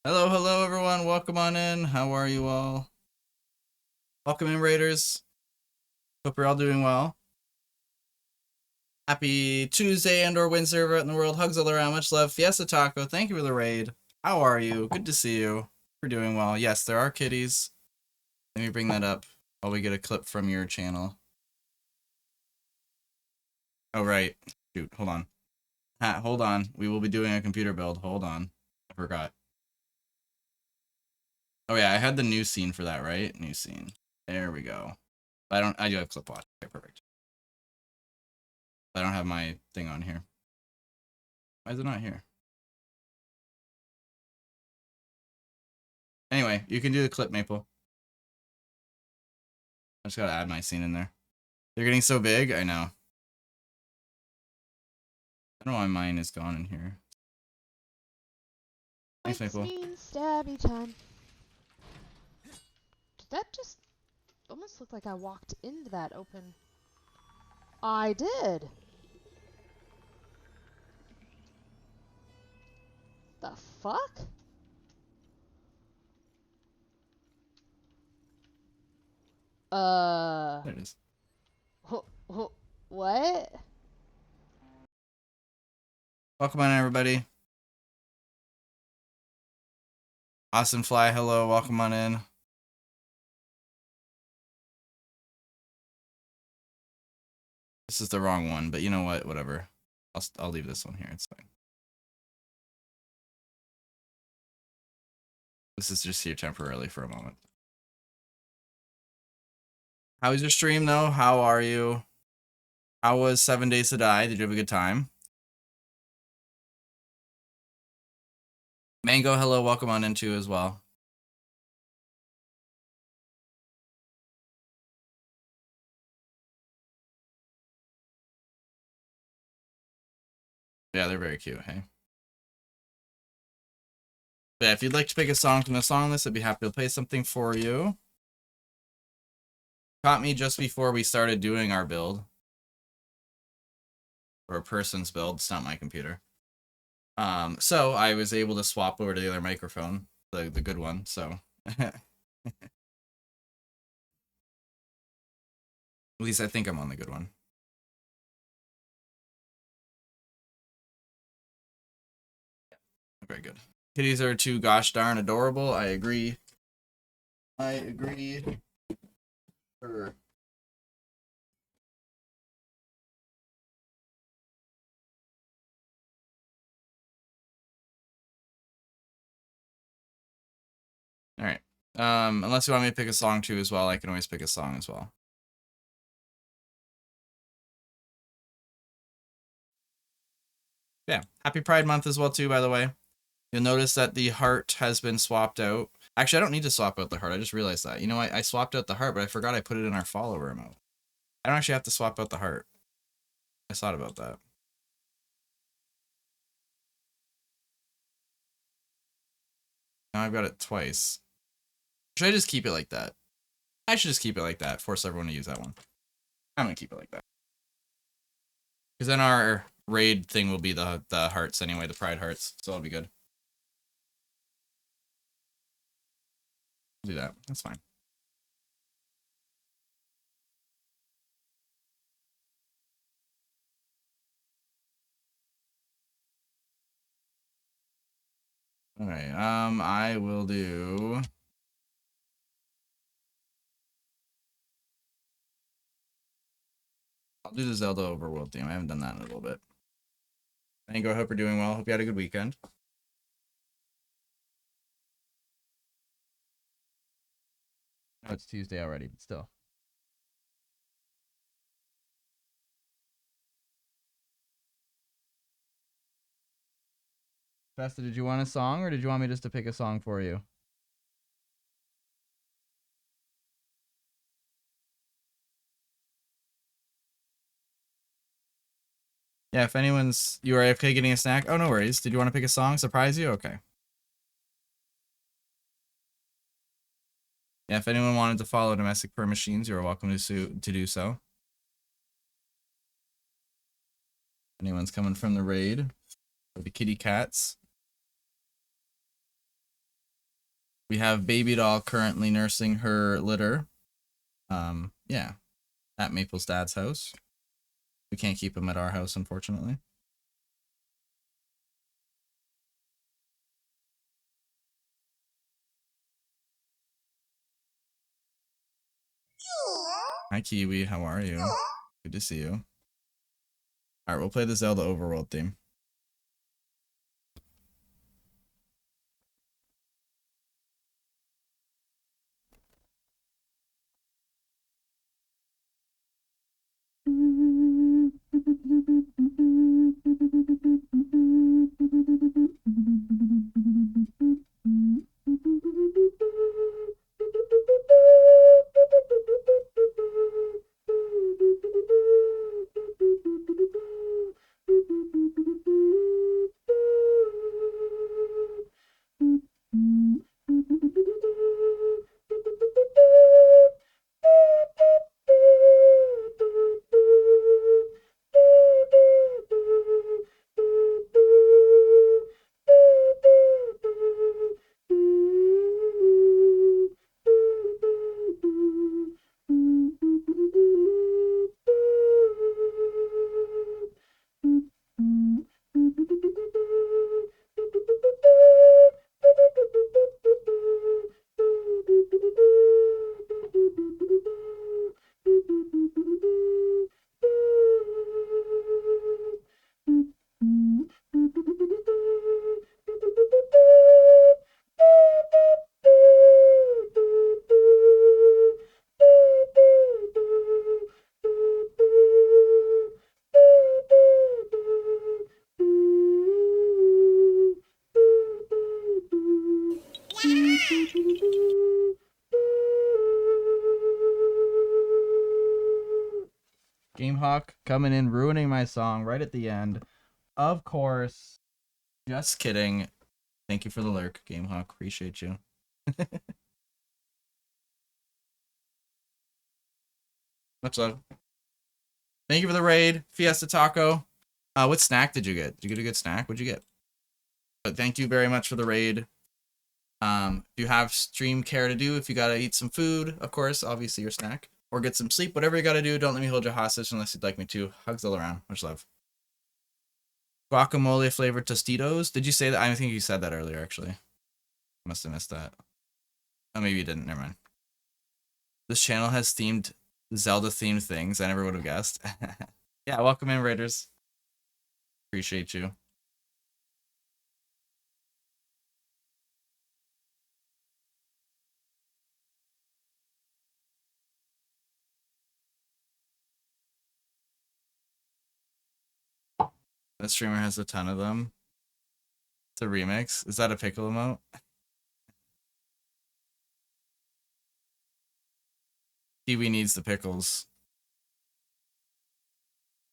Hello, hello, everyone. Welcome on in. How are you all? Welcome in, Raiders. Hope you're all doing well. Happy Tuesday and/or Wednesday out in the world. Hugs all around. Much love. Fiesta Taco. Thank you for the raid. How are you? Good to see you. We're doing well. Yes, there are kitties. Let me bring that up while we get a clip from your channel. Oh, right. Shoot. Hold on. Hold on. We will be doing a computer build. Hold on. I forgot. Oh, yeah. I had the new scene for that, right? New scene. There we go. I do have clip watch. Okay, perfect. I don't have my thing on here. Why is it not here? Anyway, you can do the clip, Maple. I just gotta add my scene in there. They're getting so big, I know. I don't know why mine is gone in here. Thanks, Maple. Stabby time. Did that just almost look like I walked into that open? I did. The fuck? There it is. What? Welcome on, everybody. Awesome Fly, hello, welcome on in. This is the wrong one, but you know what? Whatever. I'll leave this one here. It's fine. This is just here temporarily for a moment. How was your stream, though? How are you? How was 7 Days to Die? Did you have a good time? Mango, hello, welcome on in too as well. Yeah, they're very cute, hey? Yeah, if you'd like to pick a song from the song list, I'd be happy to play something for you. Caught me just before we started doing our build. Or a person's build, it's not my computer. So I was able to swap over to the other microphone, the good one, so. At least I think I'm on the good one. Very good. Kitties are too gosh darn adorable. I agree. I agree. All right. Unless you want me to pick a song too as well, I can always pick a song as well. Yeah. Happy Pride Month as well too, by the way. You'll notice that the heart has been swapped out. Actually, I don't need to swap out the heart. I just realized that. You know, I swapped out the heart, but I forgot I put it in our follower mode. I don't actually have to swap out the heart. I thought about that. Now I've got it twice. Should I just keep it like that? I should just keep it like that. Force everyone to use that one. I'm gonna keep it like that. Because then our raid thing will be the hearts anyway, the pride hearts. So it'll be good. I'll do that. That's fine. Alright, I will do... I'll do the Zelda Overworld theme. I haven't done that in a little bit. Mango, hope you're doing well. Hope you had a good weekend. Oh, it's Tuesday already, but still. Festa, did you want a song, or did you want me just to pick a song for you? Yeah, if anyone's... You are AFK getting a snack? Oh, no worries. Did you want to pick a song? Surprise you? Okay. Yeah, if anyone wanted to follow Domestic Per Machines, you're welcome to do so. Anyone's coming from the raid, or the kitty cats. We have Baby Doll currently nursing her litter. Yeah, at Maple's dad's house. We can't keep him at our house, unfortunately. Hi, Kiwi. How are you? Good to see you. All right, we'll play the Zelda Overworld theme. Gamehawk coming in, ruining my song right at the end. Of course. Just kidding. Thank you for the lurk, Gamehawk. Appreciate you. Much love. Thank you for the raid, Fiesta Taco. What snack did you get? Did you get a good snack? What'd you get? But thank you very much for the raid. If you have stream care to do, if you gotta eat some food, of course, obviously your snack, or get some sleep, whatever you gotta do, don't let me hold you hostage unless you'd like me to. Hugs all around. Much love. Guacamole flavored Tostitos. Did you say that? I think you said that earlier, actually. Must have missed that. Oh, maybe you didn't. Never mind. This channel has themed Zelda themed things. I never would have guessed. Yeah, welcome in, Raiders. Appreciate you. That streamer has a ton of them. It's a remix. Is that a pickle emote? Kiwi needs the pickles.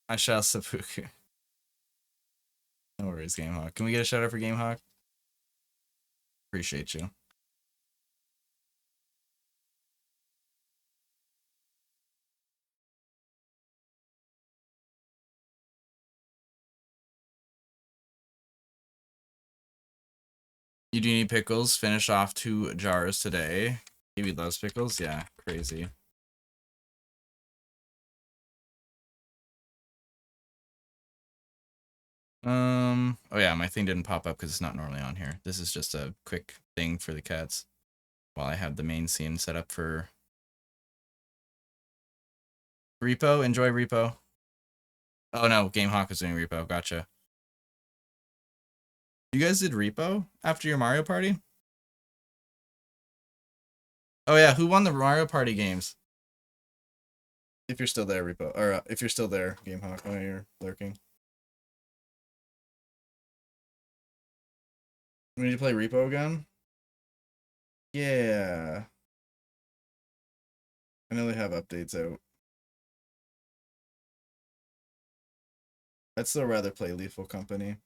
I shall seppuku. No worries, Gamehawk. Can we get a shout out for Gamehawk? Appreciate you. You do need pickles. Finish off 2 jars today. Kiwi loves pickles. Yeah, crazy. Oh yeah, my thing didn't pop up because it's not normally on here. This is just a quick thing for the cats while I have the main scene set up for Repo. Enjoy Repo. Oh no, Gamehawk was doing Repo. Gotcha. You guys did Repo after your Mario Party? Oh yeah, who won the Mario Party games? If you're still there, Repo, or if you're still there, Gamehawk. Oh, you're lurking. We need to play Repo again. Yeah. I know they have updates out. I'd still rather play Lethal Company.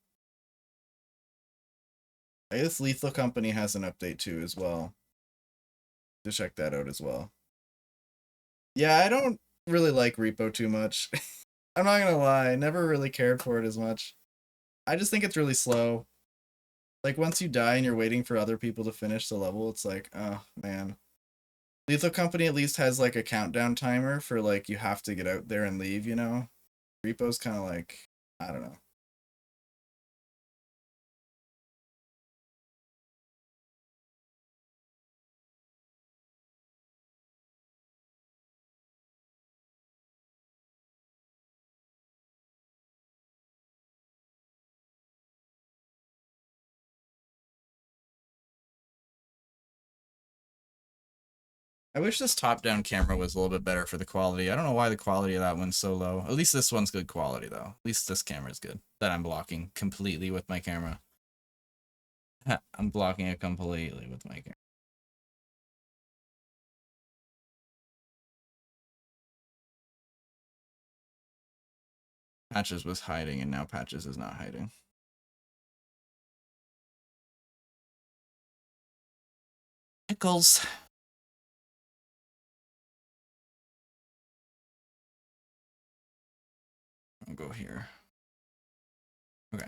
I guess Lethal Company has an update too as well. To check that out as well. Yeah, I don't really like Repo too much. I'm not gonna lie, I never really cared for it as much. I just think it's really slow. Like once you die and you're waiting for other people to finish the level, it's like, oh man. Lethal Company at least has like a countdown timer for like you have to get out there and leave, you know? Repo's kind of like, I don't know. I wish this top-down camera was a little bit better for the quality. I don't know why the quality of that one's so low. At least this one's good quality, though. At least this camera's good. That I'm blocking completely with my camera. I'm blocking it completely with my camera. Patches was hiding, and now Patches is not hiding. Pickles. I'll go here. Okay.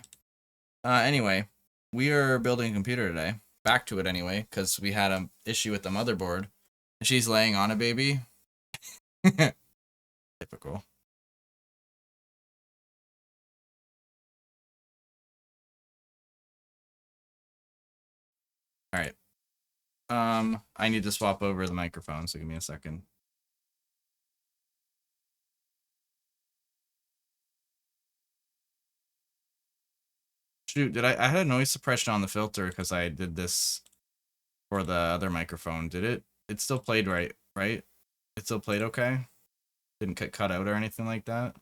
Anyway, we are building a computer today. Back to it anyway, because we had an issue with the motherboard. And she's laying on a baby. Typical. Alright. I need to swap over the microphone, so give me a second. Shoot, I had a noise suppression on the filter because I did this for the other microphone. Did it? It still played right? It still played okay? Didn't get cut out or anything like that?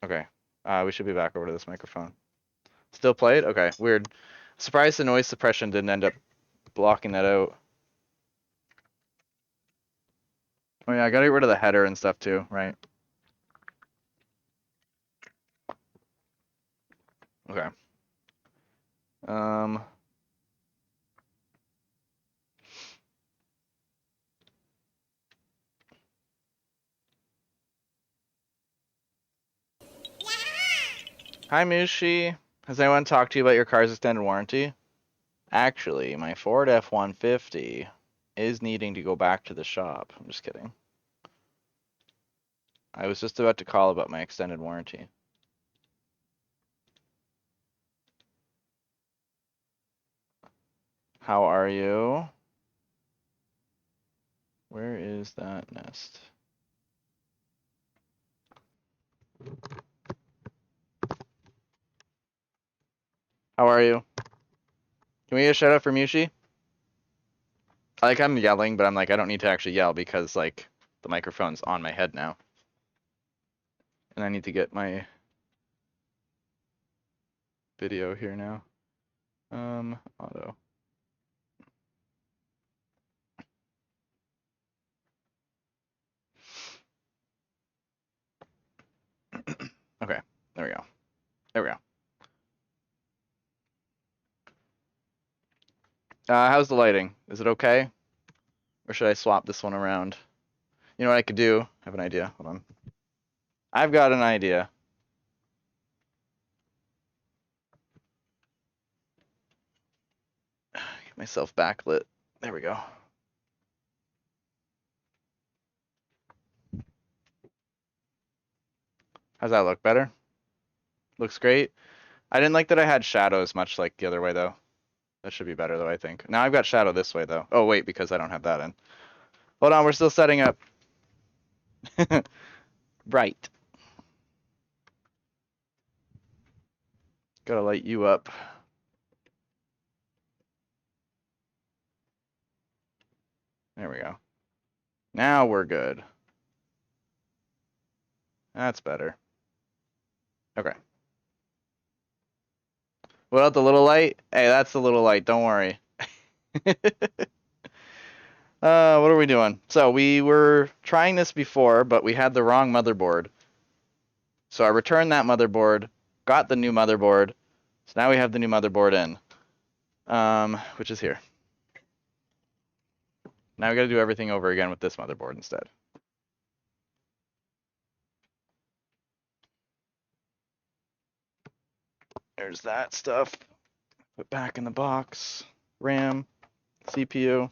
Okay. We should be back over to this microphone. Still played? Okay, weird. Surprised the noise suppression didn't end up blocking that out. Oh yeah, I gotta get rid of the header and stuff too, right? Okay. Um. Hi Mushi. Has anyone talked to you about your car's extended warranty? Actually, my Ford F-150 is needing to go back to the shop. I'm just kidding. I was just about to call about my extended warranty. How are you? Where is that nest? How are you? Can we get a shout out for Mushi? Like I'm yelling, but I'm like I don't need to actually yell because like the microphone's on my head now. And I need to get my video here now. Auto. Okay, there we go. There we go. How's the lighting? Is it okay? Or should I swap this one around? You know what I could do? I have an idea. Hold on. I've got an idea. Get myself backlit. There we go. How's that look? Better? Looks great. I didn't like that I had shadows much like the other way though. That should be better though, I think. Now I've got shadow this way though. Oh wait, because I don't have that in. Hold on, we're still setting up. Right. Gotta light you up. There we go. Now we're good. That's better. Okay. What the little light? Hey, that's the little light. Don't worry. What are we doing? So we were trying this before, but we had the wrong motherboard. So I returned that motherboard, got the new motherboard. So now we have the new motherboard in, which is here. Now we got to do everything over again with this motherboard instead. There's that stuff. Put back in the box. RAM, CPU.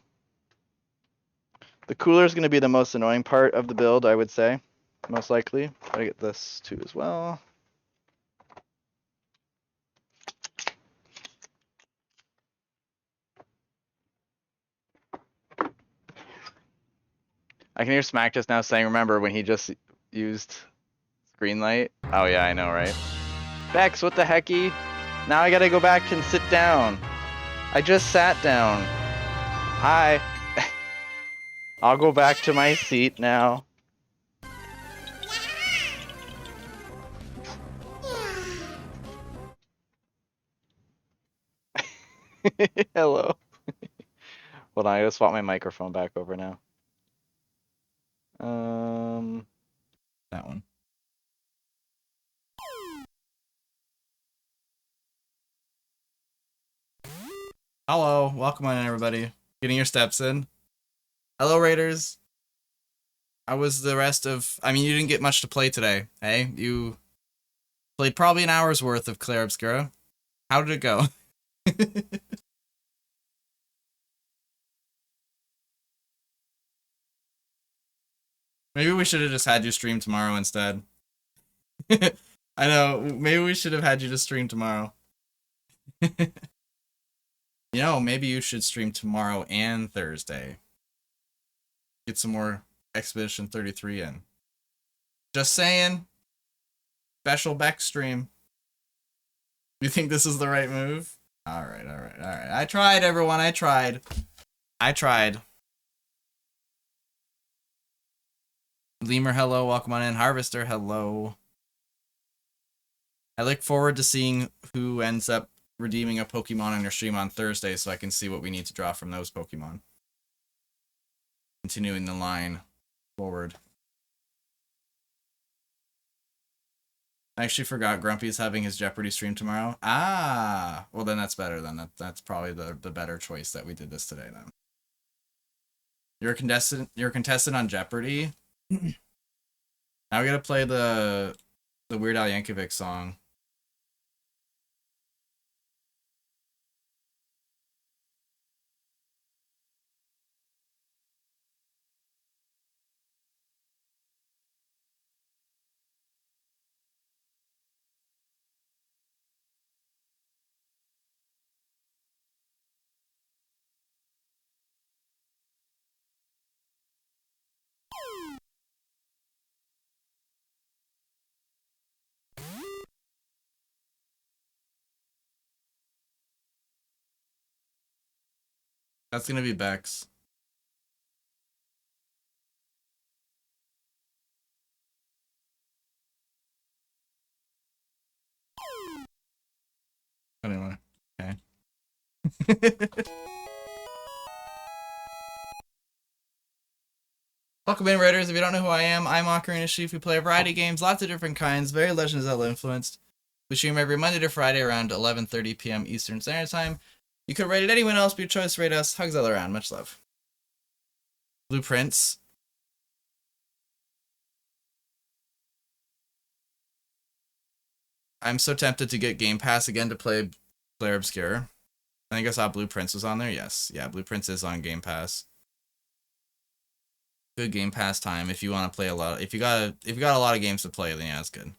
The cooler is going to be the most annoying part of the build, I would say. Most likely. Gotta get this too as well. I can hear Smack just now saying, remember when he just used green light? Oh yeah, I know, right? Bex, what the hecky? Now I gotta go back and sit down. I just sat down. Hi. I'll go back to my seat now. Hello. Hold on, I gotta swap my microphone back over now. That one. Hello, welcome on in, everybody. Getting your steps in. Hello, Raiders. How was the rest of... I mean, you didn't get much to play today, hey? You played probably an hour's worth of Claire Obscura. How did it go? Maybe we should have just had you stream tomorrow instead. I know, maybe we should have had you just stream tomorrow. You know, maybe you should stream tomorrow and Thursday. Get some more Expedition 33 in. Just saying. Special Beck stream. You think this is the right move? Alright. I tried, everyone. I tried. Lemur, hello. Welcome on in. Harvester, hello. I look forward to seeing who ends up redeeming a Pokemon on your stream on Thursday so I can see what we need to draw from those Pokemon. Continuing the line forward. I actually forgot Grumpy's having his Jeopardy stream tomorrow. Ah, well then that's better then. That's probably the better choice that we did this today then. You're a contestant on Jeopardy. Now we gotta play the Weird Al Yankovic song. That's gonna be Bex. Anyway, okay. Welcome in, Raiders. If you don't know who I am, I'm Ocarina of Chief. We play a variety of games, lots of different kinds, very Legend of Zelda influenced. We stream every Monday to Friday around 11:30 p.m. Eastern Standard Time. You could rate it anyone else, but your choice to rate us. Hugs all around. Much love. Blueprints. I'm so tempted to get Game Pass again to play Claire Obscure. I think I saw Blueprints was on there. Yes. Yeah, Blueprints is on Game Pass. Good Game Pass time if you want to play a lot. If you got a lot of games to play, then yeah, it's good.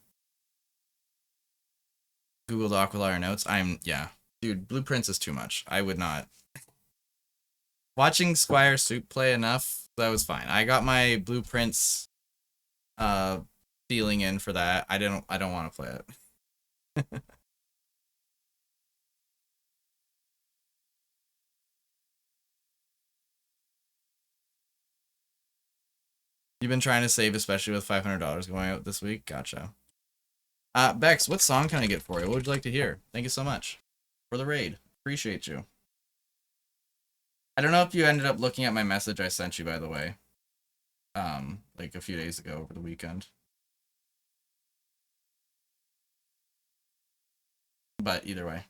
Googled Aquilire notes. Yeah. Dude, Blueprints is too much. I would not. Watching Squire Soup play enough, that was fine. I got my Blueprints feeling in for that. I don't want to play it. You've been trying to save, especially with $500 going out this week? Gotcha. Bex, what song can I get for you? What would you like to hear? Thank you so much for the raid. Appreciate you. I don't know if you ended up looking at my message I sent you, by the way. Like a few days ago over the weekend. But either way.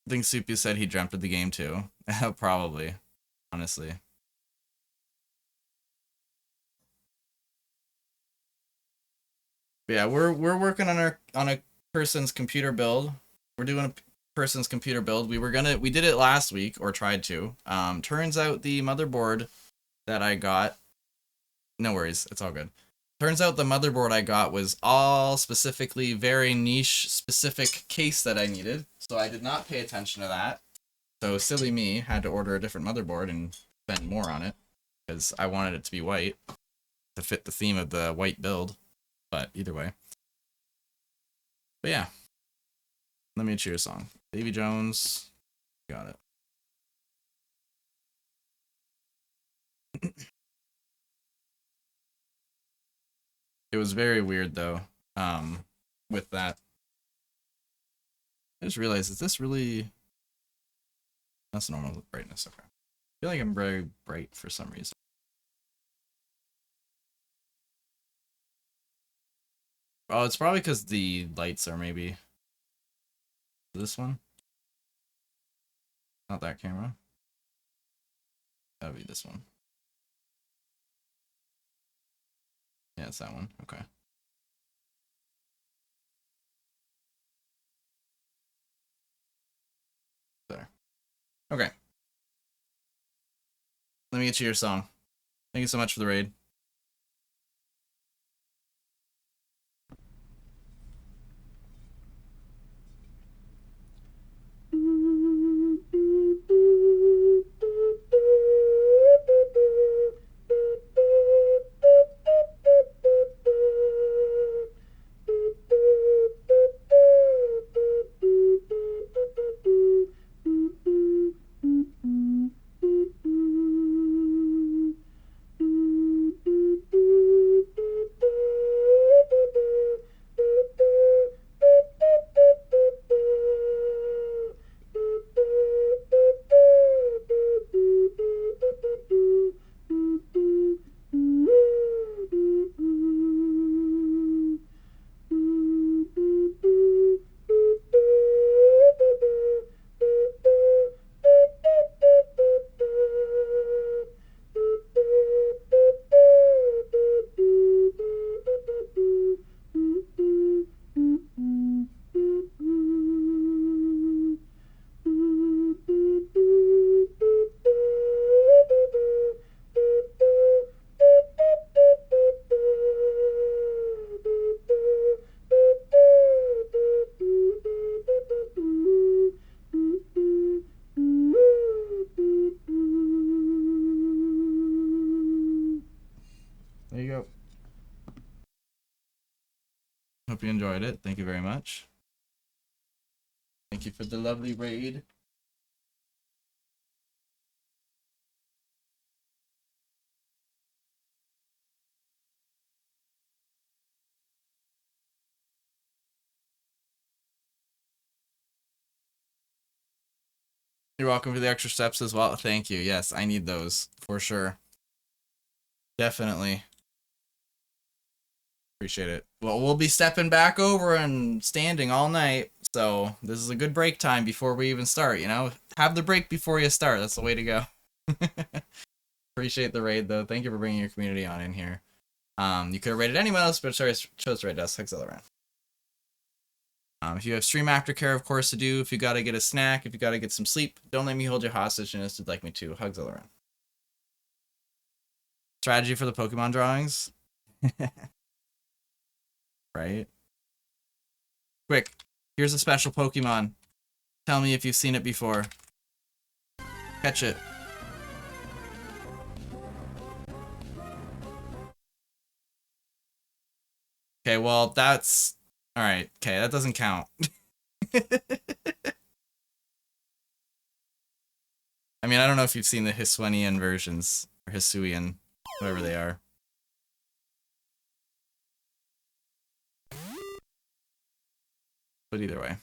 I think Soupy said he dreamt of the game too. Probably, honestly. But yeah, we're working on a person's computer build. We're doing a person's computer build. We did it last week or tried to. Turns out the motherboard that I got, no worries, it's all good. Turns out the motherboard I got was all specifically very niche specific case that I needed. So I did not pay attention to that. So silly me had to order a different motherboard and spend more on it because I wanted it to be white to fit the theme of the white build. But either way. But yeah. Let me choose a song. Davy Jones. Got it. It was very weird though. With that. I just realized, is this really... That's normal brightness, okay. I feel like I'm very bright for some reason. Oh, it's probably because the lights are maybe... This one? Not that camera. That would be this one. Yeah, it's that one. Okay. There. Okay. Let me get you your song. Thank you so much for the raid. There you go. Hope you enjoyed it. Thank you very much. Thank you for the lovely raid. You're welcome for the extra steps as well. Thank you. Yes, I need those for sure. Definitely. Appreciate it. Well, we'll be stepping back over and standing all night. So this is a good break time before we even start, you know? Have the break before you start. That's the way to go. Appreciate the raid, though. Thank you for bringing your community on in here. You could have raided anyone else, but chose to raid us. Hugs all around. If you have stream aftercare, of course, to do. If you got to get a snack, if you got to get some sleep, don't let me hold you hostage unless you'd like me to. Hugs all around. Strategy for the Pokemon drawings. Right? Quick, here's a special Pokemon. Tell me if you've seen it before. Catch it. Okay, well, that's... Alright, okay, that doesn't count. I mean, I don't know if you've seen the Hisuian versions, or Hisuian, whatever they are. But either way.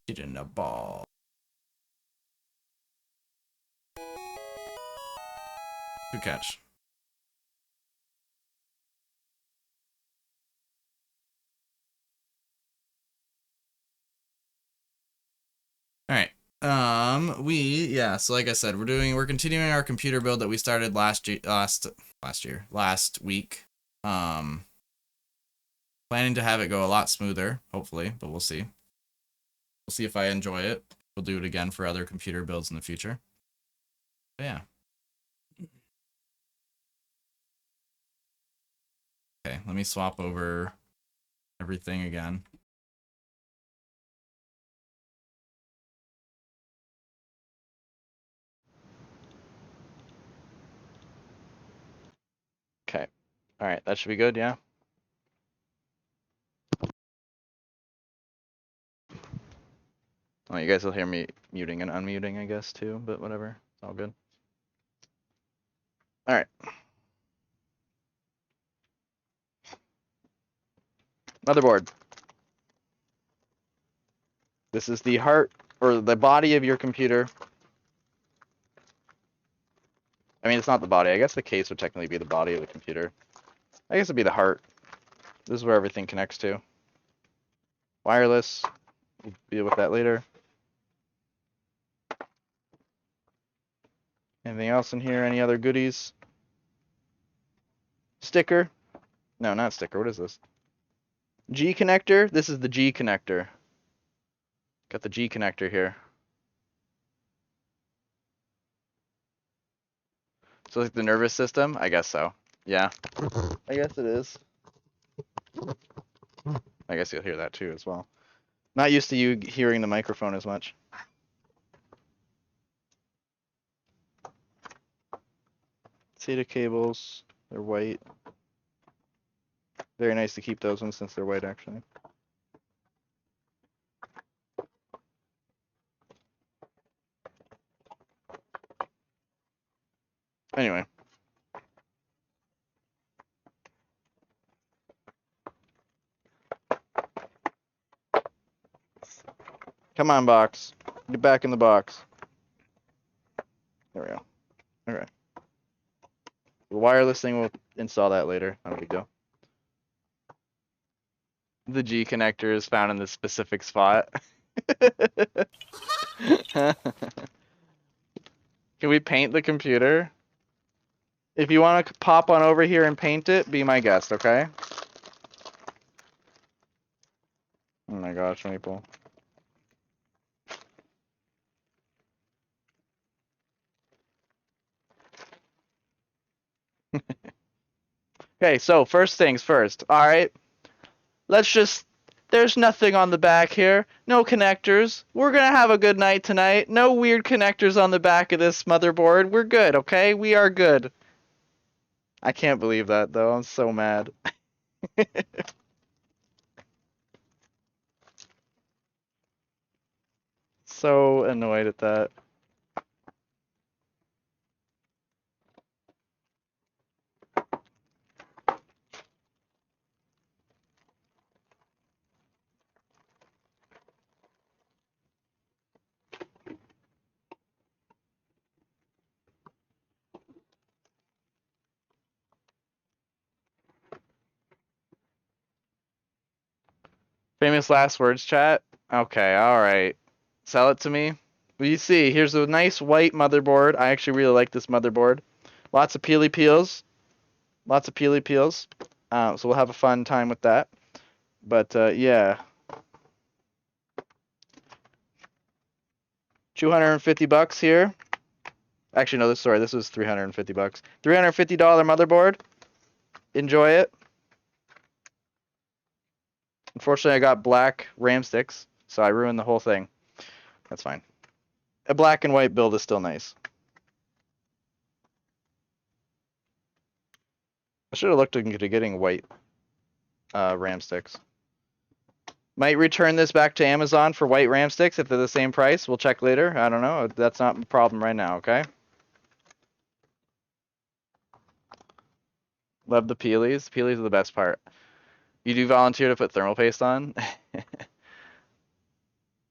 Get in a ball. Good catch. Alright. Yeah, so like I said, we're continuing our computer build that we started last week. Planning to have it go a lot smoother, hopefully, but we'll see. We'll see if I enjoy it. We'll do it again for other computer builds in the future. But yeah. Okay, let me swap over everything again. Okay. All right, that should be good, yeah? Oh, you guys will hear me muting and unmuting, I guess, too, but whatever. It's all good. All right. Motherboard. This is the heart, or the body of your computer. I mean, it's not the body. I guess the case would technically be the body of the computer. I guess it'd be the heart. This is where everything connects to. Wireless. We'll deal with that later. Anything else in here? Any other goodies? Sticker. No, not sticker. What is this? G connector. This is the G connector. Got the G connector here. So like the nervous system? I guess so. Yeah. I guess it is. I guess you'll hear that too as well. Not used to you hearing the microphone as much. SATA cables. They're white. Very nice to keep those ones since they're white, actually. Anyway. Come on, box. Get back in the box. There we go. Okay. The wireless thing, we'll install that later. Not a big deal. The G connector is found in this specific spot. Can we paint the computer? If you want to pop on over here and paint it, be my guest, okay? Oh my gosh, Maple. Okay, so first things first. All right. There's nothing on the back here. No connectors. We're going to have a good night tonight. No weird connectors on the back of this motherboard. We're good, okay? We are good. I can't believe that, though. I'm so mad. So annoyed at that. Famous last words, chat? Okay, alright. Sell it to me. Well, you see, here's a nice white motherboard. I actually really like this motherboard. Lots of peely peels. Lots of peely peels. So we'll have a fun time with that. But, yeah. 250 bucks here. Actually, no, this was 350 bucks. $350 motherboard. Enjoy it. Unfortunately, I got black RAM sticks, so I ruined the whole thing. That's fine. A black and white build is still nice. I should have looked into getting white RAM sticks. Might return this back to Amazon for white RAM sticks if they're the same price. We'll check later. I don't know. That's not a problem right now, okay? Love the peelies. Peelies are the best part. You do volunteer to put thermal paste on?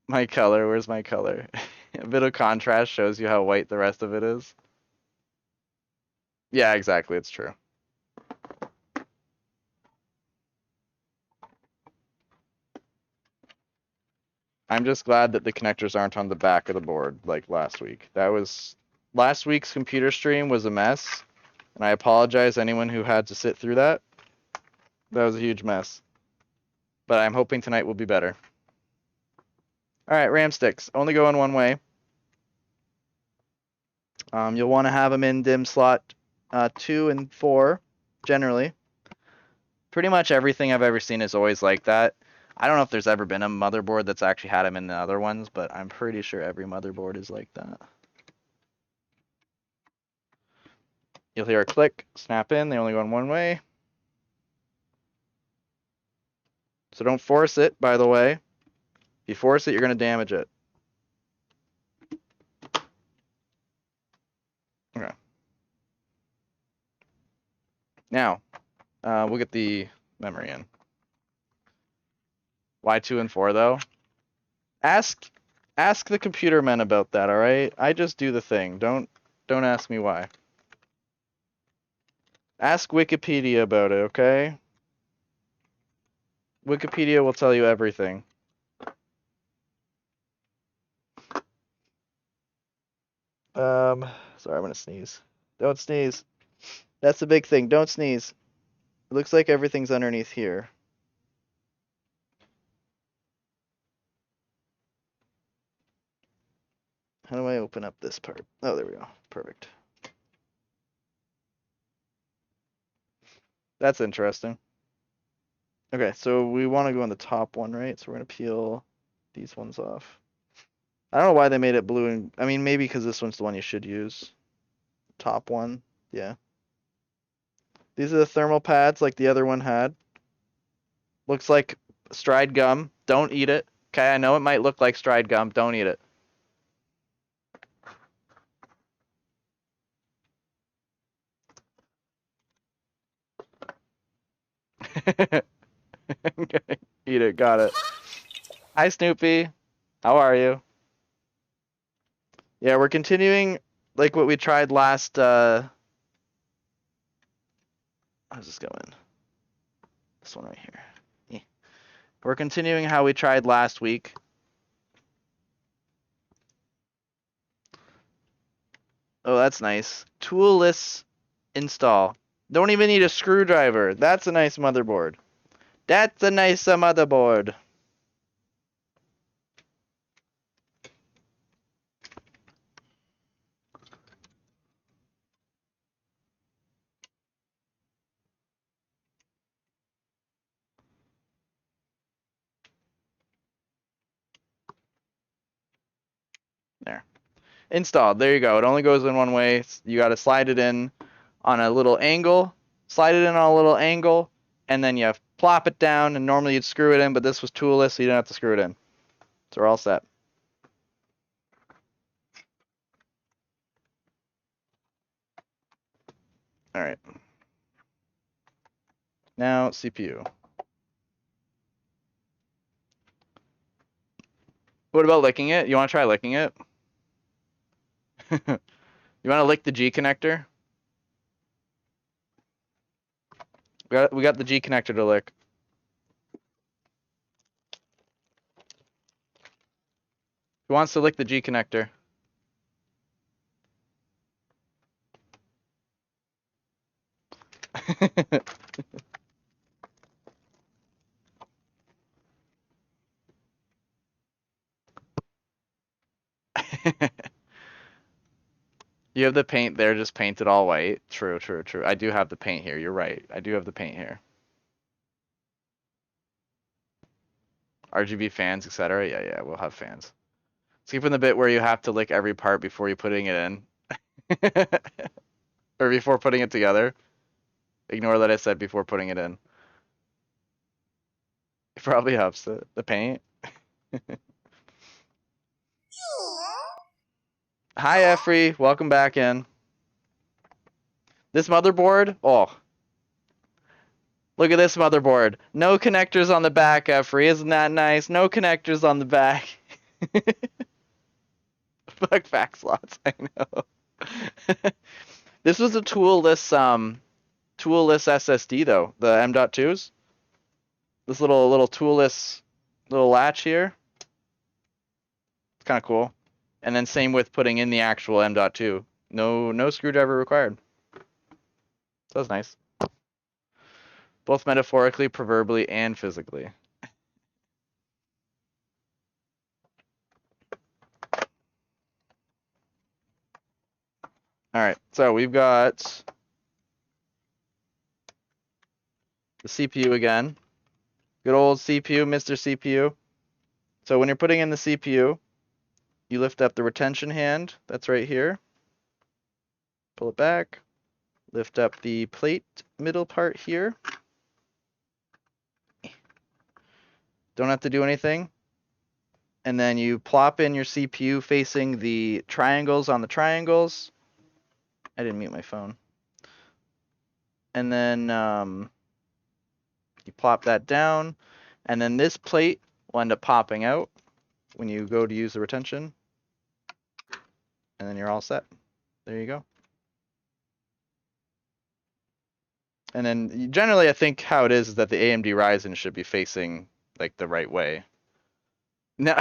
My color, where's my color? A bit of contrast shows you how white the rest of it is. Yeah, exactly. It's true. I'm just glad that the connectors aren't on the back of the board like last week. Last week's computer stream was a mess, and I apologize to anyone who had to sit through that. That was a huge mess. But I'm hoping tonight will be better. All right, RAM sticks only go in one way. You'll want to have them in DIMM slot 2 and 4, generally. Pretty much everything I've ever seen is always like that. I don't know if there's ever been a motherboard that's actually had them in the other ones, but I'm pretty sure every motherboard is like that. You'll hear a click, snap in, they only go in one way. So don't force it, by the way. If you force it, you're going to damage it. Okay. Now, we'll get the memory in. Why 2 and 4 though? Ask the computer men about that, all right? I just do the thing. Don't ask me why. Ask Wikipedia about it, okay? Wikipedia will tell you everything. Sorry, I'm gonna sneeze. Don't sneeze. That's the big thing. Don't sneeze. It looks like everything's underneath here. How do I open up this part? Oh, there we go. Perfect. That's interesting. Okay, so we want to go on the top one, right? So we're gonna peel these ones off. I don't know why they made it blue and I mean maybe because this one's the one you should use. Top one, yeah. These are the thermal pads like the other one had. Looks like stride gum. Don't eat it. Okay, I know it might look like stride gum. Don't eat it. Okay, eat it. Got it. Hi, Snoopy. How are you? Yeah, we're continuing like what we tried last. How's this going? This one right here. Yeah. We're continuing how we tried last week. Oh, that's nice. Toolless install. Don't even need a screwdriver. That's a nice motherboard. That's a nice motherboard. There. Installed. There you go. It only goes in one way. You got to slide it in on a little angle. Slide it in on a little angle, and then you plop it down. And normally you'd screw it in, but this was toolless, so you didn't have to screw it in. So we're all set. All right. Now CPU. What about licking it? You want to try licking it? You want to lick the G connector? We got the G connector to lick. Who wants to lick the G connector? You have the paint there, just paint it all white. True, true, true. I do have the paint here. You're right. I do have the paint here. RGB fans, etc. Yeah, we'll have fans. Skip in the bit where you have to lick every part before you putting it in. Or before putting it together. Ignore that I said before putting it in. It probably helps the paint. Hi, Effrey. Welcome back in. This motherboard, oh. Look at this motherboard. No connectors on the back, Effrey. Isn't that nice? No connectors on the back. Fuck back slots, I know. This was a toolless SSD though, the M.2s. This little toolless little latch here. kind of cool. And then same with putting in the actual M.2. No screwdriver required. So that's nice. Both metaphorically, proverbially, and physically. All right, so we've got the CPU again. Good old CPU, Mr. CPU. So when you're putting in the CPU, you lift up the retention hand. That's right here. Pull it back. Lift up the plate middle part here. Don't have to do anything. And then you plop in your CPU facing the triangles on the triangles. I didn't mute my phone. And then you plop that down. And then this plate will end up popping out when you go to use the retention. And then you're all set. There you go. And then generally, I think how it is that the AMD Ryzen should be facing like the right way. Now,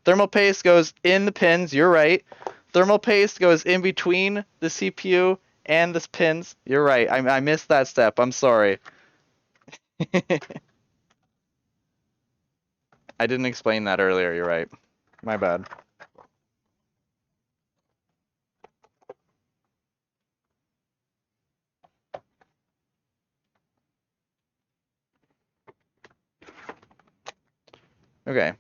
thermal paste goes in the pins. You're right. Thermal paste goes in between the CPU and the pins. You're right. I missed that step. I'm sorry. I didn't explain that earlier. You're right. My bad. Okay.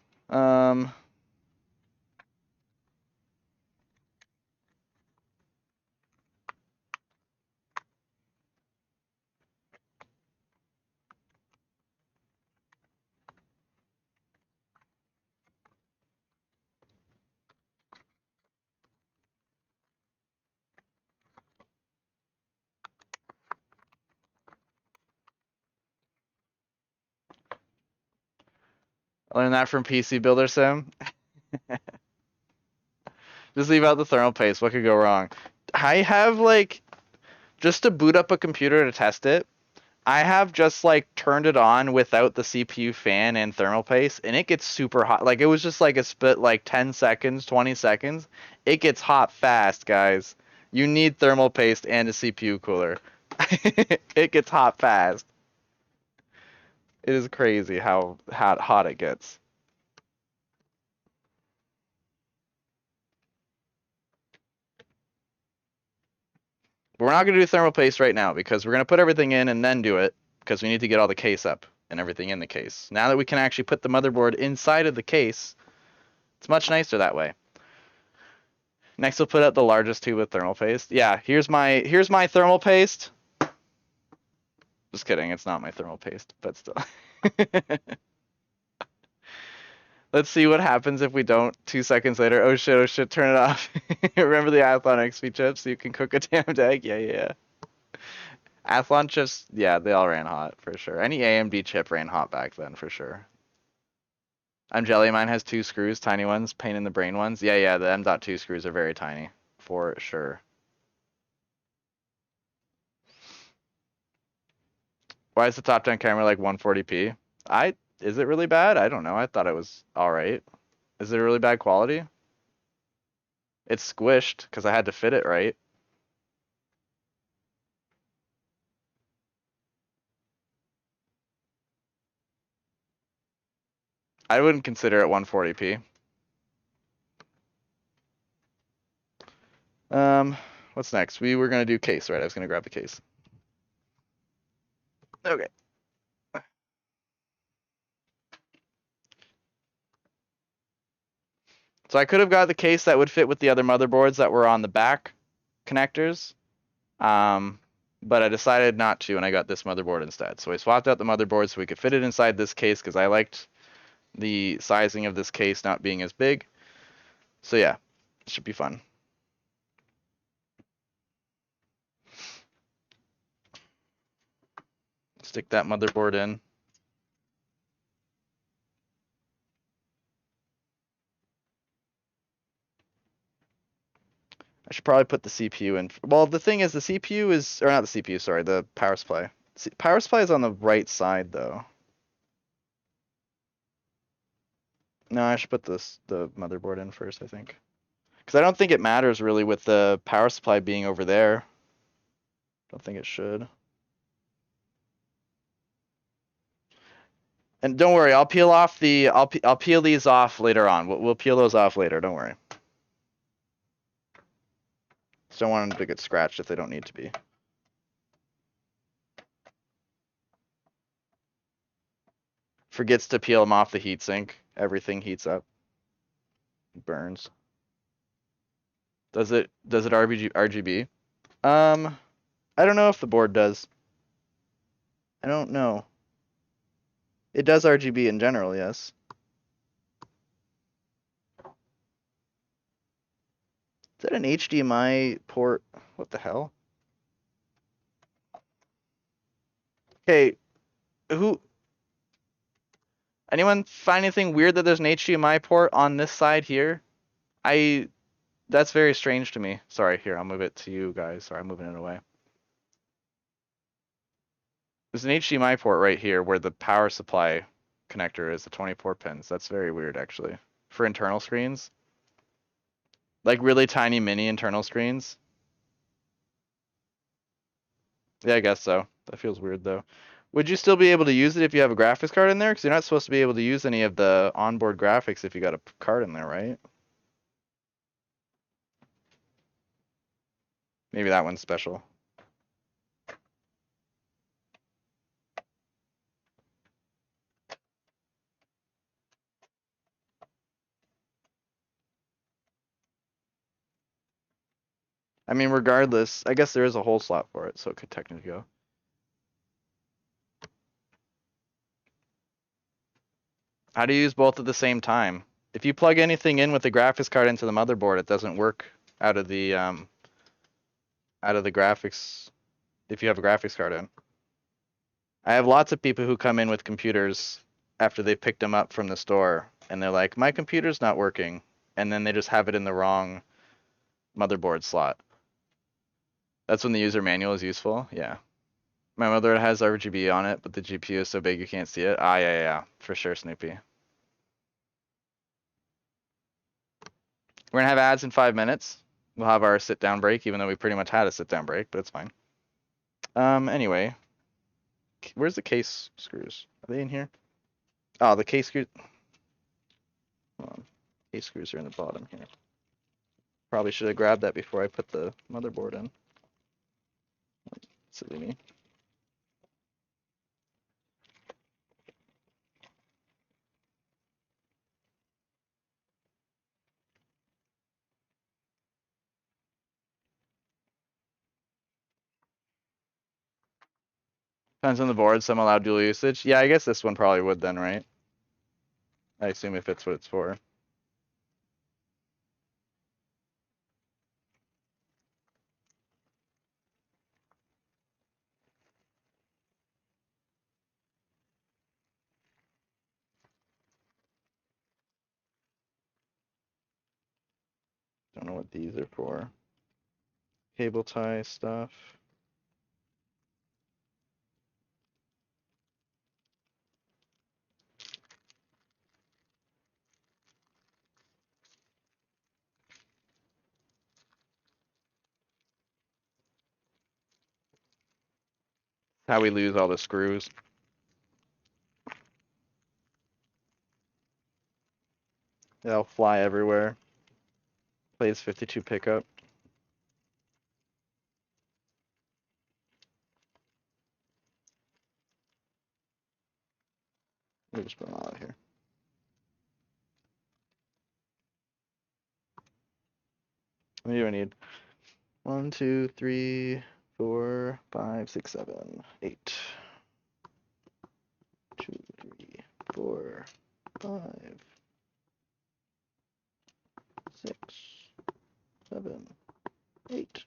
I learned that from PC Builder Sim. Just leave out the thermal paste. What could go wrong? I have like just to boot up a computer to test it. I have just like turned it on without the CPU fan and thermal paste, and it gets super hot. Like it was just like a split like 10 seconds, 20 seconds. It gets hot fast, guys. You need thermal paste and a CPU cooler. It gets hot fast. It is crazy how hot it gets. But we're not going to do thermal paste right now because we're going to put everything in and then do it because we need to get all the case up and everything in the case. Now that we can actually put the motherboard inside of the case, it's much nicer that way. Next, we'll put out the largest tube of thermal paste. Yeah, here's my thermal paste. Just kidding, it's not my thermal paste, but still. Let's see what happens if we don't. 2 seconds later, oh shit, turn it off. Remember the Athlon XP chips so you can cook a damned egg? Yeah. Athlon chips, yeah, they all ran hot for sure. Any AMD chip ran hot back then for sure. I'm jelly. Mine has 2 screws, tiny ones, pain in the brain ones. Yeah, the M.2 screws are very tiny for sure. Why is the top down camera like 140p? Is it really bad? I don't know. I thought it was all right. Is it really bad quality? It's squished because I had to fit it right. I wouldn't consider it 140p. What's next? We were gonna do case, right? I was gonna grab the case. Okay. So I could have got the case that would fit with the other motherboards that were on the back connectors, but I decided not to, and I got this motherboard instead. So I swapped out the motherboard so we could fit it inside this case because I liked the sizing of this case not being as big. So yeah, it should be fun. Stick that motherboard in. I should probably put the CPU in. Well, the thing is, the CPU is, or not the CPU, sorry, the power supply. Power supply is on the right side, though. No, I should put the motherboard in first, I think. Because I don't think it matters really with the power supply being over there. Don't think it should. And don't worry, I'll peel off the I'll peel these off later on. We'll peel those off later. Don't worry. Just don't want them to get scratched if they don't need to be. Forgets to peel them off the heatsink. Everything heats up. Burns. Does it RGB? I don't know if the board does. I don't know. It does RGB in general, yes. Is that an HDMI port? What the hell? Okay, anyone find anything weird that there's an HDMI port on this side here? That's very strange to me. Sorry, here, I'll move it to you guys. Sorry, I'm moving it away. There's an HDMI port right here where the power supply connector is, the 24 pins. That's very weird, actually. For internal screens. Like really tiny mini internal screens. Yeah, I guess so. That feels weird, though. Would you still be able to use it if you have a graphics card in there? Because you're not supposed to be able to use any of the onboard graphics if you got a card in there, right? Maybe that one's special. I mean, regardless, I guess there is a hole slot for it, so it could technically go. How do you use both at the same time? If you plug anything in with the graphics card into the motherboard, it doesn't work out of the graphics if you have a graphics card in. I have lots of people who come in with computers after they picked them up from the store, and they're like, "My computer's not working," and then they just have it in the wrong motherboard slot. That's when the user manual is useful. Yeah. My motherboard has RGB on it, but the GPU is so big you can't see it. Ah, yeah, for sure, Snoopy. We're gonna have ads in 5 minutes. We'll have our sit-down break, even though we pretty much had a sit-down break, but it's fine. Anyway, where's the case screws? Are they in here? Oh, the case screws. Hold on. Case screws are in the bottom here. Probably should have grabbed that before I put the motherboard in. Silly me. Depends on the board. Some allow dual usage. Yeah, I guess this one probably would then, right? I assume if it's what it's for. Don't know what these are for. Cable tie stuff. How we lose all the screws. They'll fly everywhere. Plays 52 pickup. Let me just put them all out here. How many do I need? 1, 2, 3, 4, 5, 6, 7, 8. 2, 3, 4, 5, 6, 7, 8.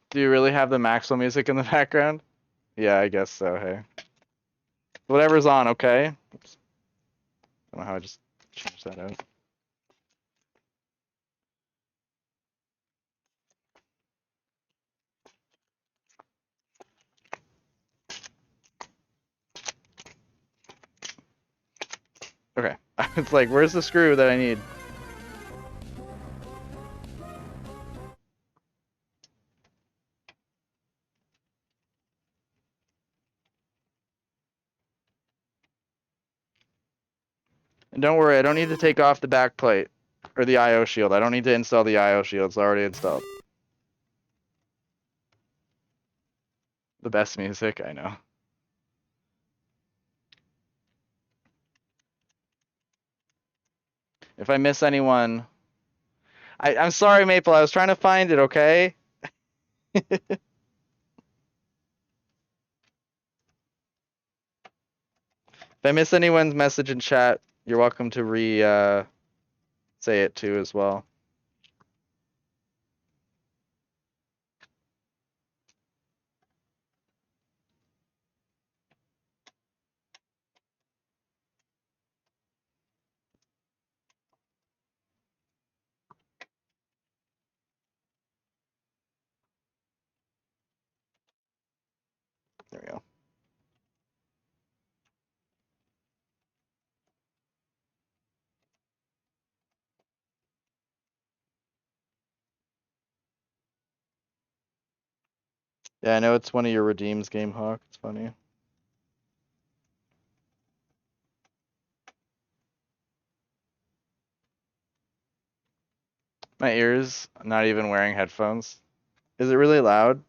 Do you really have the Maxwell music in the background? Yeah, I guess so, hey. Whatever's on, okay? Oops. I don't know how I just changed that out. Okay. It's like, where's the screw that I need? And don't worry, I don't need to take off the back plate. Or the IO shield. I don't need to install the IO shield. It's already installed. The best music, I know. If I miss anyone... I'm sorry, Maple. I was trying to find it, okay? If I miss anyone's message in chat, you're welcome to say it too as well. There we go. Yeah, I know it's one of your redeems, GameHawk. It's funny. My ears, I'm not even wearing headphones. Is it really loud?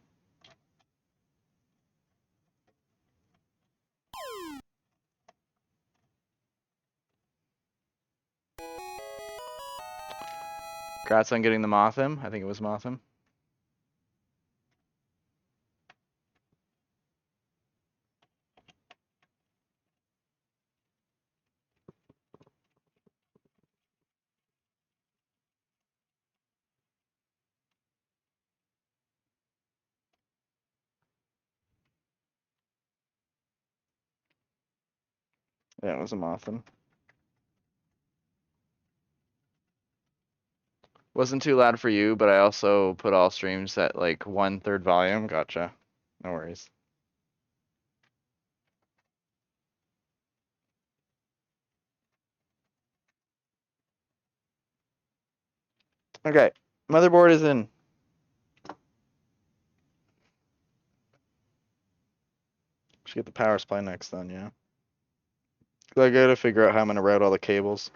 Congrats on getting the Mothim. I think it was Mothim. Yeah, it was a Mothim. Wasn't too loud for you, but I also put all streams at like 1/3 volume. Gotcha. No worries. Okay, motherboard is in. Should get the power supply next then, yeah. I gotta figure out how I'm gonna route all the cables.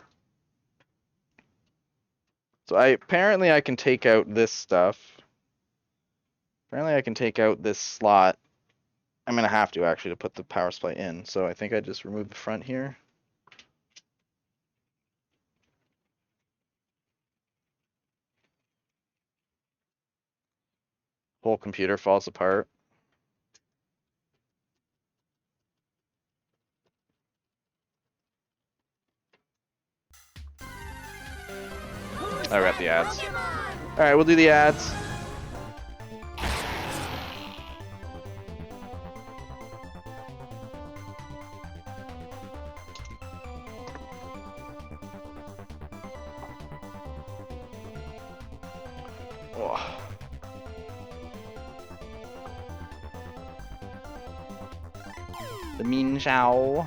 So apparently I can take out this stuff. Apparently I can take out this slot. I'm gonna have to actually to put the power supply in. So I think I just remove the front here. Whole computer falls apart. I got the ads. Alright, we'll do the ads. Oh. The Min Shao.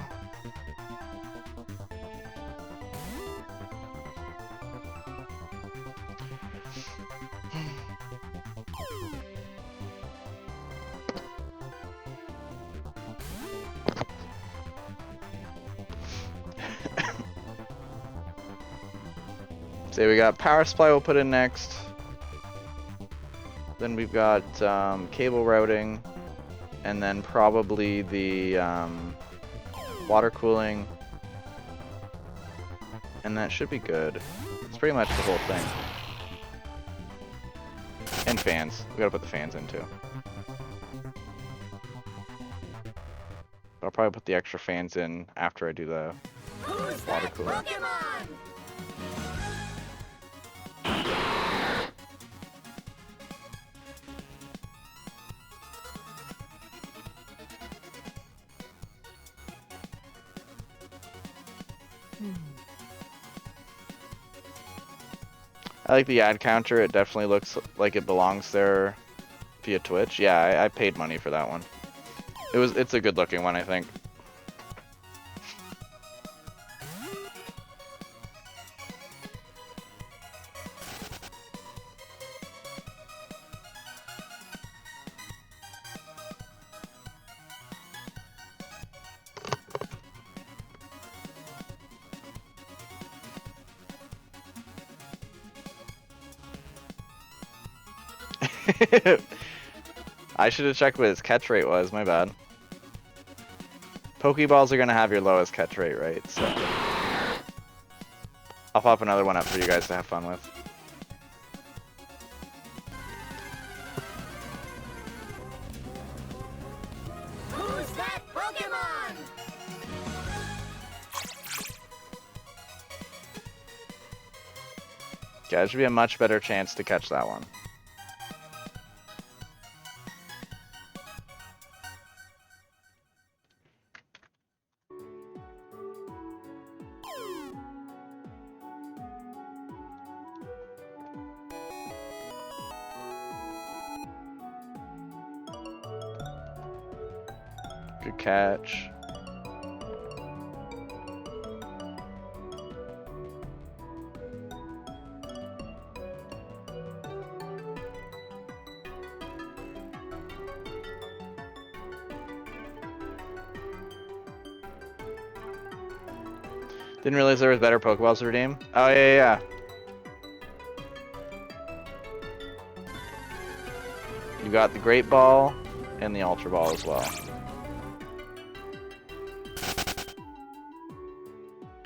So we got power supply we'll put in next. Then we've got cable routing, and then probably the water cooling, and that should be good. It's pretty much the whole thing. And fans. We gotta put the fans in too. I'll probably put the extra fans in after I do the water cooler. I like the ad counter. It definitely looks like it belongs there via Twitch. Yeah, I paid money for that one. It's a good looking one, I think. I should have checked what his catch rate was, my bad. Pokeballs are gonna have your lowest catch rate, right? So I'll pop another one up for you guys to have fun with. Who's that Pokemon? Yeah, it should be a much better chance to catch that one. Good catch. Didn't realize there was better Pokeballs to redeem. Oh, yeah. You got the Great Ball and the Ultra Ball as well.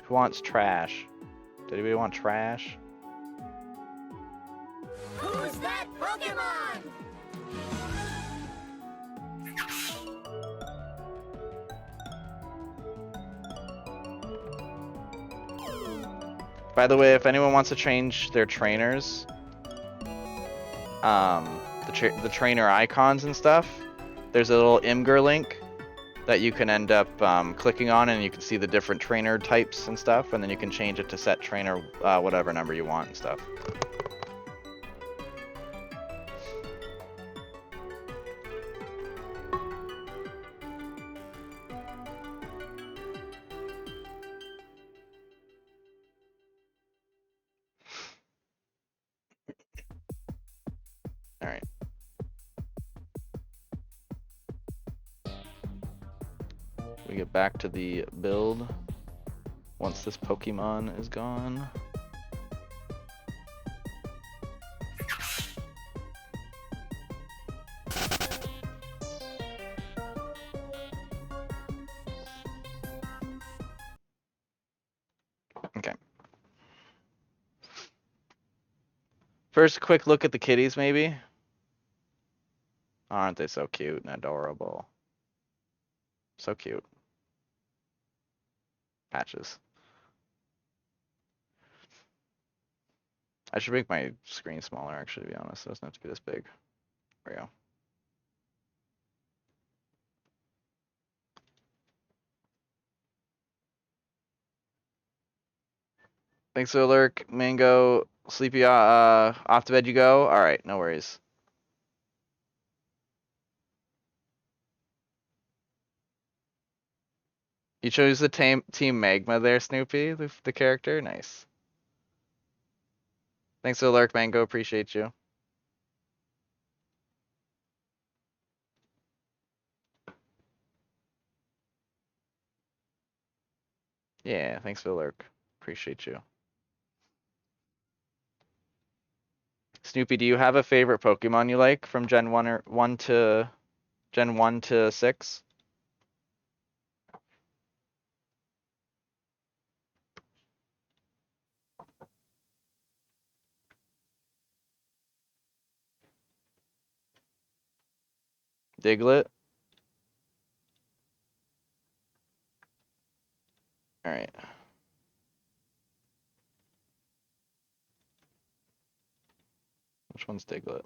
Who wants trash? Did anybody want trash? Who's that Pokemon? By the way, if anyone wants to change their trainers, the trainer icons and stuff, there's a little Imgur link that you can end up clicking on, and you can see the different trainer types and stuff, and then you can change it to set trainer whatever number you want and stuff. All right. We get back to the build once this Pokemon is gone. Okay. First, a quick look at the kitties, maybe. Aren't they so cute and adorable? So cute. Patches. I should make my screen smaller, actually, to be honest. It doesn't have to be this big. There we go. Thanks for the lurk, Mango. Sleepy, off to bed you go? Alright, no worries. You chose the Team Magma there, Snoopy, the character? Nice. Thanks for the lurk, Mango. Appreciate you. Yeah, thanks for the lurk. Appreciate you. Snoopy, do you have a favorite Pokemon you like from Gen 1 or 1 to Gen 1 to 6? Diglett? Alright. Which one's Diglett?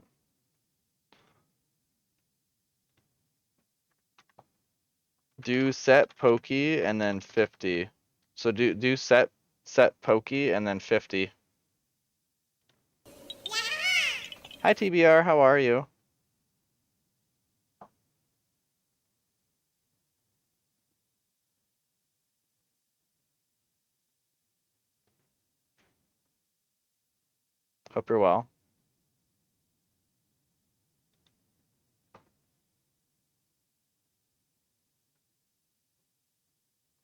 Do set Pokey and then 50. So do set Pokey and then 50. Hi TBR, how are you? Hope you're well.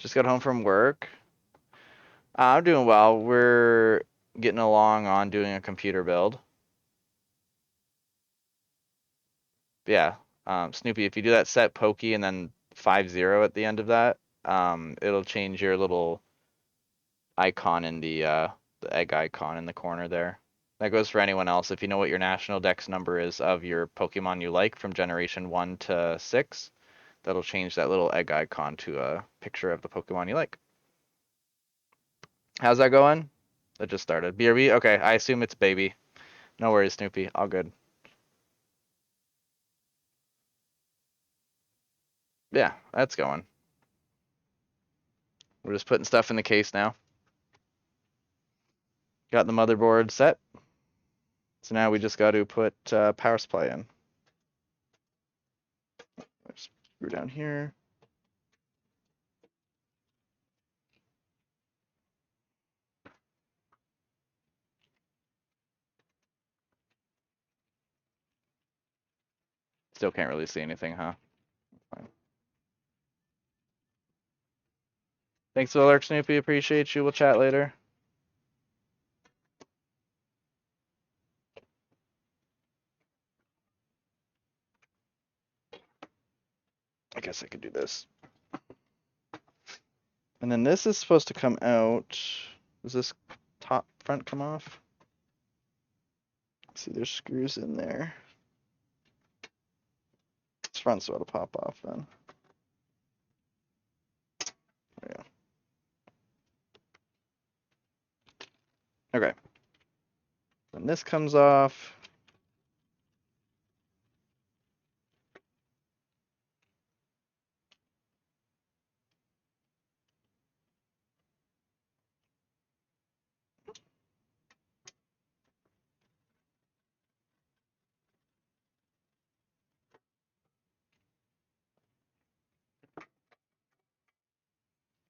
Just got home from work. I'm doing well. We're getting along on doing a computer build. yeah, Snoopy, if you do that set Pokey and then 50 at the end of that, it'll change your little icon in the egg icon in the corner there. That goes for anyone else. If you know what your national dex number is of your Pokemon you like from generation 1 to 6, that'll change that little egg icon to a picture of the Pokemon you like. How's that going? That just started. BRB? Okay, I assume it's baby. No worries, Snoopy. All good. Yeah, that's going. We're just putting stuff in the case now. Got the motherboard set. So now we just got to put power supply in. Screw down here. Still can't really see anything, huh? Fine. Thanks for the lurk, Snoopy. Appreciate you. We'll chat later. I guess I could do this. And then this is supposed to come out. Does this top front come off? Let's see, there's screws in there. This front's supposed to pop off then. There we go. Okay. Then this comes off.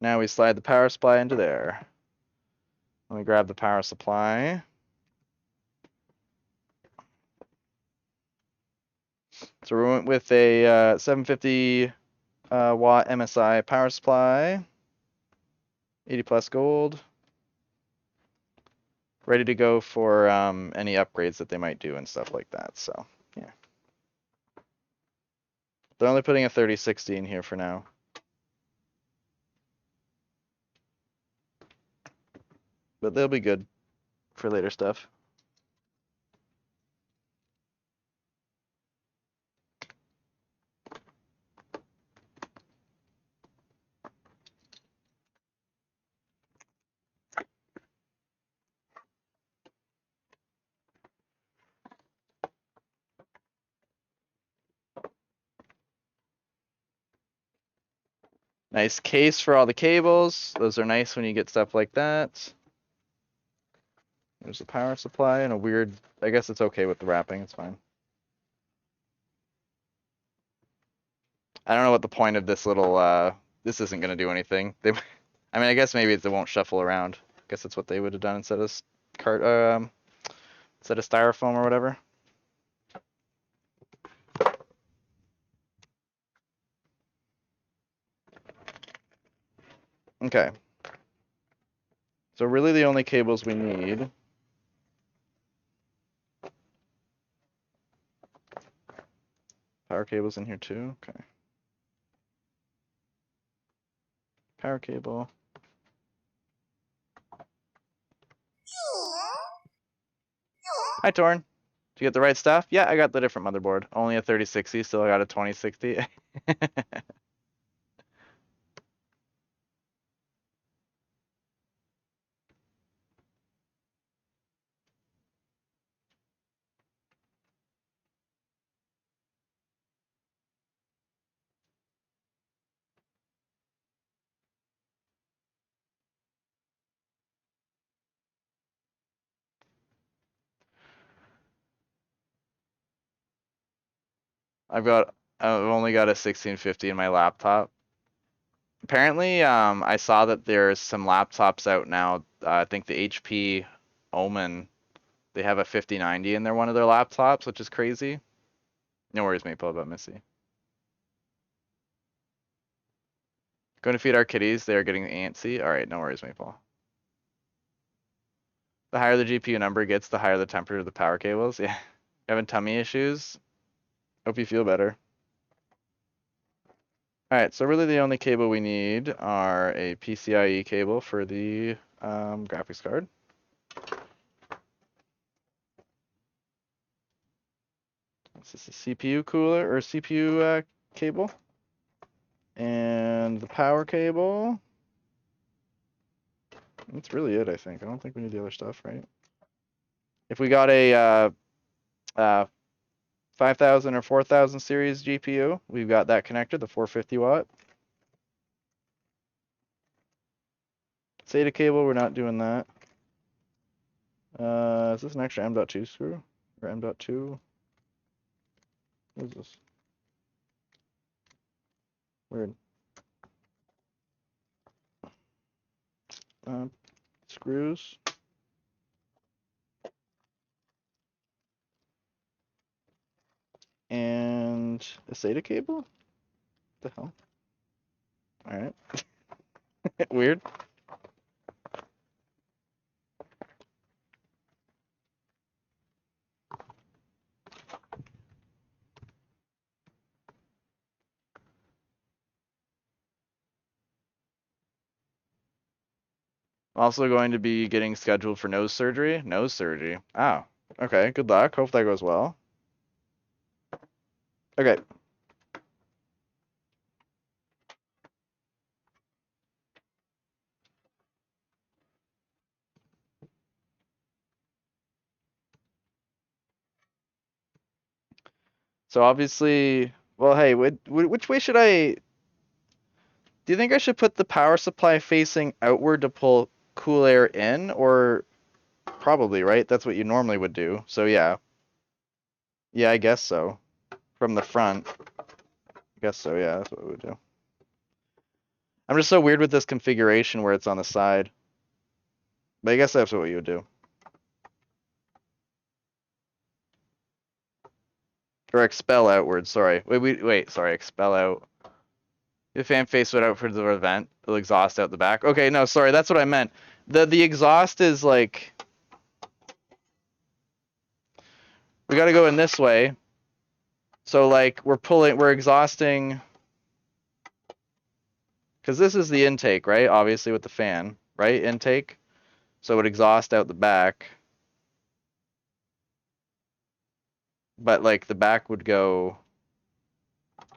Now we slide the power supply into there. Let me grab the power supply. So we went with a 750 watt MSI power supply, 80 plus gold, ready to go for any upgrades that they might do and stuff like that. So yeah, they're only putting a 3060 in here for now. But they'll be good for later stuff. Nice case for all the cables. Those are nice when you get stuff like that. There's the power supply and a weird, I guess it's okay with the wrapping, it's fine. I don't know what the point of this little, this isn't gonna do anything. I mean, I guess maybe it won't shuffle around. I guess that's what they would have done instead of instead of styrofoam or whatever. Okay. So really the only cables we need power cables in here too. Okay. Power cable. Hi, Torn. Did you get the right stuff? Yeah, I got the different motherboard. Only a 3060, still got a 2060. I've only got a 1650 in my laptop. Apparently, I saw that there's some laptops out now. I think the HP Omen, they have a 5090 in one of their laptops, which is crazy. No worries, Maple, about Missy. Going to feed our kitties. They are getting antsy. All right, no worries, Maple. The higher the GPU number gets, the higher the temperature of the power cables. Yeah. Having tummy issues? Hope you feel better. Alright, so really the only cable we need are a PCIe cable for the graphics card. This is the CPU cooler or CPU cable. And the power cable. That's really it, I think. I don't think we need the other stuff, right? If we got a 5000 or 4000 series GPU, we've got that connected, the 450 watt. SATA cable, we're not doing that. Is this an extra M.2 screw? Or M.2? What is this? Weird. Screws. And a SATA cable? What the hell? Alright. Weird. Also going to be getting scheduled for nose surgery. Nose surgery. Oh, okay. Good luck. Hope that goes well. Okay. So obviously, well, hey, which way should I? Do you think I should put the power supply facing outward to pull cool air in, or probably, right? That's what you normally would do. So yeah. Yeah, I guess so. From the front. I guess so, yeah, that's what we would do. I'm just so weird with this configuration where it's on the side. But I guess that's what you would do. Or expel outward, sorry. Wait, sorry, expel out. The fan face would out for the vent. It'll exhaust out the back. Okay, no, sorry, that's what I meant. The exhaust is like, we gotta go in this way. So like we're exhausting, because this is the intake, right? Obviously with the fan, right? Intake. So it would exhaust out the back. But like the back would go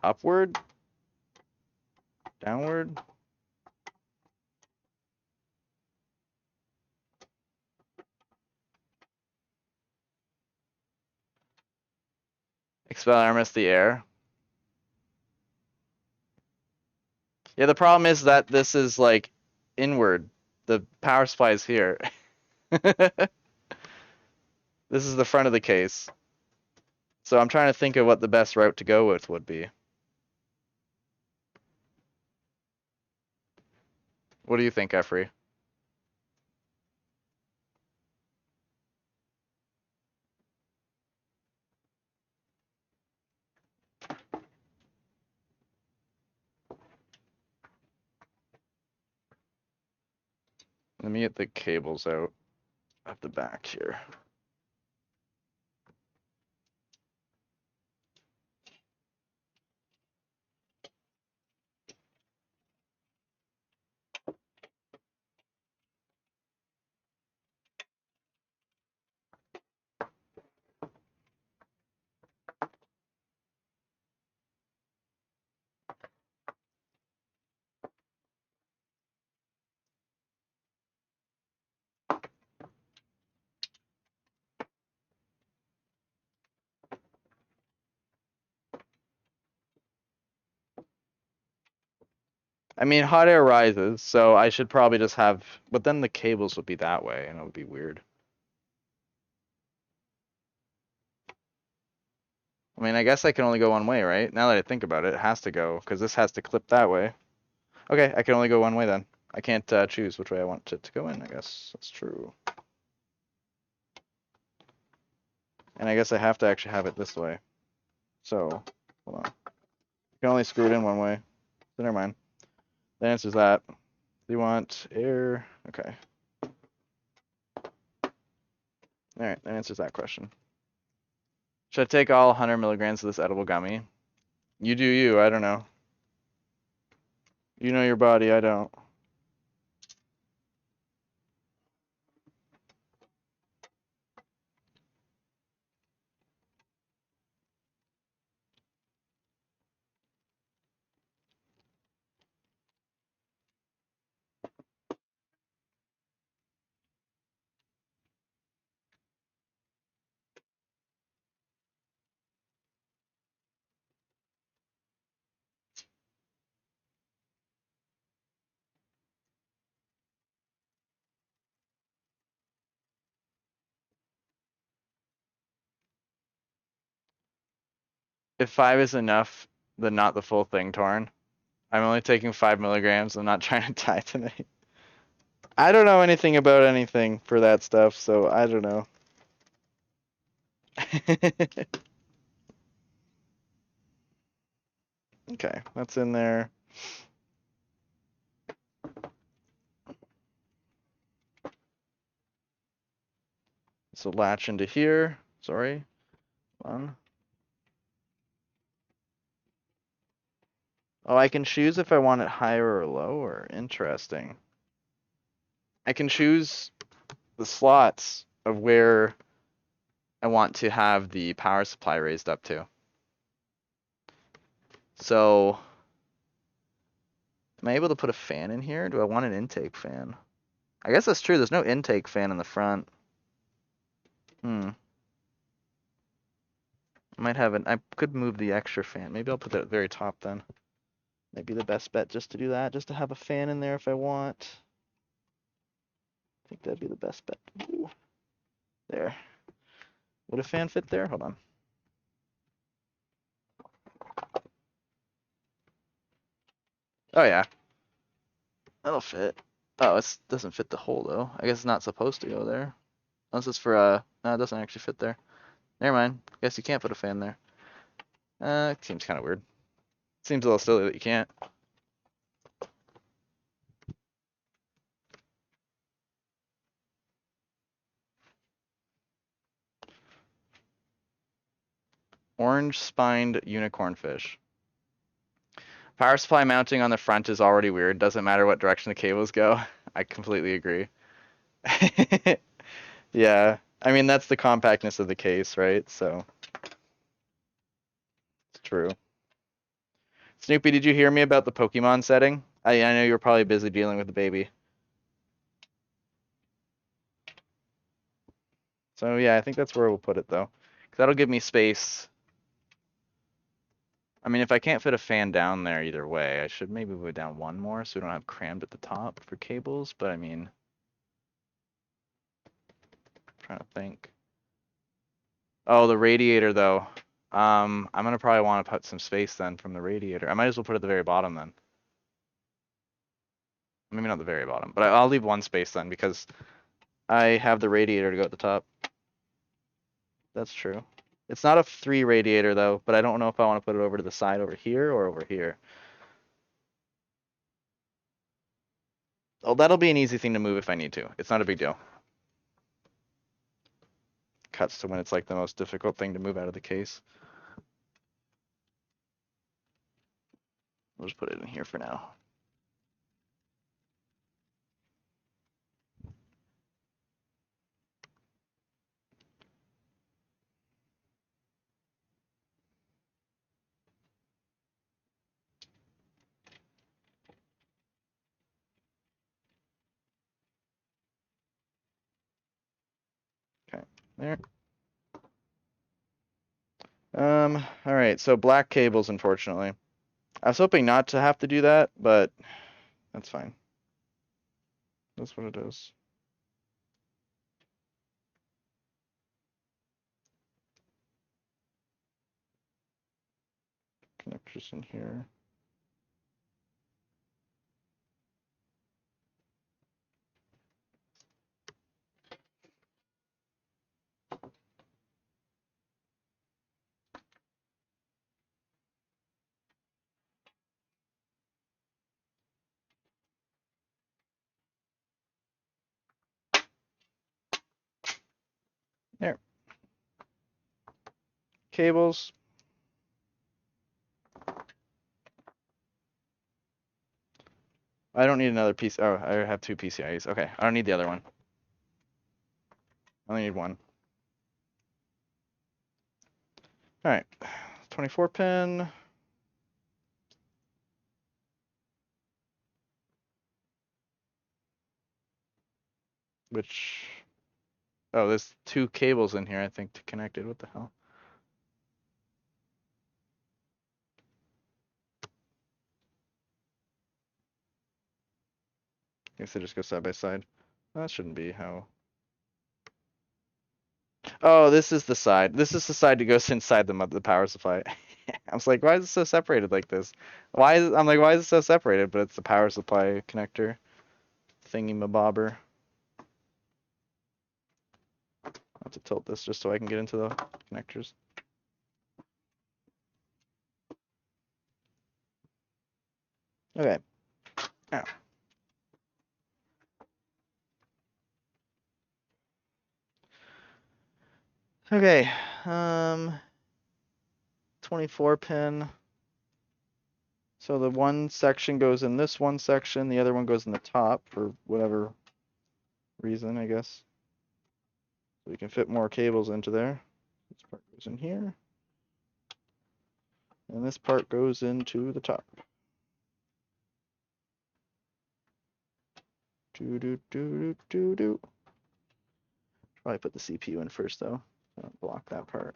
upward, downward. Expel armrest the air. Yeah, the problem is that this is like inward. The power supply is here. This is the front of the case. So I'm trying to think of what the best route to go with would be. What do you think, Efrey? Let me get the cables out at the back here. I mean, hot air rises, so I should probably just have, but then the cables would be that way, and it would be weird. I mean, I guess I can only go one way, right? Now that I think about it, it has to go, because this has to clip that way. Okay, I can only go one way then. I can't choose which way I want it to go in, I guess. That's true. And I guess I have to actually have it this way. So, hold on. You can only screw it in one way. So never mind. That answers that. Do you want air? Okay. Alright, that answers that question. Should I take all 100 milligrams of this edible gummy? You do you, I don't know. You know your body, I don't. If 5 is enough, then not the full thing, Torn. I'm only taking 5 milligrams. I'm not trying to die tonight. I don't know anything about anything for that stuff, so I don't know. Okay, that's in there. So latch into here. Sorry. One. Oh, I can choose if I want it higher or lower. Interesting. I can choose the slots of where I want to have the power supply raised up to. So, am I able to put a fan in here? Do I want an intake fan? I guess that's true. There's no intake fan in the front. Might have I could move the extra fan. Maybe I'll put that at the very top then. Might be the best bet just to do that, just to have a fan in there if I want. I think that'd be the best bet to do. There. Would a fan fit there? Hold on. Oh yeah. That'll fit. Oh, it doesn't fit the hole though. I guess it's not supposed to go there. Unless it's for no, it doesn't actually fit there. Never mind. Guess you can't put a fan there. It seems kind of weird. Seems a little silly that you can't. Orange spined unicorn fish. Power supply mounting on the front is already weird. Doesn't matter what direction the cables go. I completely agree. Yeah. I mean, that's the compactness of the case, right? So it's true. Snoopy, did you hear me about the Pokemon setting? I know you were probably busy dealing with the baby. So yeah, I think that's where we'll put it though. 'Cause that'll give me space. I mean, if I can't fit a fan down there either way, I should maybe move it down one more so we don't have crammed at the top for cables. But I mean, I'm trying to think. Oh, the radiator though. I'm gonna probably want to put some space then from the radiator. I might as well put it at the very bottom then. Maybe not the very bottom, but I'll leave one space then because I have the radiator to go at the top. That's true. It's not a 3 radiator though, but I don't know if I want to put it over to the side over here or over here. Oh, that'll be an easy thing to move if I need to. It's not a big deal. Cuts to when it's like the most difficult thing to move out of the case. We'll just put it in here for now. Okay, there. All right, so black cables, unfortunately. I was hoping not to have to do that, but that's fine. That's what it is. Connectors in here. There. cables. I don't need another piece. Oh, I have 2 PCIes. Okay, I don't need the other one. I only need one. All right, 24 pin. Which, oh, there's 2 cables in here, I think, to connect it. What the hell? I guess they just go side by side. That shouldn't be how. Oh, this is the side. This is the side that goes inside the power supply. I was like, why is it so separated like this? I'm like, why is it so separated? But it's the power supply connector thingy mabobber. I'll have to tilt this just so I can get into the connectors. Okay. Now. Okay. 24 pin. So the one section goes in this one section, the other one goes in the top for whatever reason, I guess. So we can fit more cables into there. This part goes in here. And this part goes into the top. Do. Probably put the CPU in first though. Don't block that part.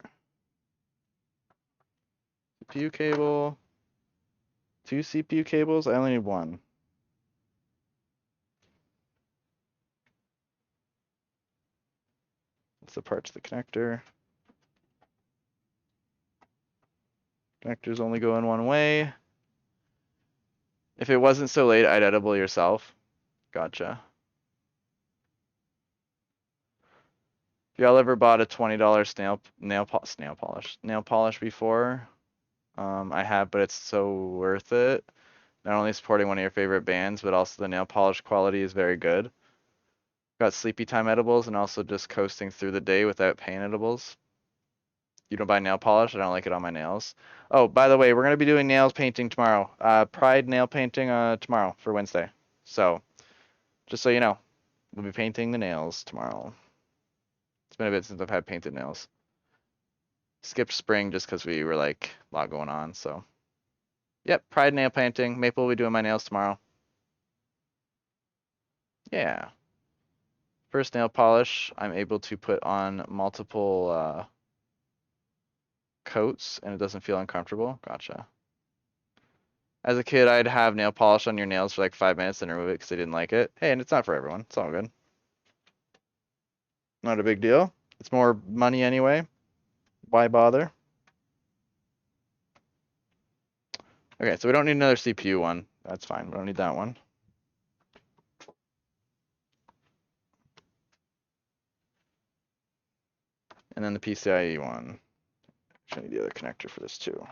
CPU cable. 2 CPU cables. I only need 1. That's the part to the connector. Connectors only go in one way. If it wasn't so late, I'd edible yourself. Gotcha. If y'all ever bought a $20 nail polish before? I have, but it's so worth it. Not only supporting one of your favorite bands, but also the nail polish quality is very good. Got sleepy time edibles and also just coasting through the day without pain edibles. You don't buy nail polish? I don't like it on my nails. Oh, by the way, we're gonna be doing nails painting tomorrow. Pride nail painting tomorrow for Wednesday. So, just so you know, we'll be painting the nails tomorrow. It's been a bit since I've had painted nails. Skipped spring just because we were like a lot going on. So, yep, Pride nail painting. Maple will be doing my nails tomorrow. Yeah. First nail polish, I'm able to put on multiple coats and it doesn't feel uncomfortable. Gotcha. As a kid, I'd have nail polish on your nails for like 5 minutes and remove it because I didn't like it. Hey, and it's not for everyone. It's all good. Not a big deal. It's more money anyway. Why bother? Okay, so we don't need another CPU one. That's fine. We don't need that one. And then the PCIe one. I need the other connector for this too.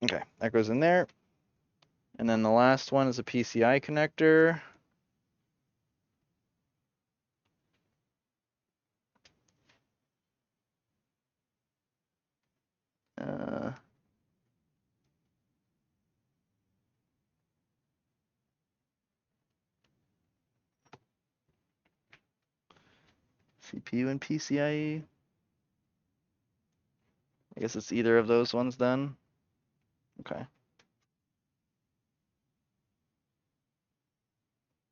Okay, that goes in there. And then the last one is a PCI connector. CPU and PCIe. I guess it's either of those ones then. Okay.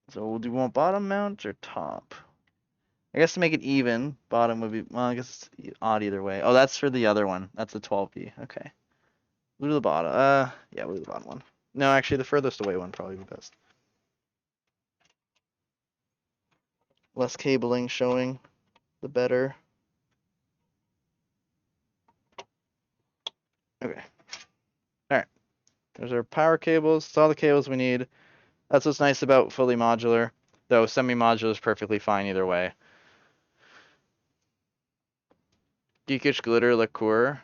So do we want bottom mount or top? I guess to make it even, bottom would be, well, I guess it's odd either way. Oh, that's for the other one. That's the 12B. Okay. We'll do the bottom. Yeah, we'll do the bottom one. No, actually, the furthest away one probably be best. Less cabling showing, the better. Okay. All right. There's our power cables. That's all the cables we need. That's what's nice about fully modular, though semi-modular is perfectly fine either way. Geekish glitter liqueur.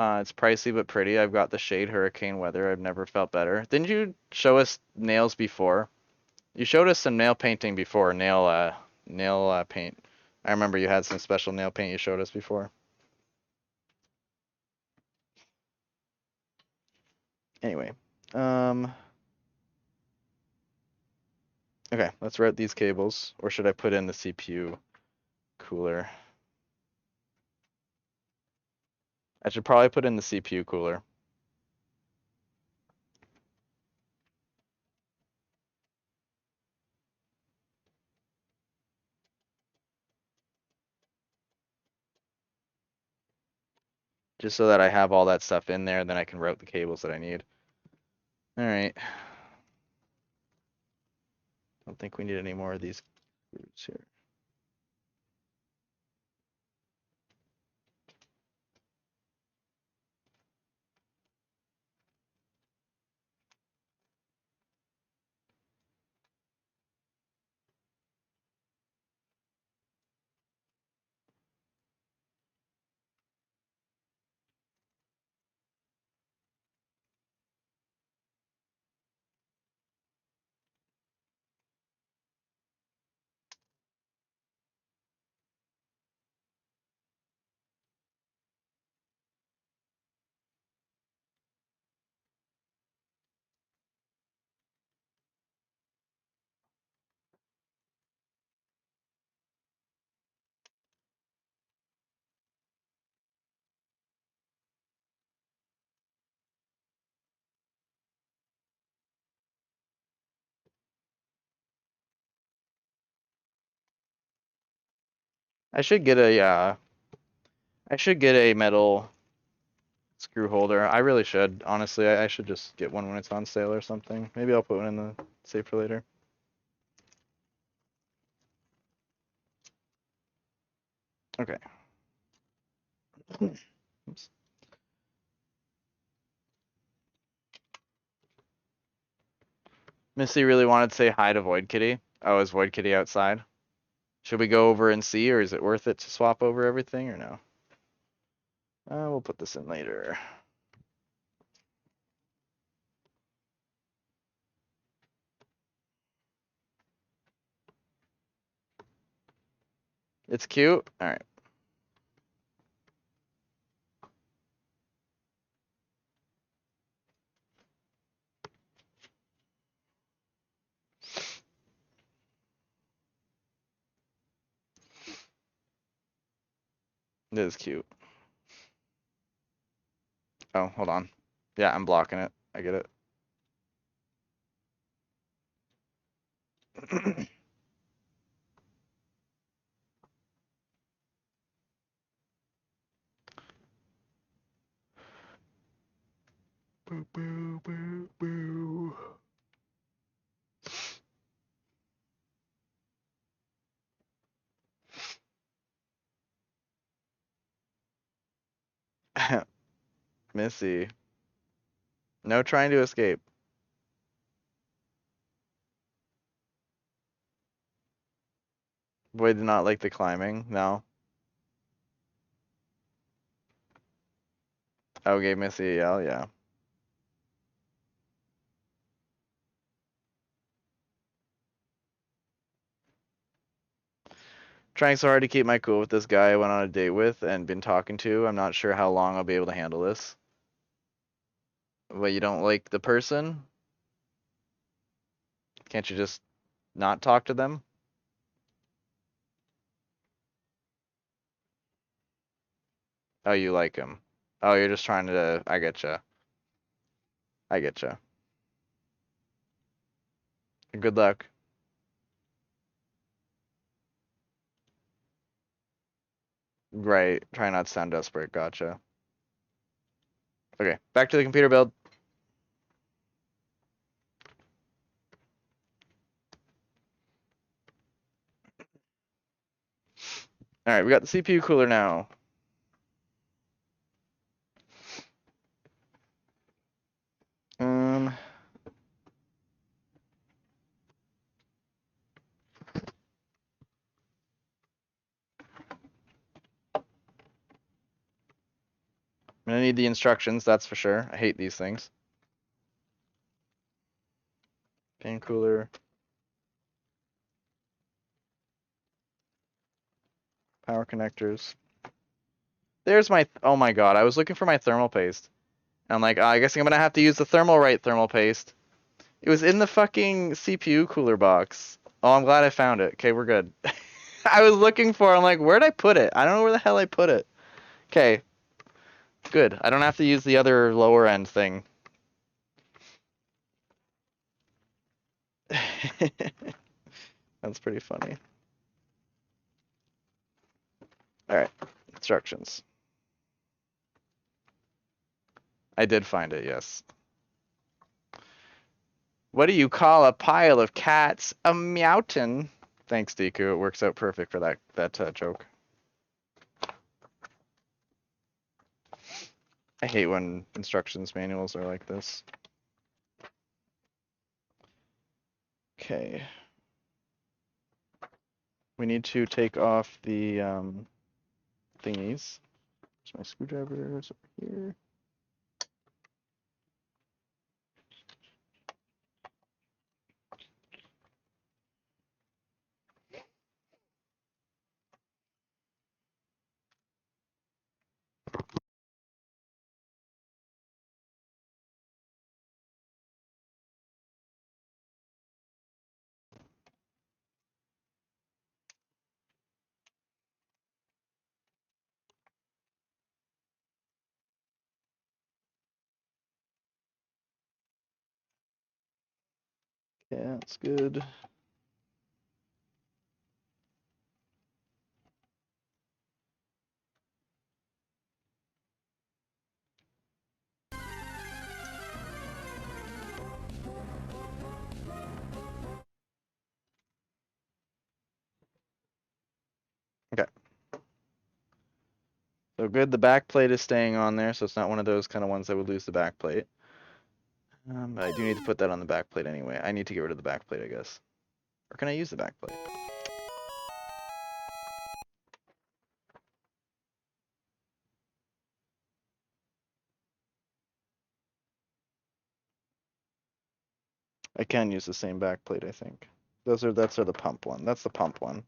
It's pricey but pretty. I've got the shade Hurricane Weather. I've never felt better. Didn't you show us nails before? You showed us some nail painting before, nail paint. I remember you had some special nail paint you showed us before. Anyway, okay, let's route these cables, or should I put in the CPU cooler? I should probably put in the CPU cooler. Just so that I have all that stuff in there, then I can route the cables that I need. All right. Don't think we need any more of these screws here. I should get a metal screw holder. I really should. Honestly, I should just get one when it's on sale or something. Maybe I'll put one in the save for later. Okay. Oops. Missy really wanted to say hi to Void Kitty. Oh, is Void Kitty outside? Should we go over and see, or is it worth it to swap over everything, or no? We'll put this in later. It's cute. All right. It is cute. Oh, hold on. Yeah, I'm blocking it. I get it. Boo, boo, boo, boo. Missy. No trying to escape. Boy did not like the climbing. No. Oh, gave Missy a yell. Yeah. Trying so hard to keep my cool with this guy I went on a date with and been talking to. I'm not sure how long I'll be able to handle this. But you don't like the person? Can't you just not talk to them? Oh, you like him. Oh, you're just trying to. I getcha. I getcha. Good luck. Right. Try not to sound desperate. Gotcha. Okay. Back to the computer build. All right. We got the CPU cooler now. Um. I'm gonna need the instructions, that's for sure. I hate these things. Fan cooler. Power connectors. There's my, oh my god, I was looking for my thermal paste. And I'm like, I guess I'm gonna have to use the Thermalright thermal paste. It was in the fucking CPU cooler box. Oh, I'm glad I found it. Okay, we're good. I was looking for it. I'm like, where'd I put it? I don't know where the hell I put it. Okay, good. I don't have to use the other lower end thing. That's pretty funny. Alright, instructions. I did find it, yes. What do you call a pile of cats? A meowton. Thanks, Deku. It works out perfect for that joke. I hate when instructions manuals are like this. Okay. We need to take off the thingies. There's my screwdrivers over here. Yeah, that's good. Okay. So good, the back plate is staying on there, so it's not one of those kind of ones that would lose the back plate. But I do need to put that on the back plate anyway. I need to get rid of the back plate, I guess. Or can I use the back plate? I can use the same back plate, I think. That's the pump one. That's the pump one.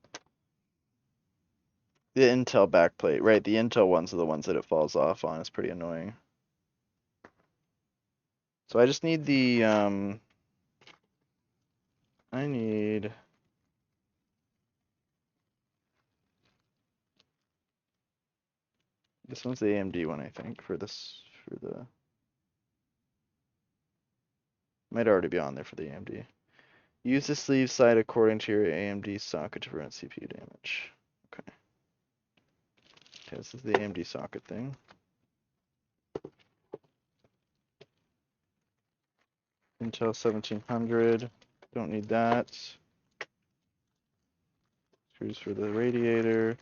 The Intel back plate, right? The Intel ones are the ones that it falls off on. It's pretty annoying. So I just need the I need this one's the AMD one, I think, for the might already be on there for the AMD. Use the sleeve side according to your AMD socket to prevent CPU damage. Okay. Okay, this is the AMD socket thing. Intel 1700. Don't need that. Screws for the radiator.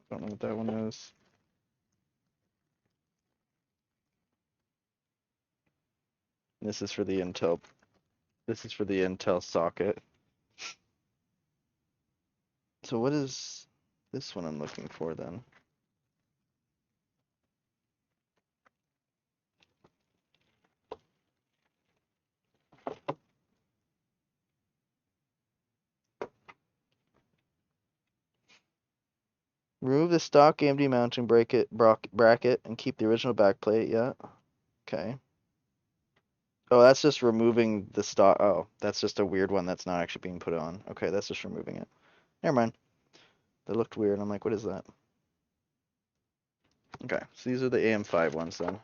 Don't know what that one is. This is for the Intel. This is for the Intel socket. So what is this one I'm looking for then? Remove the stock AMD mounting bracket and keep the original backplate. Yeah. Okay. Oh, that's just removing the stock. Oh, that's just a weird one that's not actually being put on. Okay, that's just removing it. Never mind. That looked weird. I'm like, what is that? Okay, so these are the AM5 ones then.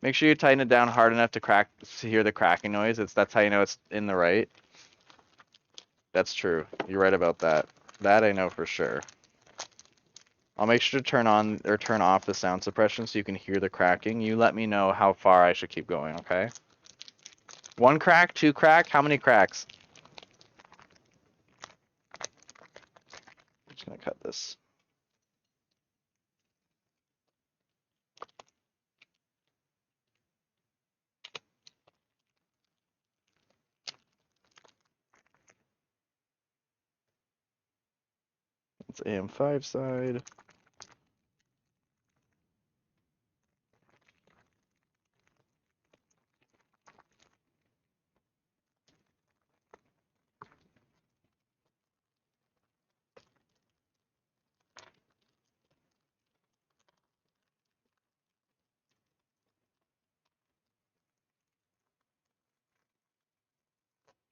Make sure you tighten it down hard enough to hear the cracking noise. That's how you know it's in the right. That's true. You're right about that. That I know for sure. I'll make sure to turn on or turn off the sound suppression so you can hear the cracking. You let me know how far I should keep going, okay? 1 crack, 2 crack, how many cracks? I'm just gonna cut this. That's AM5 side.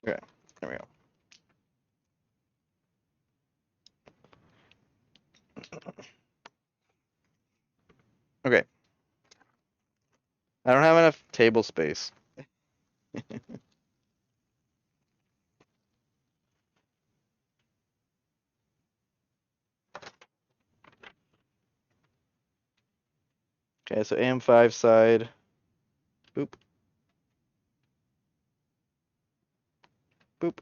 Okay, there we go. Okay. I don't have enough table space. Okay, so AM5 side. Boop. Boop.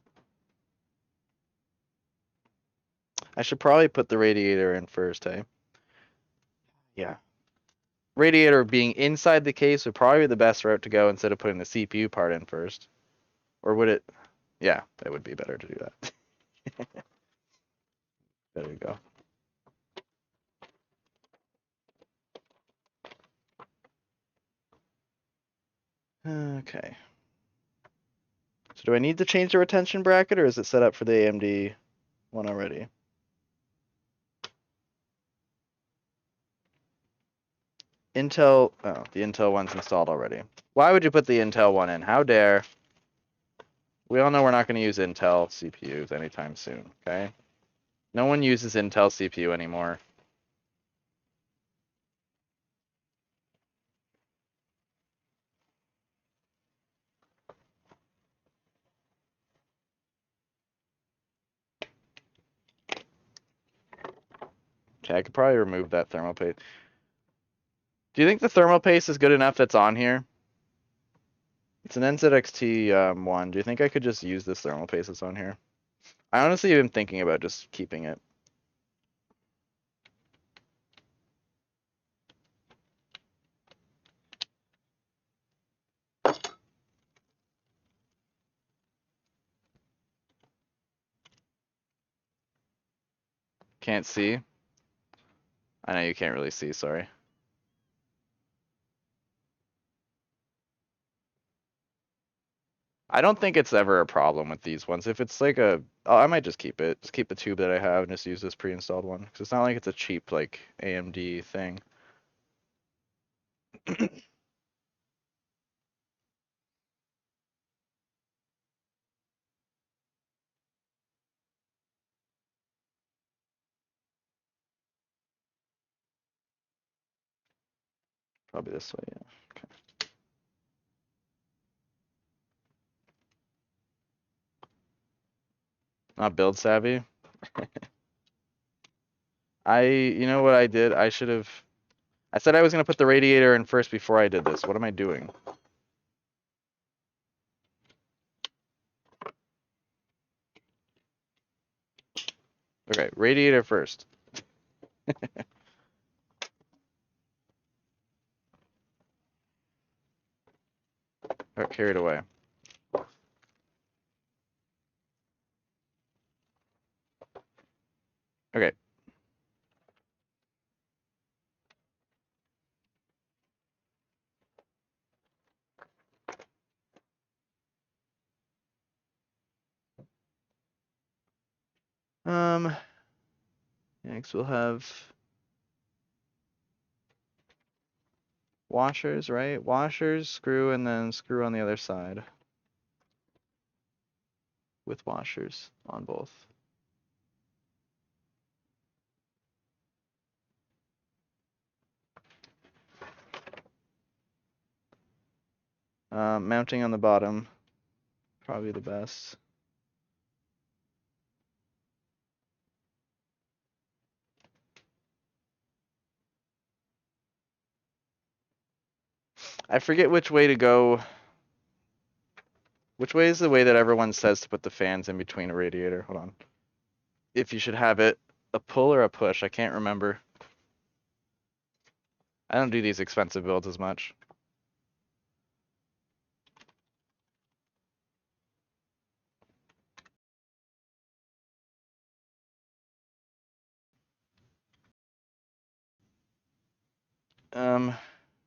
I should probably put the radiator in first, hey? Yeah. Radiator being inside the case would probably be the best route to go instead of putting the CPU part in first. Or would it? Yeah, that would be better to do that. There you go. Okay. So do I need to change the retention bracket or is it set up for the AMD one already? Intel, oh, the Intel one's installed already. Why would you put the Intel one in? How dare? We all know we're not going to use Intel CPUs anytime soon, okay? No one uses Intel CPU anymore. Okay, I could probably remove that thermal paste. Do you think the thermal paste is good enough that's on here? It's an NZXT one. Do you think I could just use this thermal paste that's on here? I honestly am thinking about just keeping it. Can't see? I know you can't really see, sorry. I don't think it's ever a problem with these ones. If it's like a, oh, I might just keep it. Just keep the tube that I have and just use this pre-installed one. Because it's not like it's a cheap, like, AMD thing. Probably this way, yeah. Okay. Not build savvy. You know what I did? I should have, I said I was going to put the radiator in first before I did this. What am I doing? Okay, radiator first. Got carried away. Okay. Next we'll have washers, right? Washers, screw, and then screw on the other side. With washers on both. Mounting on the bottom, probably the best. I forget which way to go. Which way is the way that everyone says to put the fans in between a radiator? Hold on. If you should have it a pull or a push, I can't remember. I don't do these expensive builds as much.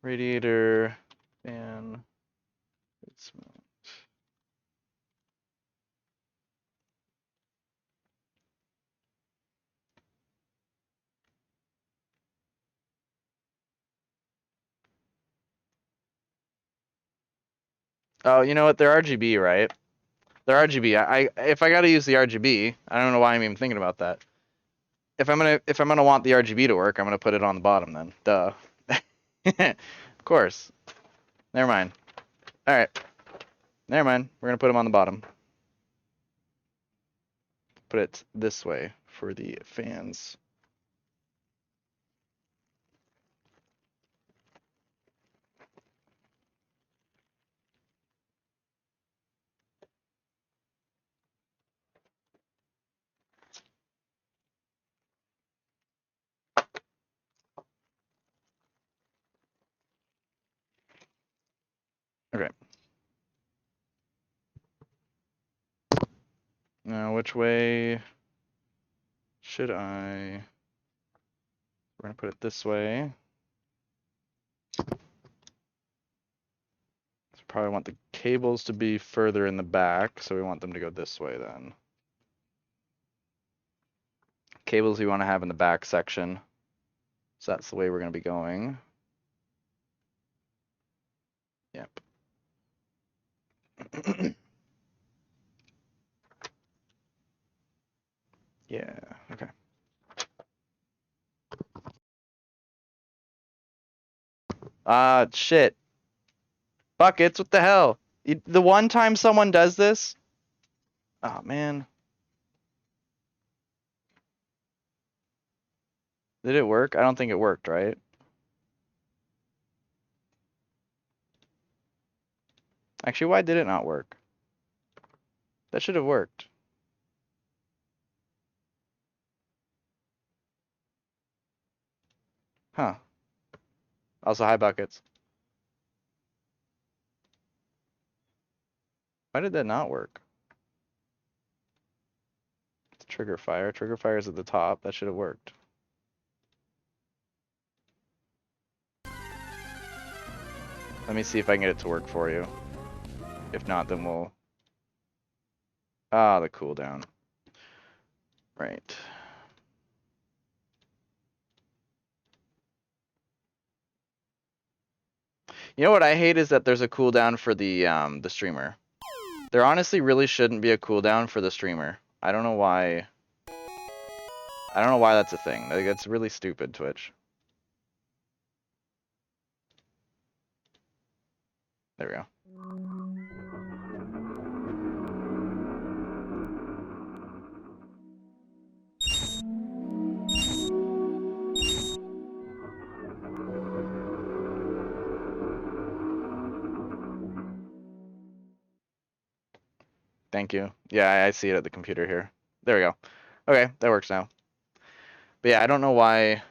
Radiator, fan. Oh, you know what? They're RGB, right? They're RGB. If I gotta use the RGB, I don't know why I'm even thinking about that. If I'm gonna want the RGB to work, I'm gonna put it on the bottom then. Duh. Of course. Never mind. All right. Never mind. We're gonna put them on the bottom. Put it this way for the fans. Okay. Now, which way should I? We're gonna put it this way. So probably want the cables to be further in the back, so we want them to go this way then. Cables we want to have in the back section. So that's the way we're gonna be going. Yep. Yeah, okay. Shit. Buckets, what the hell? The one time someone does this? Oh, man. Did it work? I don't think it worked, right? Actually, why did it not work? That should have worked. Huh. Also, hi, Buckets. Why did that not work? It's trigger fire. Trigger fire is at the top. That should have worked. Let me see if I can get it to work for you. If not, then we'll... Ah, the cooldown. Right. You know what I hate is that there's a cooldown for the streamer. There honestly really shouldn't be a cooldown for the streamer. I don't know why. I don't know why that's a thing. Like, that's really stupid, Twitch. There we go. Thank you. Yeah, I see it at the computer here. There we go. Okay, that works now. But yeah, I don't know why.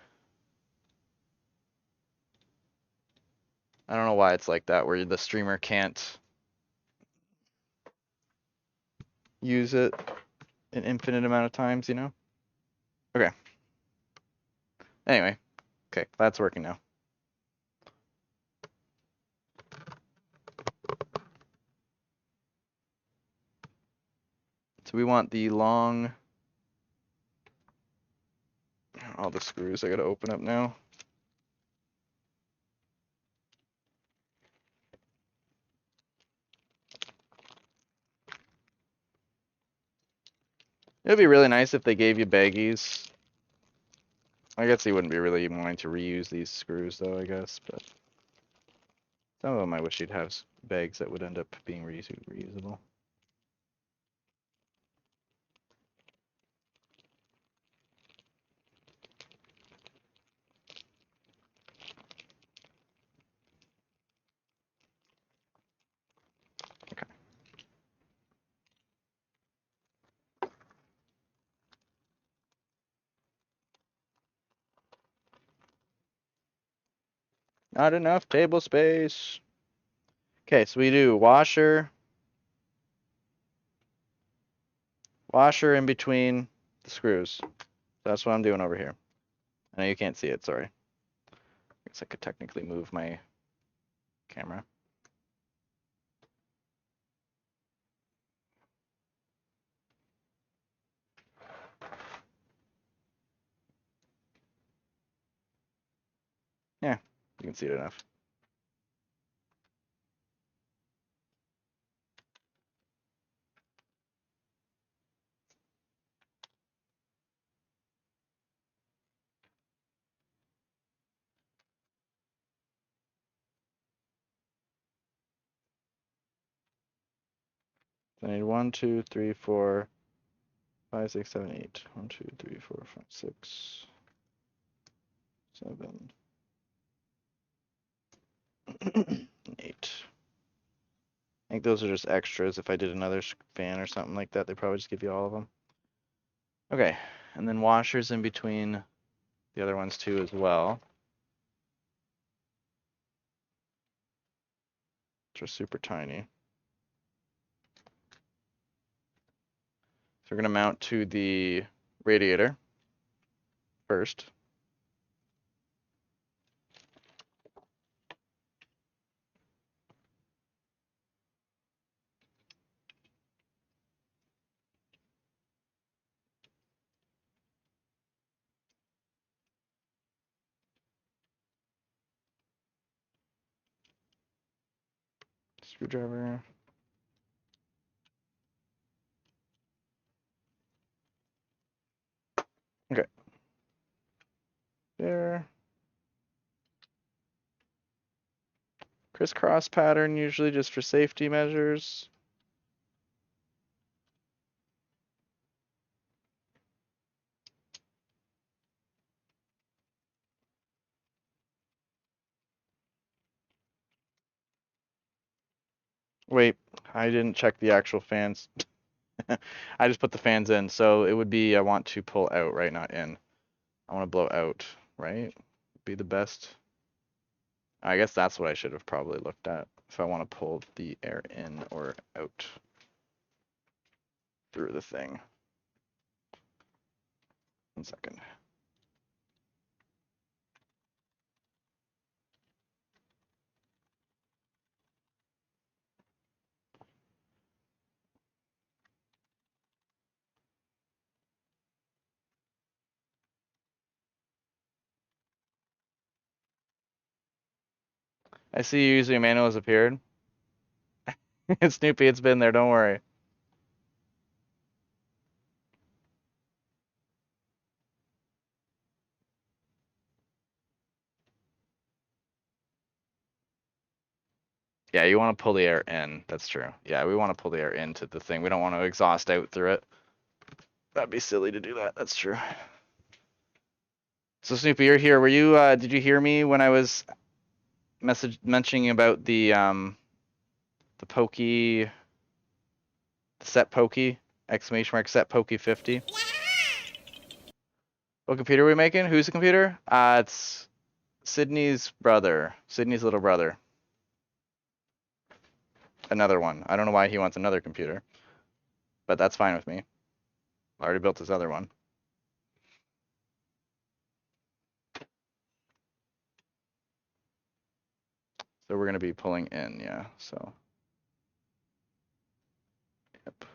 I don't know why it's like that, where the streamer can't use it an infinite amount of times, you know? Okay. Anyway. Okay, that's working now. So we want the long... All the screws I gotta open up now. It would be really nice if they gave you baggies. I guess you wouldn't be really wanting to reuse these screws though, I guess, but some of them I wish you'd have bags that would end up being reusable. Okay. Not enough table space. Okay, so we do washer in between the screws. That's what I'm doing over here. I know you can't see it, sorry. guess I could technically move my camera. Yeah, you can see it enough. So I need 1, 2, 3, 4, 5, 6, 7, 8. 1, 2, 3, 4, 5, 6, 7, 8. I think those are just extras. If I did another fan or something like that, they probably just give you all of them. Okay, and then washers in between the other ones too as well. Which are super tiny. So we're going to mount to the radiator first. Screwdriver. Okay. There. Crisscross pattern usually just for safety measures. Wait, I didn't check the actual fans. I just put the fans in, so it would be I want to pull out, right? Not in. I want to blow out, right? Be the best. I guess that's what I should have probably looked at if I want to pull the air in or out through the thing. 1 second. I see you using manual has appeared. Snoopy, it's been there, don't worry. Yeah, you want to pull the air in. That's true. Yeah, we want to pull the air into the thing. We don't want to exhaust out through it. That'd be silly to do that. That's true. So Snoopy, you're here. Were you? Did you hear me when I was mentioning about the pokey, the set pokey, exclamation mark set pokey 50? What computer are we making? Who's the computer? It's Sydney's brother. Sydney's little brother. Another one. I don't know why he wants another computer, but that's fine with me. I already built his other one. So we're gonna be pulling in, yeah. So. Yep.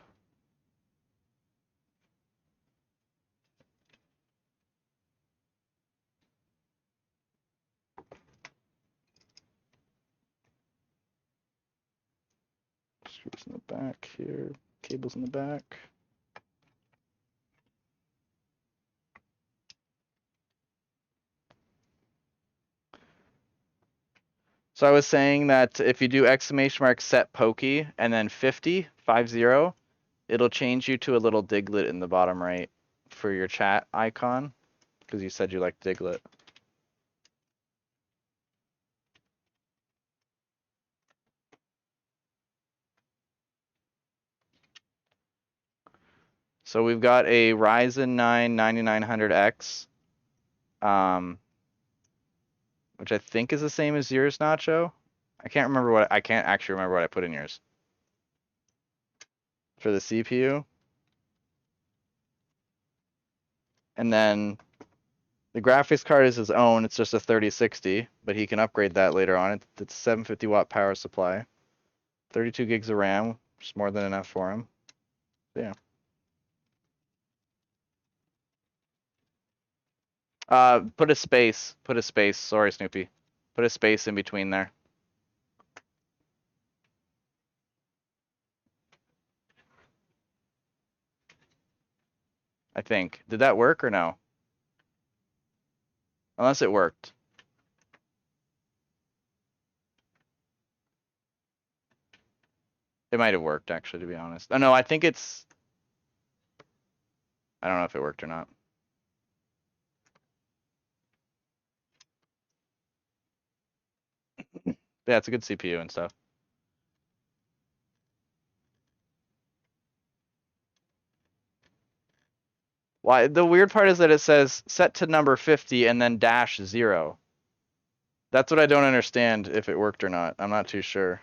Screws in the back here. Cables in the back. So I was saying that if you do exclamation mark set pokey and then 50, 50, it'll change you to a little diglet in the bottom right for your chat icon, because you said you like diglet. So we've got a Ryzen 9 9900X, which I think is the same as yours, Nacho. I can't actually remember what I put in yours. For the CPU. And then The graphics card is his own. It's just a 3060, but he can upgrade that later on. It's 750 watt power supply, 32 gigs of RAM, which is more than enough for him. Yeah. Put a space. Put a space. Sorry, Snoopy. Put a space in between there. I think. Did that work or no? Unless it worked. It might have worked, actually, to be honest. Oh, no, I think it's... I don't know if it worked or not. Yeah, it's a good CPU and stuff. Why? The weird part is that it says set to number 50 and then -0. That's what I don't understand if it worked or not. I'm not too sure.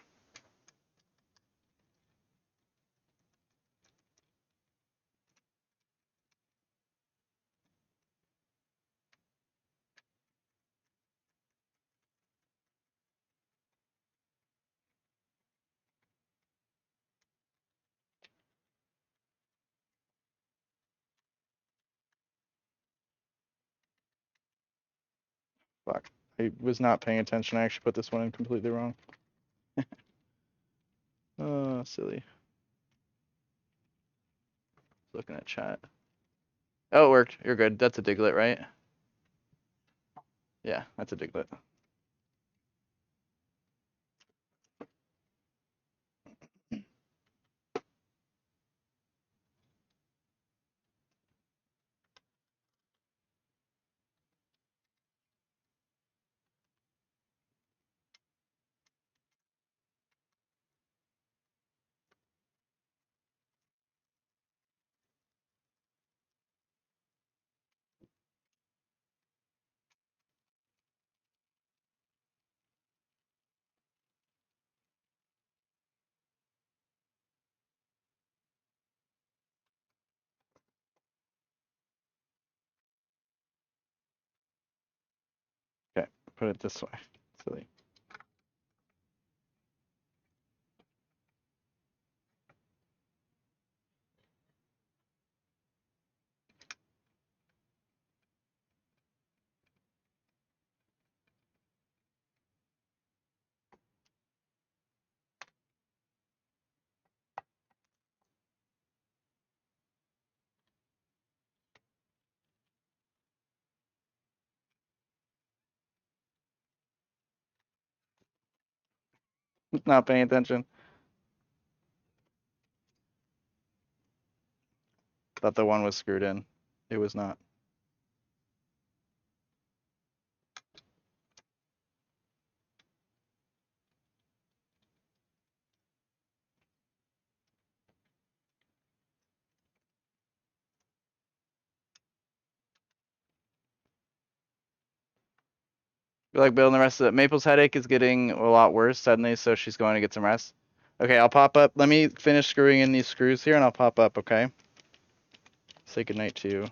Fuck. I was not paying attention. I actually put this one in completely wrong. Oh, silly. Looking at chat. Oh, it worked. You're good. That's a Diglett, right? Yeah, that's a Diglett. Okay, put it this way. Silly. Not paying attention. Thought the one was screwed in. It was not. Feel like building the rest of it. Maple's headache is getting a lot worse suddenly, so she's going to get some rest. Okay, I'll pop up. Let me finish screwing in these screws here, and I'll pop up, okay? Say goodnight to you.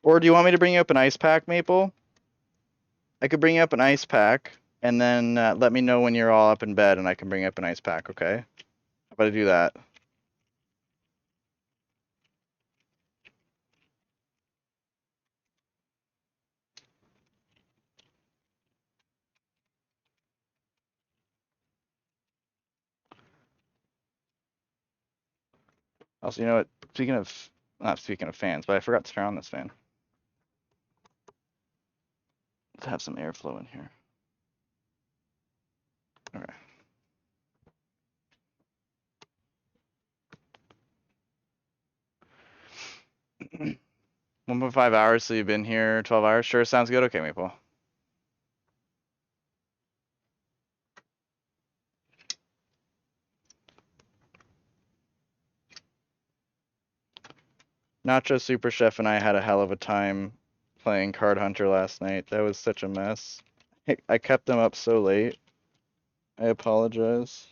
Or do you want me to bring you up an ice pack, Maple? I could bring you up an ice pack, and then let me know when you're all up in bed, and I can bring you up an ice pack, okay? How about I do that? Also, you know what? Speaking of, not speaking of fans, but I forgot to turn on this fan. Let's have some airflow in here. Okay. 1.5 hours, so you've been here 12 hours? Sure, sounds good. Okay, Maple. Nacho Super Chef and I had a hell of a time playing Card Hunter last night. That was such a mess. I kept them up so late. I apologize.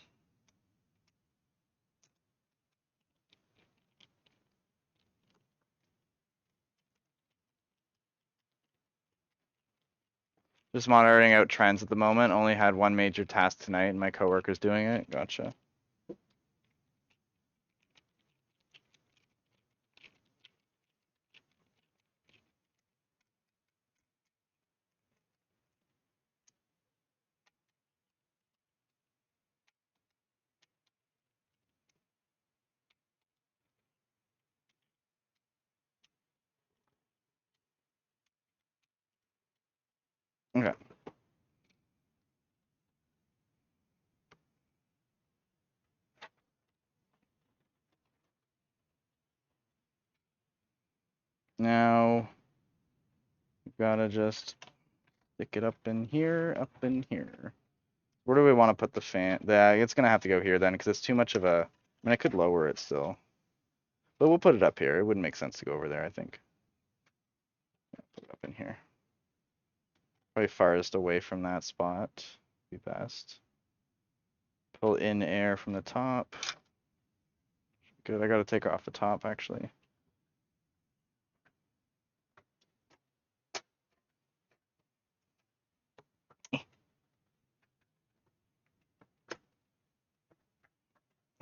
Just monitoring out trends at the moment. Only had one major task tonight and my coworker's doing it. Gotcha. Okay. Now, we gotta just stick it up in here, up in here. Where do we want to put the fan? Yeah, it's gonna have to go here then, because it's too much of a. I mean, I could lower it still, but we'll put it up here. It wouldn't make sense to go over there, I think. Yeah, put it up in here. Probably farthest away from that spot. Be best. Pull in air from the top. Good. I gotta take off the top actually.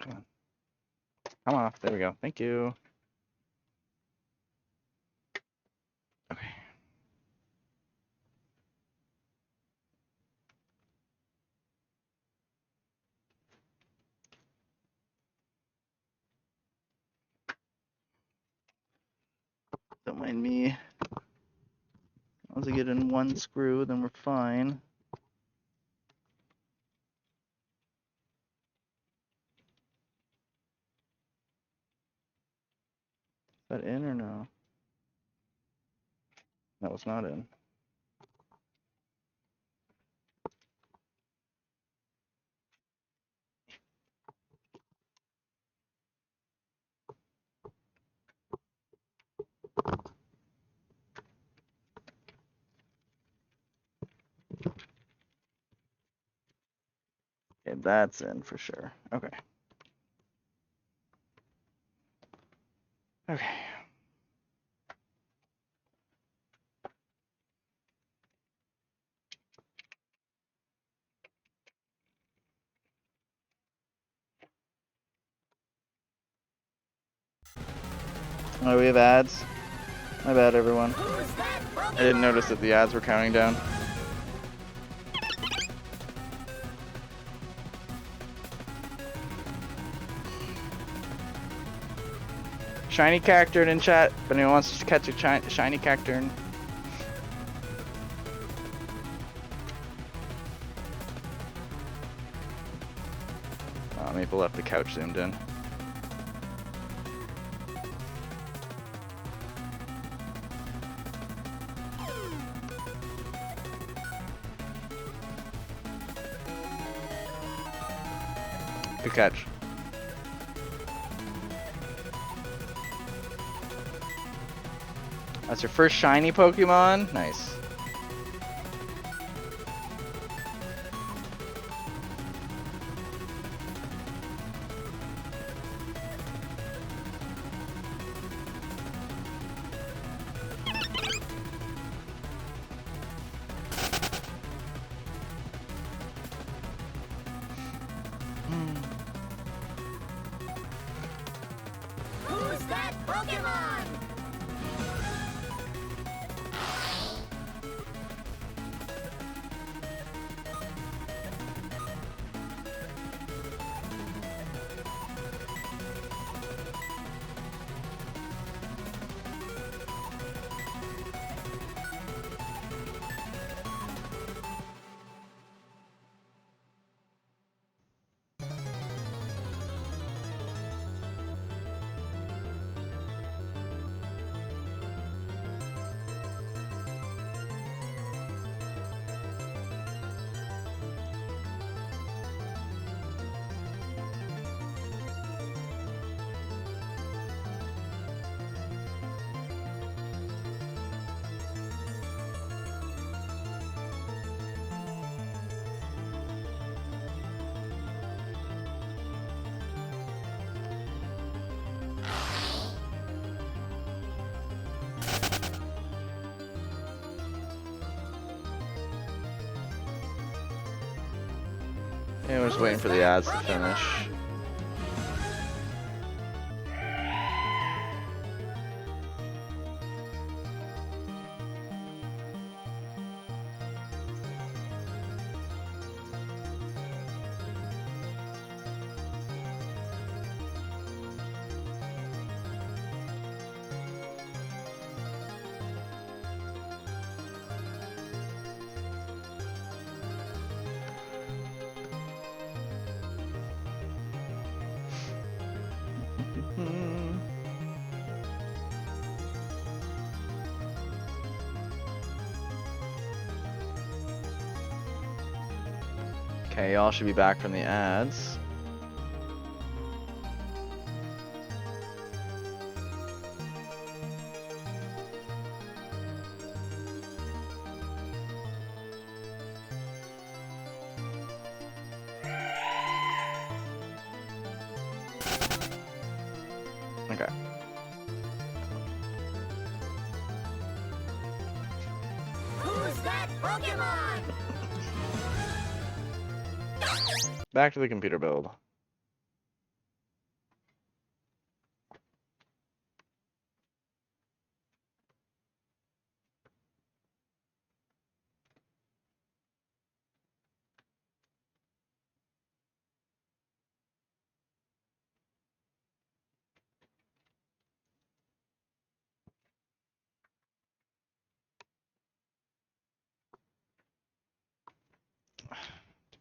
Come on. Come off. There we go. Thank you. Okay. Don't mind me. As long as I get in one screw, then we're fine. Is that in or no? That was not in. Okay, that's in for sure. Okay. Okay. Oh, we have ads. My bad, everyone. Who's that Pokemon? I didn't notice that the ads were counting down. Shiny character in chat. If anyone wants to catch a shiny character. Oh, Maple left the couch zoomed in. Good catch. That's your first shiny Pokemon? Nice. Who's that Pokemon? Yeah, we're just waiting for the ads to finish. Hmm. Okay, y'all should be back from the ads. Okay. Who's that Pokemon? Back to the computer build.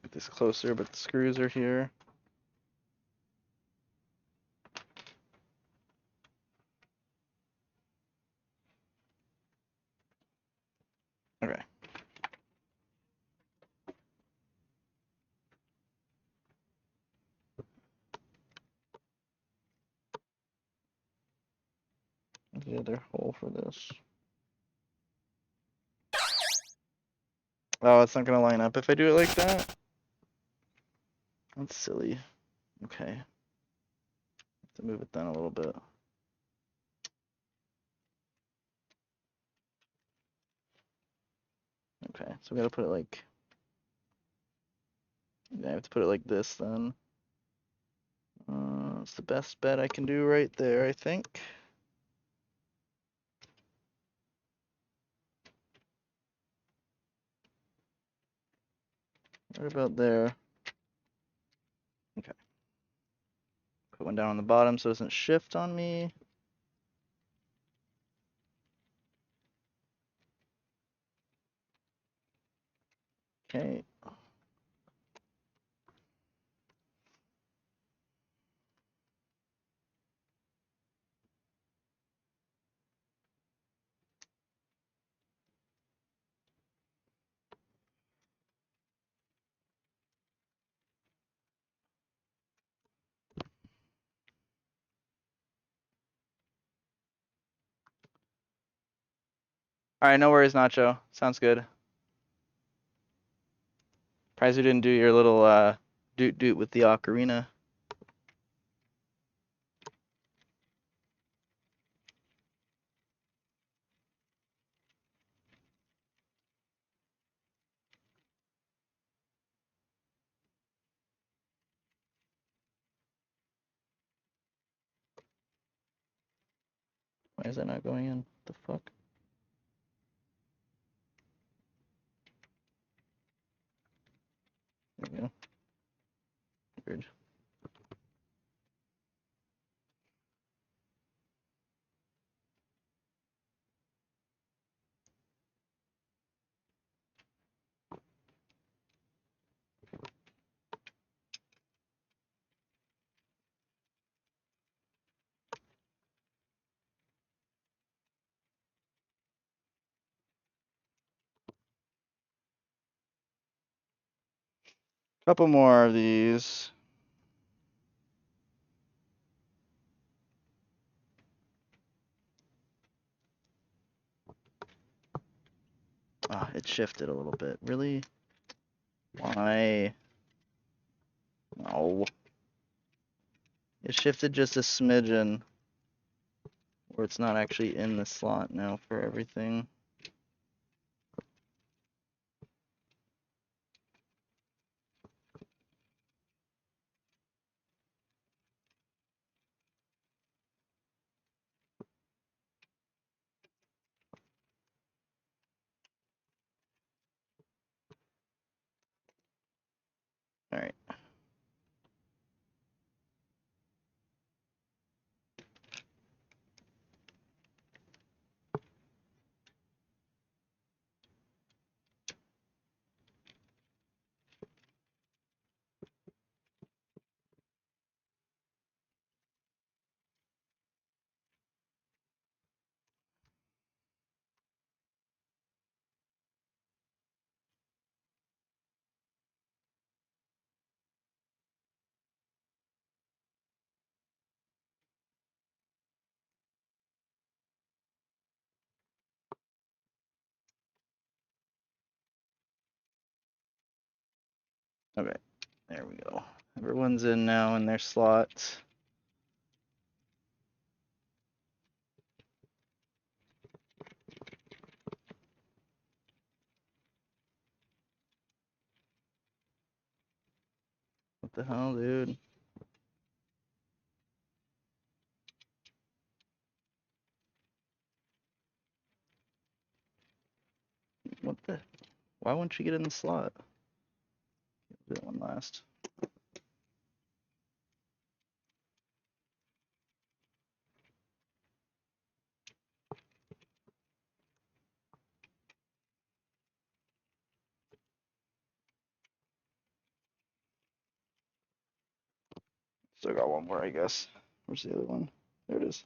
Get this closer, but the screws are here. Okay. Where's the other hole for this? Oh, it's not gonna line up if I do it like that? That's silly. Okay. Have to move it down a little bit. Okay, so we gotta put it like... Yeah, I have to put it like this then. It's the best bet I can do right there, I think. Right about there. Okay. Put one down on the bottom so it doesn't shift on me. Okay. Alright, no worries, Nacho. Sounds good. Surprised you didn't do your little doot doot with the ocarina. Why is that not going in? What the fuck? There we go. Weird. Couple more of these. Ah, it shifted a little bit. Really? Why? No. It shifted just a smidgen. Where it's not actually in the slot now for everything. Okay, there we go. Everyone's in now in their slots. What the hell, dude? What the? Why won't you get in the slot? Do that one last. Still got one more, I guess. Where's the other one? There it is.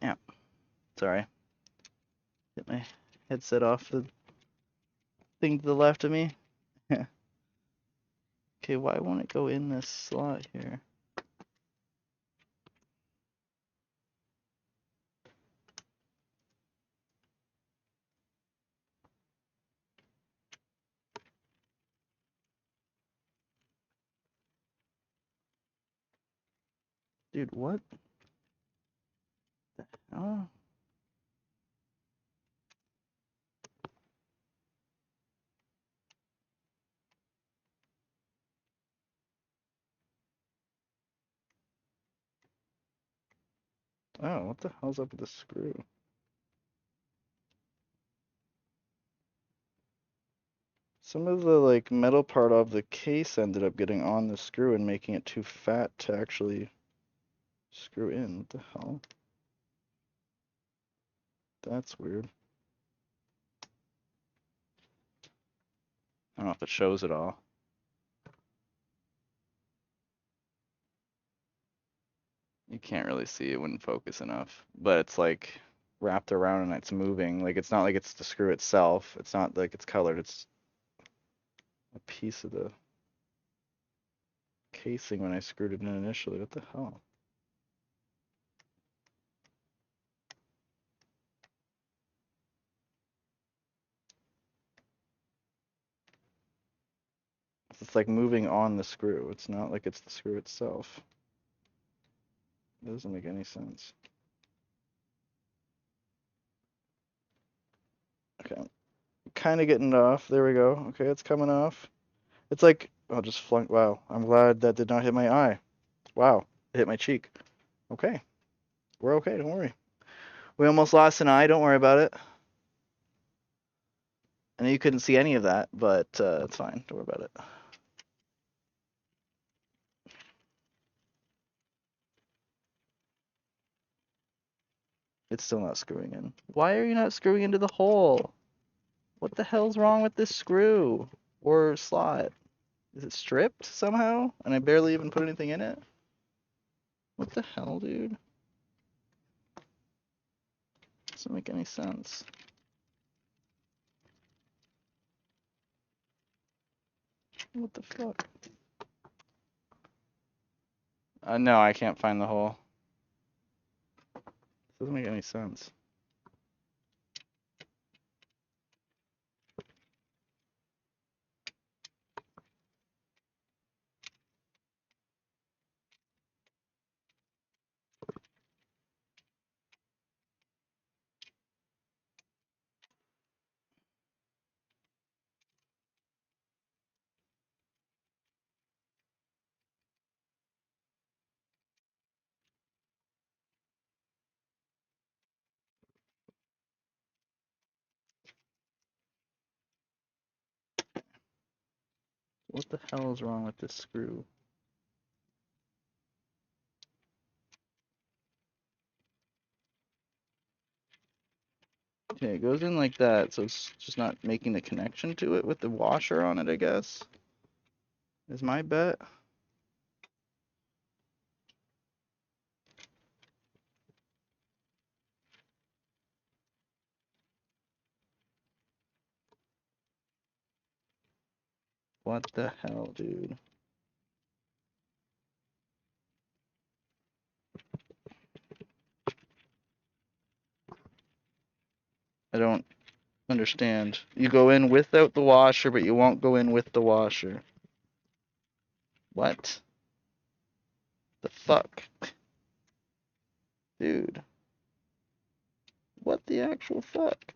Yeah. Sorry. Get my headset off the thing to the left of me. Okay, why won't it go in this slot here? Dude, what? Oh. Oh, what the hell's up with the screw? Some of the like metal part of the case ended up getting on the screw and making it too fat to actually screw in. What the hell? That's weird. I don't know if it shows at all. You can't really see it, wouldn't focus enough. But it's like wrapped around and it's moving. Like it's not like it's the screw itself. It's not like it's colored. It's a piece of the casing when I screwed it in initially. What the hell? It's like moving on the screw. It's not like it's the screw itself. It doesn't make any sense. Okay, kind of getting it off. There we go. Okay, it's coming off. It's like, oh, just flunk. Wow, I'm glad that did not hit my eye. Wow, it hit my cheek. Okay, we're okay. Don't worry. We almost lost an eye. Don't worry about it. I know you couldn't see any of that, but it's fine. Don't worry about it. It's still not screwing in. Why are you not screwing into the hole? What the hell's wrong with this screw or slot? Is it stripped somehow? And I barely even put anything in it? What the hell, dude? Doesn't make any sense. What the fuck? No, I can't find the hole. Doesn't make any sense. What the hell is wrong with this screw? Okay, it goes in like that, so it's just not making the connection to it with the washer on it, I guess. Is my bet. What the hell, dude? don't understand. You go in without the washer, but you won't go in with the washer. What? The fuck? Dude. What the actual fuck?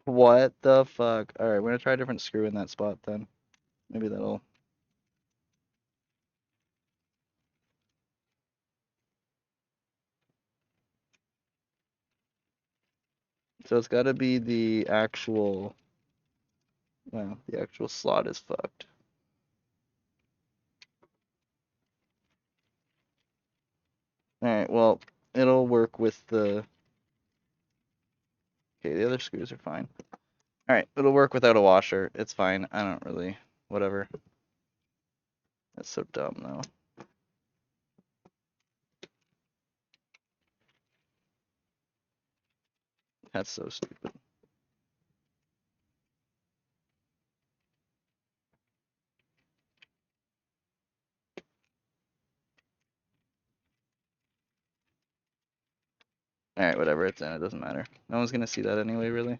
What the fuck? Alright, we're gonna try a different screw in that spot then. Maybe that'll... So it's gotta be the actual... Well, the actual slot is fucked. Alright, well, it'll work with the... Okay, the other screws are fine. Alright, it'll work without a washer. It's fine. I don't really... Whatever. That's so dumb, though. That's so stupid. Alright, whatever. It's in. It doesn't matter. No one's gonna see that anyway, really.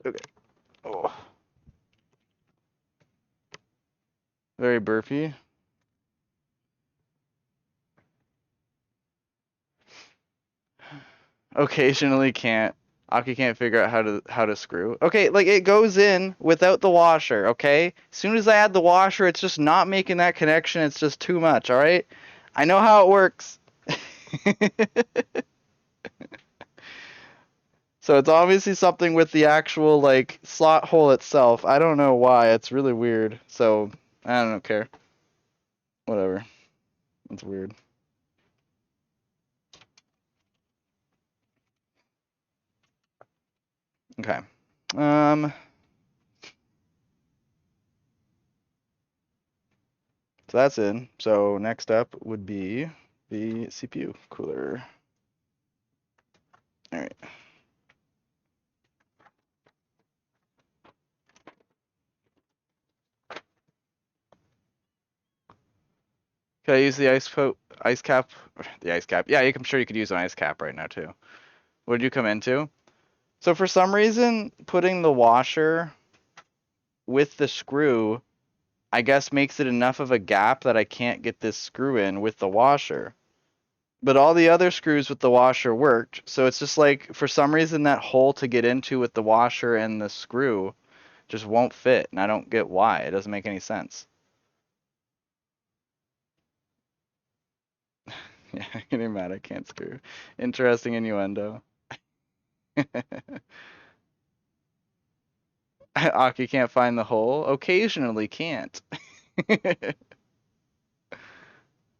Okay. Oh. Very burpy. Occasionally can't. Aki can't figure out how to screw. Okay, like it goes in without the washer, okay? As soon as I add the washer, it's just not making that connection. It's just too much, all right? I know how it works. So it's obviously something with the actual like slot hole itself. I don't know why. It's really weird. So I don't care. Whatever. It's weird. Okay. So that's in. So next up would be the CPU cooler. All right. Can I use the ice cap? The ice cap. Yeah, I'm sure you could use an ice cap right now too. What did you come into? So for some reason, putting the washer with the screw, I guess makes it enough of a gap that I can't get this screw in with the washer. But all the other screws with the washer worked, so it's just like, for some reason, that hole to get into with the washer and the screw just won't fit, and I don't get why. It doesn't make any sense. Yeah, getting mad I can't screw. Interesting innuendo. Aki can't find the hole. Occasionally can't.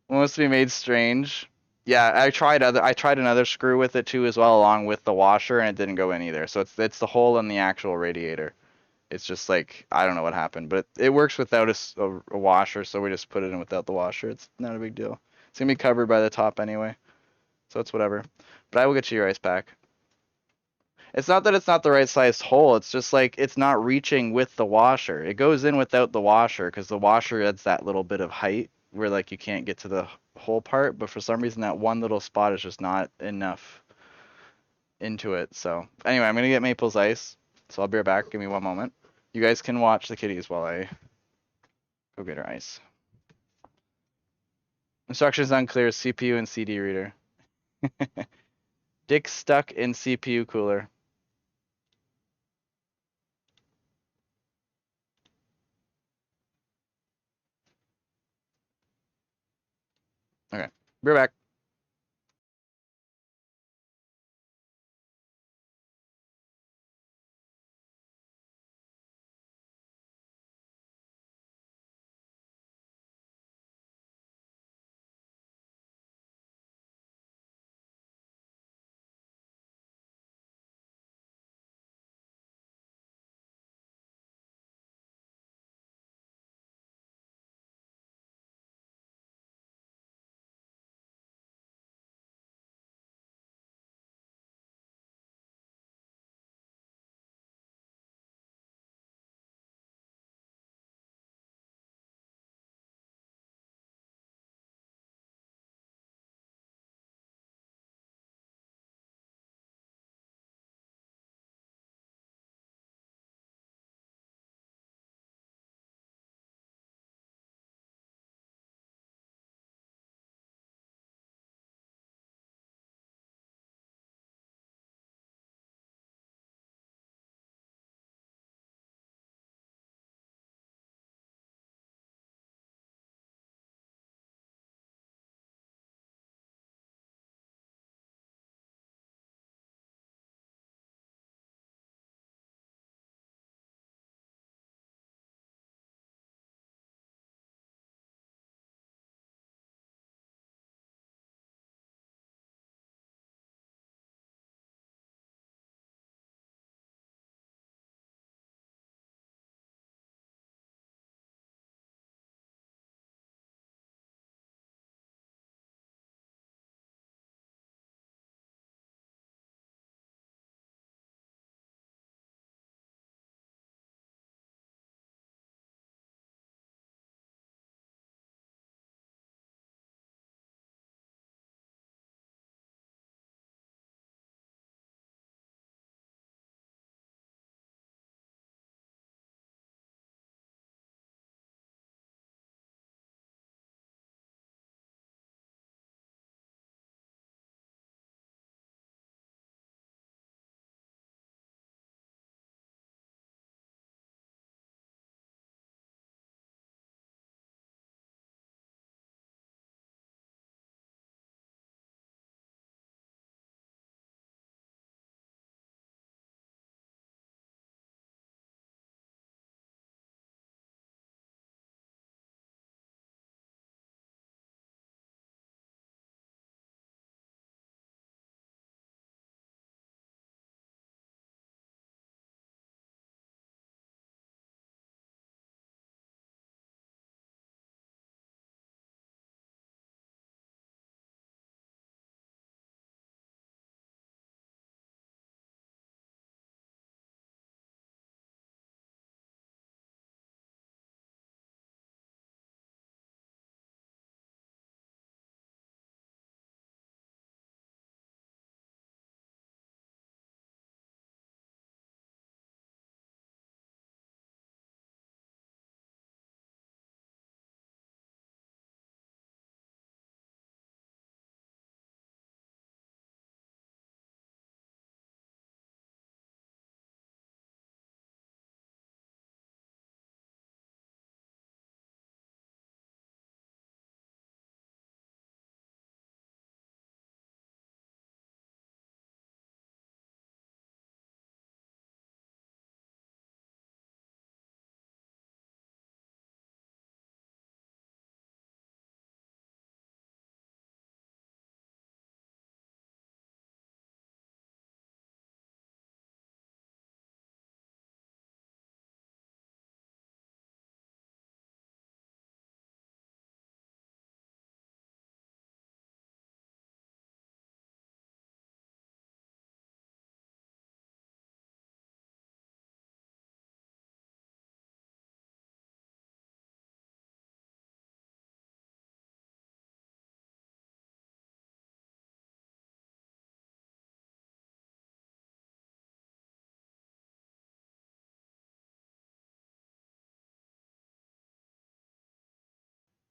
Wants to be made strange. Yeah, I tried another screw with it too as well, along with the washer, and it didn't go in either. So it's the hole in the actual radiator. It's just like, I don't know what happened, but it works without a washer, so we just put it in without the washer. It's not a big deal. It's gonna be covered by the top anyway, so it's whatever. But I will get you your ice pack. It's not that it's not the right sized hole. It's just like it's not reaching with the washer. It goes in without the washer because the washer adds that little bit of height where like you can't get to the whole part. But for some reason, that one little spot is just not enough into it. So anyway, I'm gonna get Maple's ice. So I'll be right back. Give me one moment. You guys can watch the kitties while I go get her ice. Instructions unclear. CPU and CD reader. Dick stuck in CPU cooler. Okay, be right back.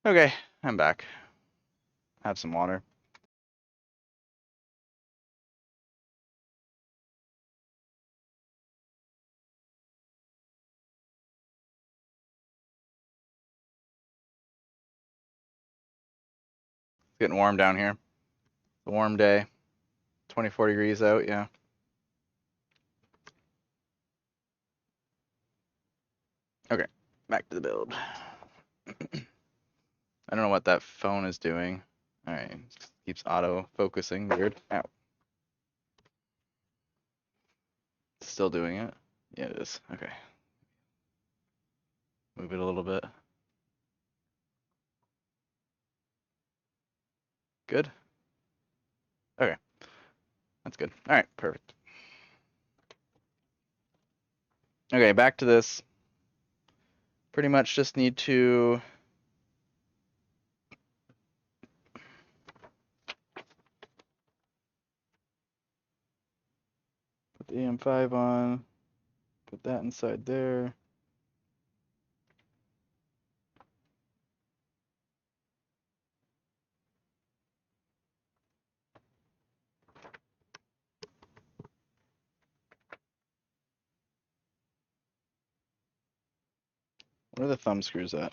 Okay, I'm back. Have some water. It's getting warm down here. It's a warm day. 24 degrees out, yeah. Okay, back to the build. I don't know what that phone is doing. Alright, keeps auto focusing. Weird. Ow. Still doing it? Yeah, it is. Okay. Move it a little bit. Good. Okay. That's good. Alright, perfect. Okay, back to this. Pretty much just need to put the AM5 on, put that inside there. Where are the thumb screws at?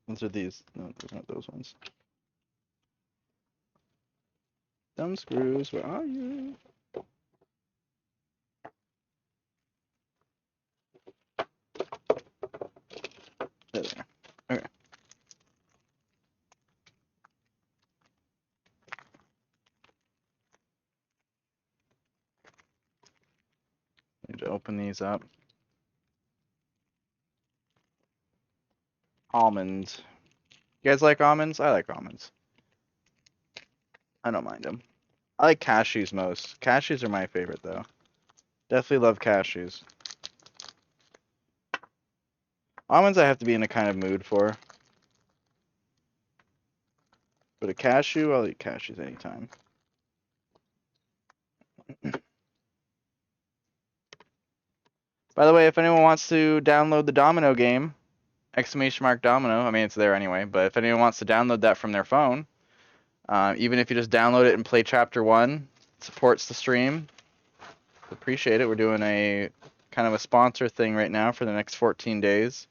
Those are these. No, those aren't those ones. Thumb screws, where are you? There they are. Okay. Need to open these up. Almonds. You guys like almonds? I like almonds. I don't mind them. I like cashews most. Cashews are my favorite though. Definitely love cashews. Almonds I have to be in a kind of mood for. But a cashew, I'll eat cashews anytime. By the way, if anyone wants to download the domino game, !domino, I mean it's there anyway, but if anyone wants to download that from their phone, even if you just download it and play chapter 1, it supports the stream. Appreciate it. We're doing a kind of a sponsor thing right now for the next 14 days.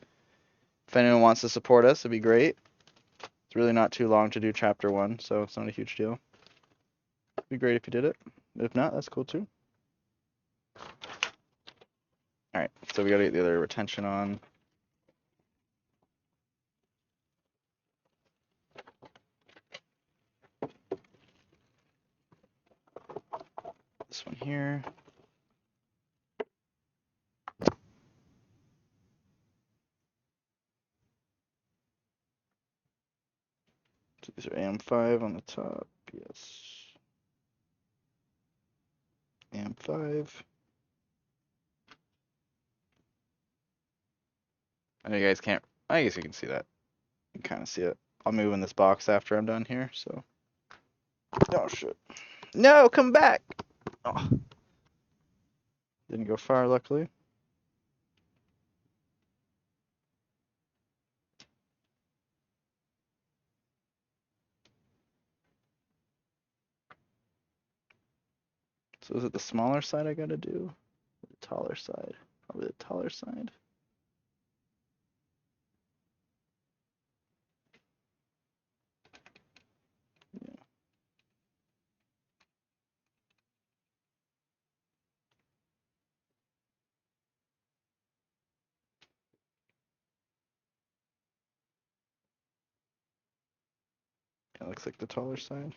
If anyone wants to support us, it'd be great. It's really not too long to do chapter 1, so it's not a huge deal. It'd be great if you did it. If not, that's cool too. Alright, so we gotta get the other retention on. This one here. So these are AM5 on the top, yes. AM5. I know you guys can't, I guess you can see that. You can kind of see it. I'll move in this box after I'm done here, so. Oh shit. No, come back! Oh. Didn't go far, luckily. So is it the smaller side I gotta do? Or the taller side? Probably the taller side. Yeah. Kinda looks like the taller side.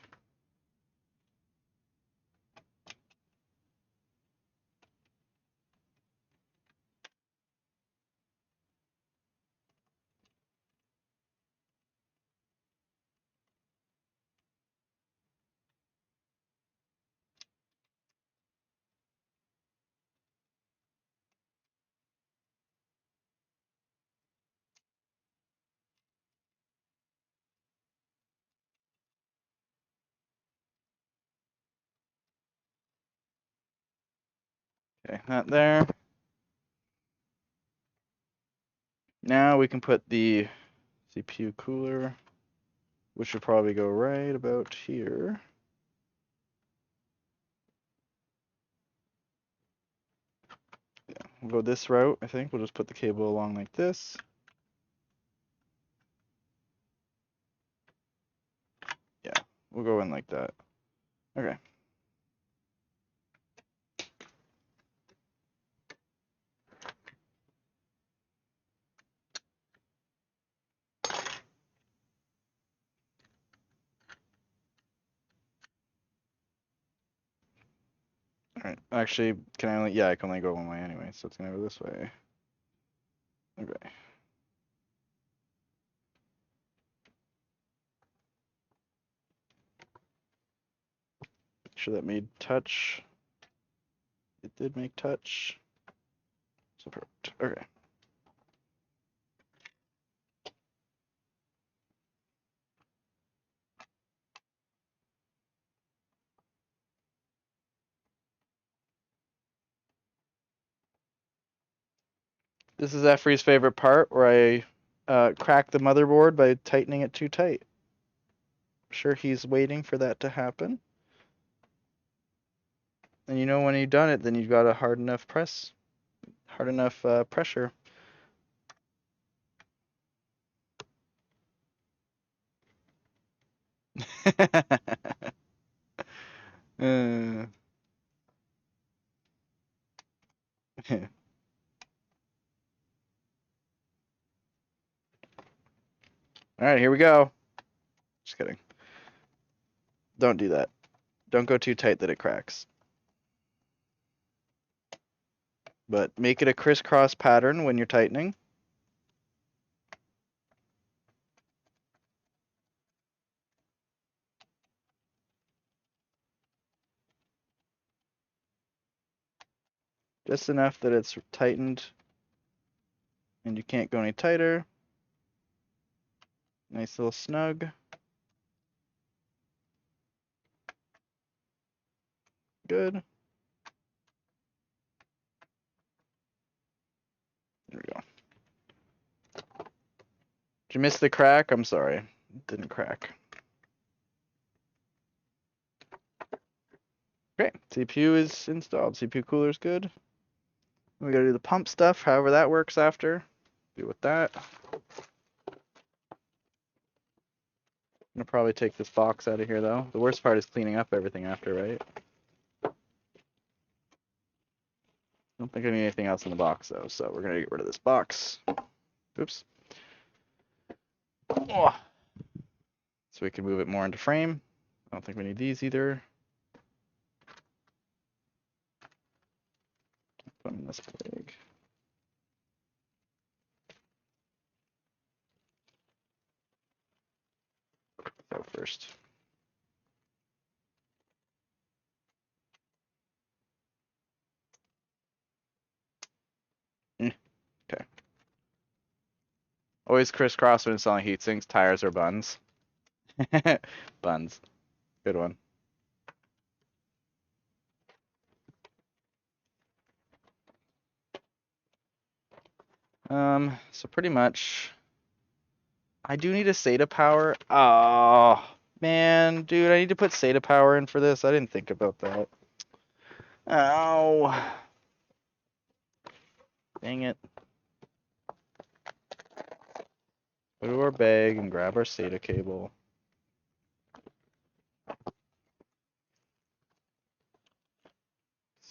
Okay, that there. Now we can put the CPU cooler, which should probably go right about here. Yeah, we'll go this route, I think. We'll just put the cable along like this. Yeah, we'll go in like that. Okay. All right. Actually, can I only? Yeah, I can only go one way anyway, so it's gonna go this way. Okay. Make sure that made touch. It did make touch. So perfect. Okay. This is Efri's favorite part, where I crack the motherboard by tightening it too tight. I'm sure he's waiting for that to happen. And you know when you've done it, then you've got a hard enough pressure. uh, All right, here we go. Just kidding. Don't do that. Don't go too tight that it cracks. But make it a crisscross pattern when you're tightening. Just enough that it's tightened and you can't go any tighter. Nice little snug. Good. There we go. Did you miss the crack? I'm sorry. It didn't crack. Great. CPU is installed. CPU cooler is good. We gotta do the pump stuff, however that works after. Do with that. I'm gonna probably take this box out of here though. The worst part is cleaning up everything after, right? Don't think I need anything else in the box though, so we're gonna get rid of this box. Oops. Oh. So we can move it more into frame. I don't think we need these either. Put them in this bag. Go first. Okay. Always crisscross when installing heat sinks, tires, or buns. Buns. Good one. So pretty much I do need a SATA power. Oh man, dude, I need to put SATA power in for this. I didn't think about that. Oh. Dang it. Go to our bag and grab our SATA cable.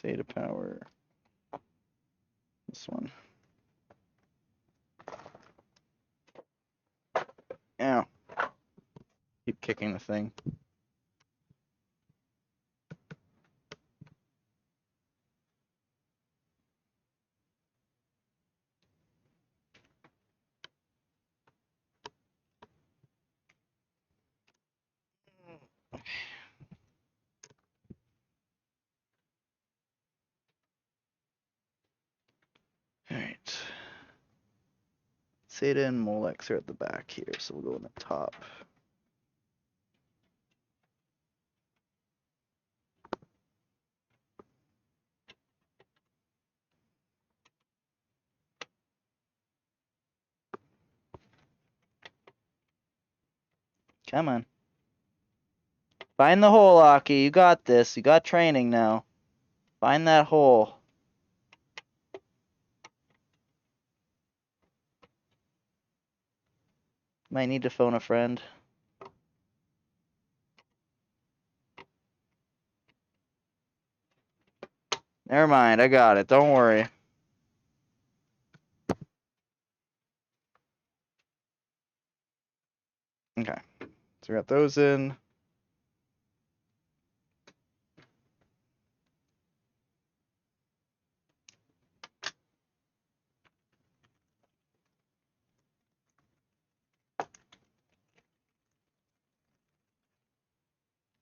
SATA power. This one. Ow. Keep kicking the thing. Alright. SATA and Molex are at the back here, so we'll go on the top. Come on. Find the hole, Aki. You got this. You got training now. Find that hole. Might need to phone a friend. Never mind, I got it. Don't worry. Okay. So we got those in.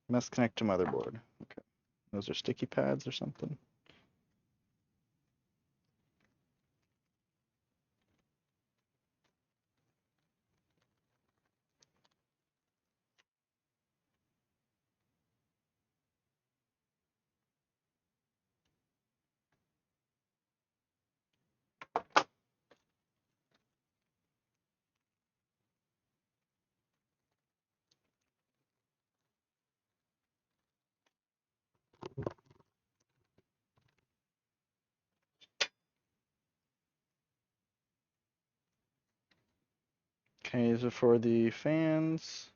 Must connect to motherboard. Okay. Those are sticky pads or something. Okay, these are for the fans.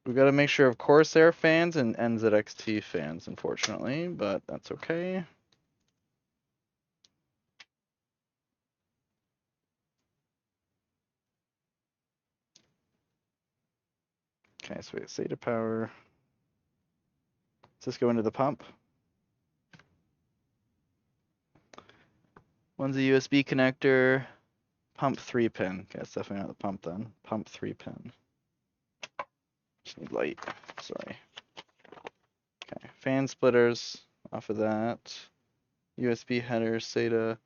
We got to make sure of Corsair fans and NZXT fans, unfortunately, but that's okay. Okay, so we have SATA power. Does this go into the pump? One's a USB connector. Pump 3 pin. Okay, that's definitely not the pump then. Pump 3 pin. Just need light. Sorry. Okay, fan splitters off of that. USB header, SATA.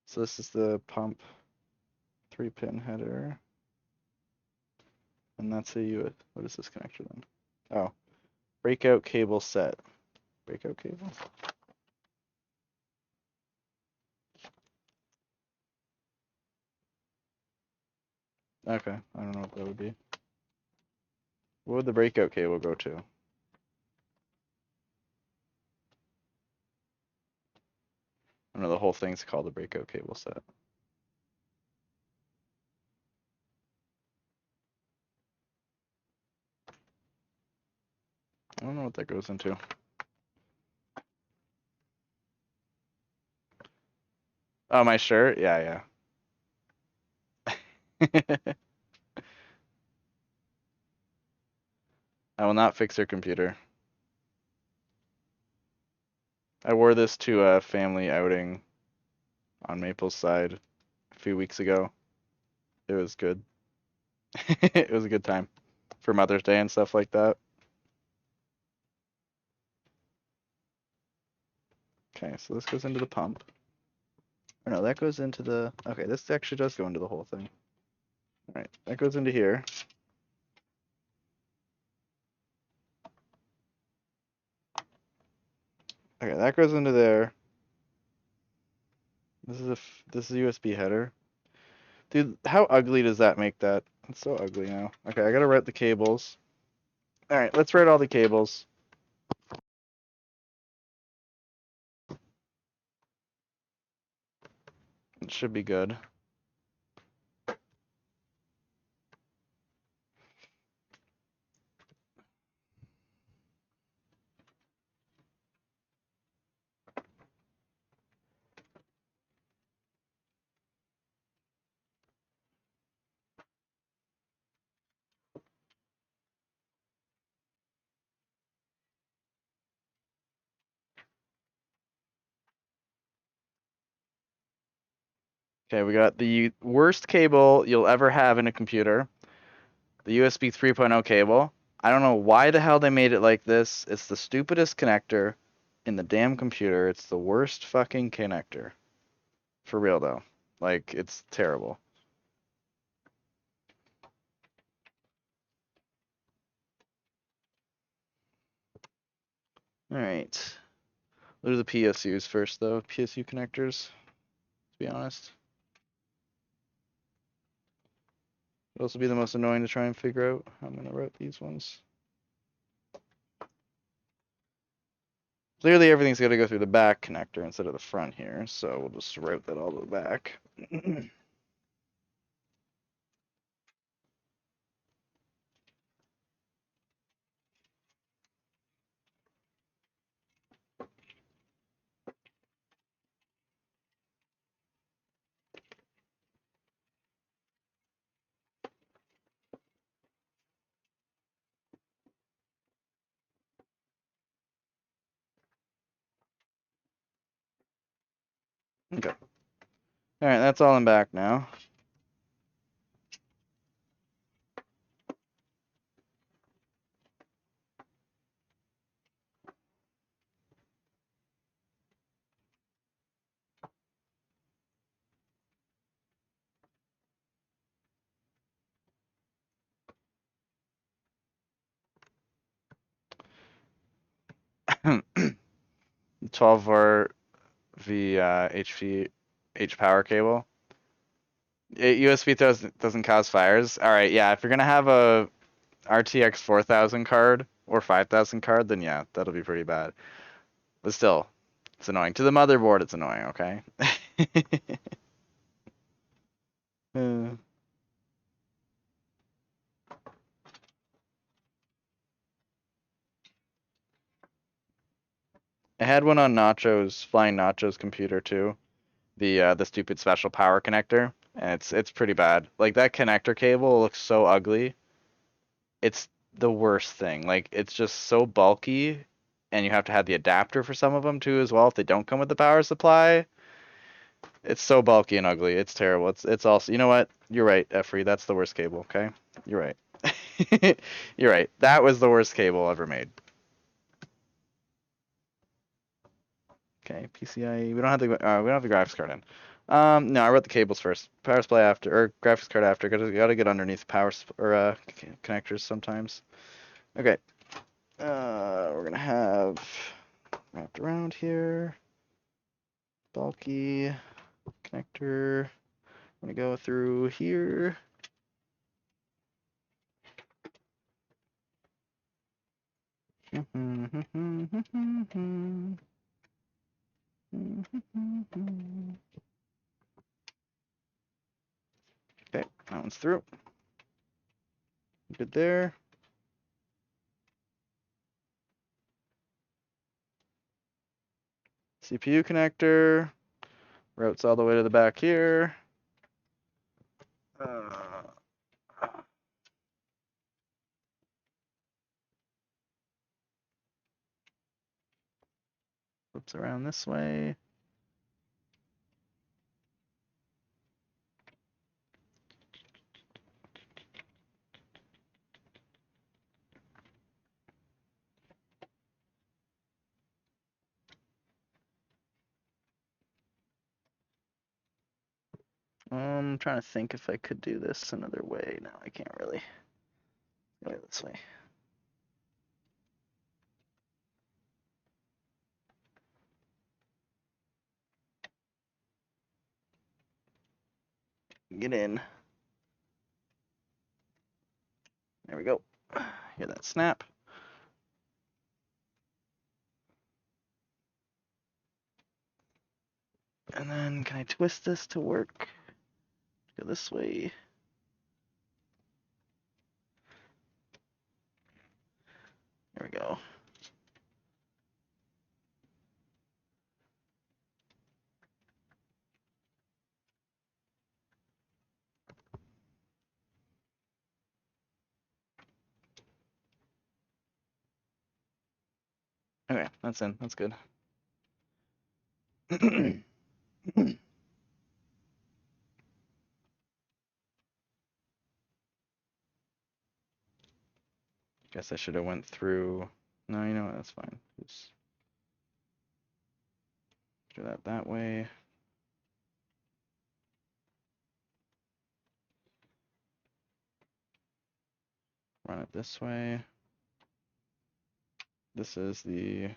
So this is the pump 3 pin header. And that's a USB. What is this connector then? Oh, breakout cable set. Breakout cable. Okay, I don't know what that would be. What would the breakout cable go to? I don't know, the whole thing's called the breakout cable set. I don't know what that goes into. Oh, my shirt? Yeah, yeah. I will not fix your computer. I wore this to a family outing on Maple's side a few weeks ago. It was good. It was a good time for Mother's Day and stuff like that. Okay, so this goes into the pump. Or no, that goes into the... Okay, this actually does go into the whole thing. All right, that goes into here. Okay, that goes into there. This is a USB header. Dude, how ugly does that make that? It's so ugly now. Okay, I gotta write the cables. All right, let's write all the cables. It should be good. Okay, we got the worst cable you'll ever have in a computer, the USB 3.0 cable. I don't know why the hell they made it like this. It's the stupidest connector in the damn computer. It's the worst fucking connector. For real though. Like, it's terrible. Alright. What are the PSUs first though? PSU connectors, to be honest. What else would be the most annoying to try and figure out? I'm gonna route these ones. Clearly everything's got to go through the back connector instead of the front here, so we'll just route that all to the back. Okay. Alright, that's all in back now. The 12 volt H power cable. USB doesn't cause fires. All right, yeah. If you're gonna have a RTX 4000 card or 5000 card, then yeah, that'll be pretty bad. But still, it's annoying. To the motherboard, it's annoying. Okay. Uh, I had one on Flying Nacho's computer too. The stupid special power connector, and it's pretty bad. Like that connector cable looks so ugly. It's the worst thing. Like it's just so bulky, and you have to have the adapter for some of them too as well if they don't come with the power supply. It's so bulky and ugly. It's terrible. It's also, you know what? You're right, Efree. That's the worst cable. Okay, you're right. You're right. That was the worst cable ever made. Okay, PCIe. We don't have the graphics card in. No, I wrote the cables first. Power supply after, or graphics card after. Gotta get underneath connectors sometimes. Okay. We're gonna have wrapped around here. Bulky connector. I'm gonna go through here. Okay, that one's through. Good there. CPU connector. Routes all the way to the back here. Flips around this way. I'm trying to think if I could do this another way. No, I can't really. Go this way. Get in. There we go. Hear that snap. And then can I twist this to work? Go this way. There we go. Okay, that's in. That's good. Guess I should have went through. No, you know what? That's fine. Just do that way. Run it this way. This is the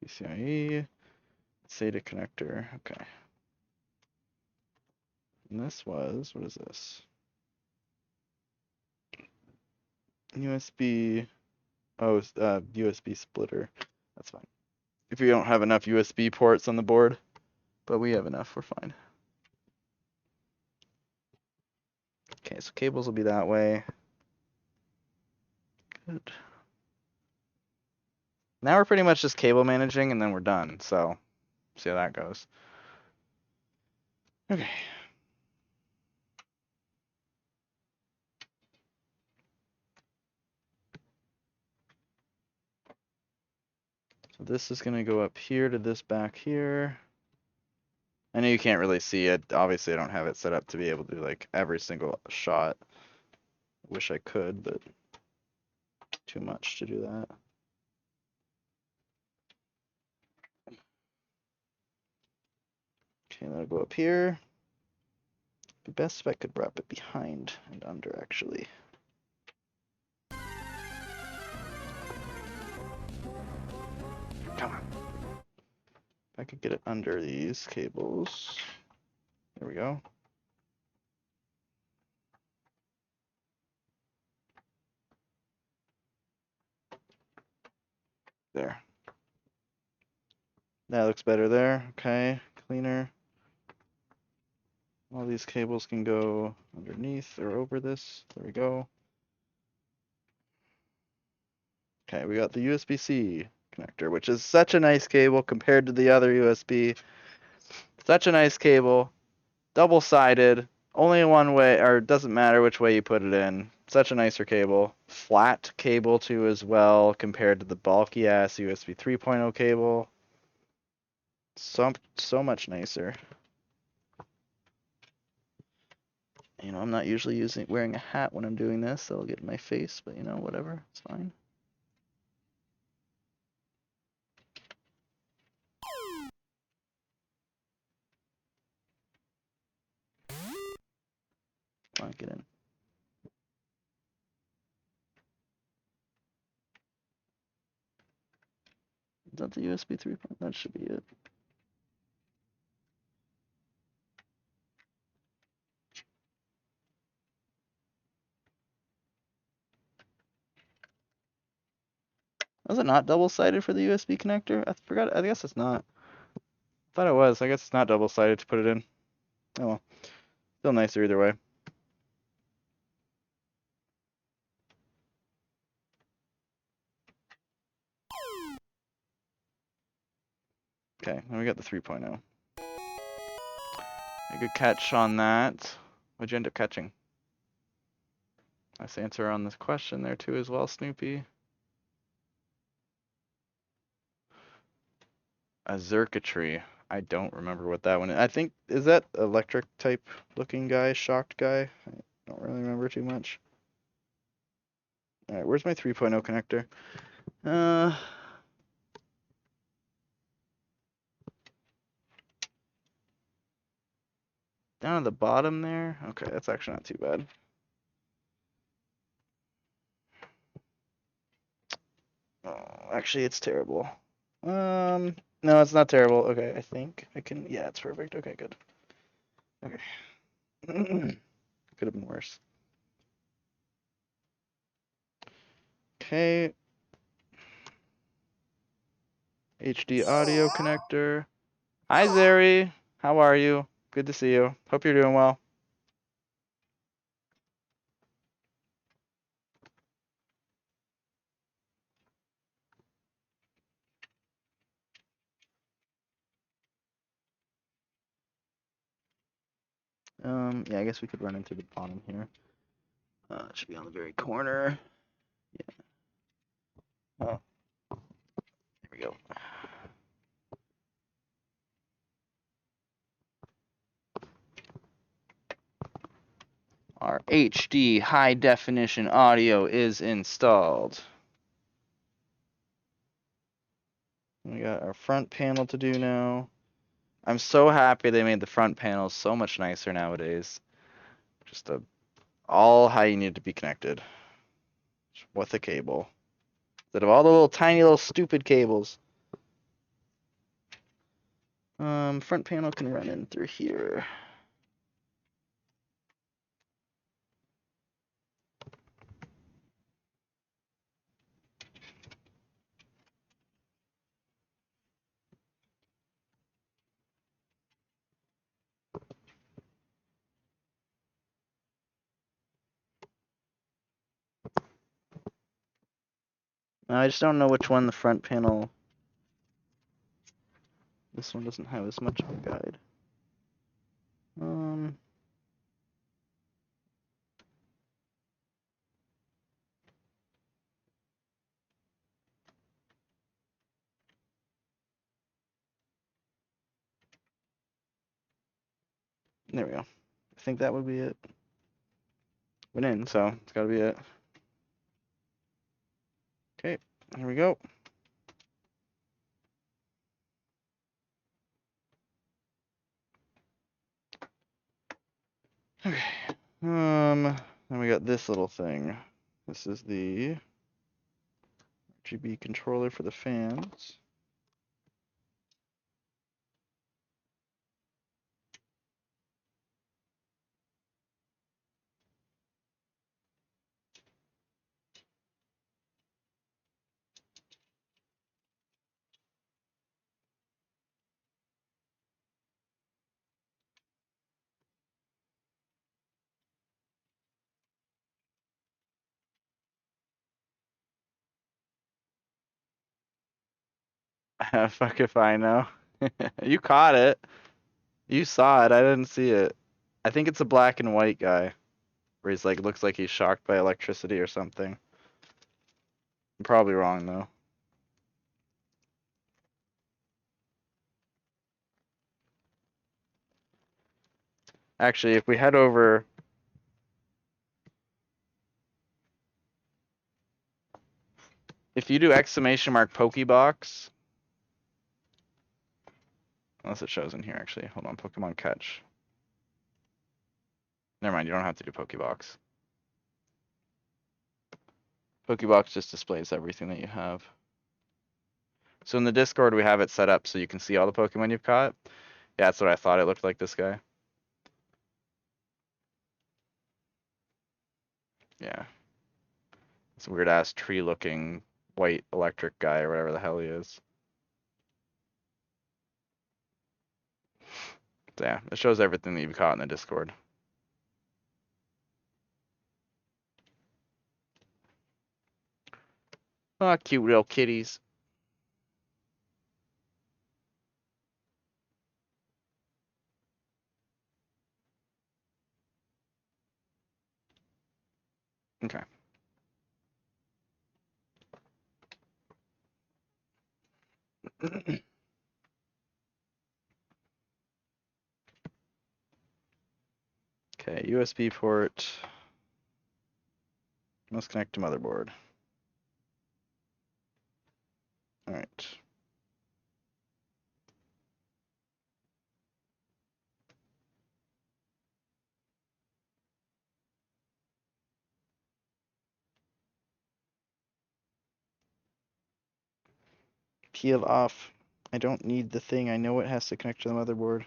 PCIe SATA connector. Okay. And this was, what is this? USB. Oh, USB splitter. That's fine. If you don't have enough USB ports on the board, but we have enough, we're fine. Okay, so cables will be that way. Good. Now we're pretty much just cable managing, and then we're done. So, see how that goes. Okay. So this is going to go up here to this back here. I know you can't really see it. Obviously, I don't have it set up to be able to do like every single shot. Wish I could, but too much to do that. Okay, that'll go up here. Be best if I could wrap it behind and under, actually. Come on. If I could get it under these cables. There we go. There. That looks better there. Okay, cleaner. All these cables can go underneath or over this. There we go. Okay, we got the USB-C connector, which is such a nice cable compared to the other USB. Such a nice cable. Double-sided. Only one way, or it doesn't matter which way you put it in. Such a nicer cable. Flat cable too as well compared to the bulky ass USB 3.0 cable. So much nicer. You know, I'm not usually wearing a hat when I'm doing this, so it'll get in my face, but you know, whatever, it's fine. Come on, get in. Is that the USB 3.0? That should be it. Was it not double-sided for the USB connector? I forgot. I guess it's not. I thought it was. I guess it's not double-sided to put it in. Oh well. Still nicer either way. Okay, now we got the 3.0. A good catch on that. What'd you end up catching? Nice answer on this question there too as well, Snoopy. A circuitry. I don't remember what that one is. I think, is that electric type looking guy, shocked guy? I don't really remember too much. Alright, where's my 3.0 connector? Down at the bottom there? Okay, that's actually not too bad. Oh, actually, it's terrible. No, it's not terrible. Okay, I think I can. Yeah, it's perfect. Okay, good. Okay. Could have been worse. Okay. HD audio connector. Hi, Zeri. How are you? Good to see you. Hope you're doing well. Yeah, I guess we could run into the bottom here. It should be on the very corner. Yeah. Oh, there we go. Our HD high definition audio is installed. We got our front panel to do now. I'm so happy they made the front panel so much nicer nowadays. Just all how you need to be connected with a cable. Instead of all the little tiny little stupid cables. Front panel can run in through here. I just don't know which one the front panel. This one doesn't have as much of a guide. There we go. I think that would be it. Went in, so it's gotta be it. Okay, here we go. Okay. Then we got this little thing. This is the RGB controller for the fans. Fuck if I know. You caught it. You saw it. I didn't see it. I think it's a black and white guy, where he's like looks like he's shocked by electricity or something. I'm probably wrong though. Actually, if we head over, if you do exclamation mark Pokebox, unless it shows in here actually. Hold on, Pokemon Catch. Never mind, you don't have to do Pokebox. Pokebox just displays everything that you have. So in the Discord, we have it set up so you can see all the Pokemon you've caught. Yeah, that's what I thought it looked like, this guy. Yeah. This weird ass tree looking white electric guy or whatever the hell he is. So yeah, it shows everything that you've caught in the Discord. Ah, cute little kitties. Okay. Okay, USB port. Must connect to motherboard. All right. Peel off. I don't need the thing. I know it has to connect to the motherboard.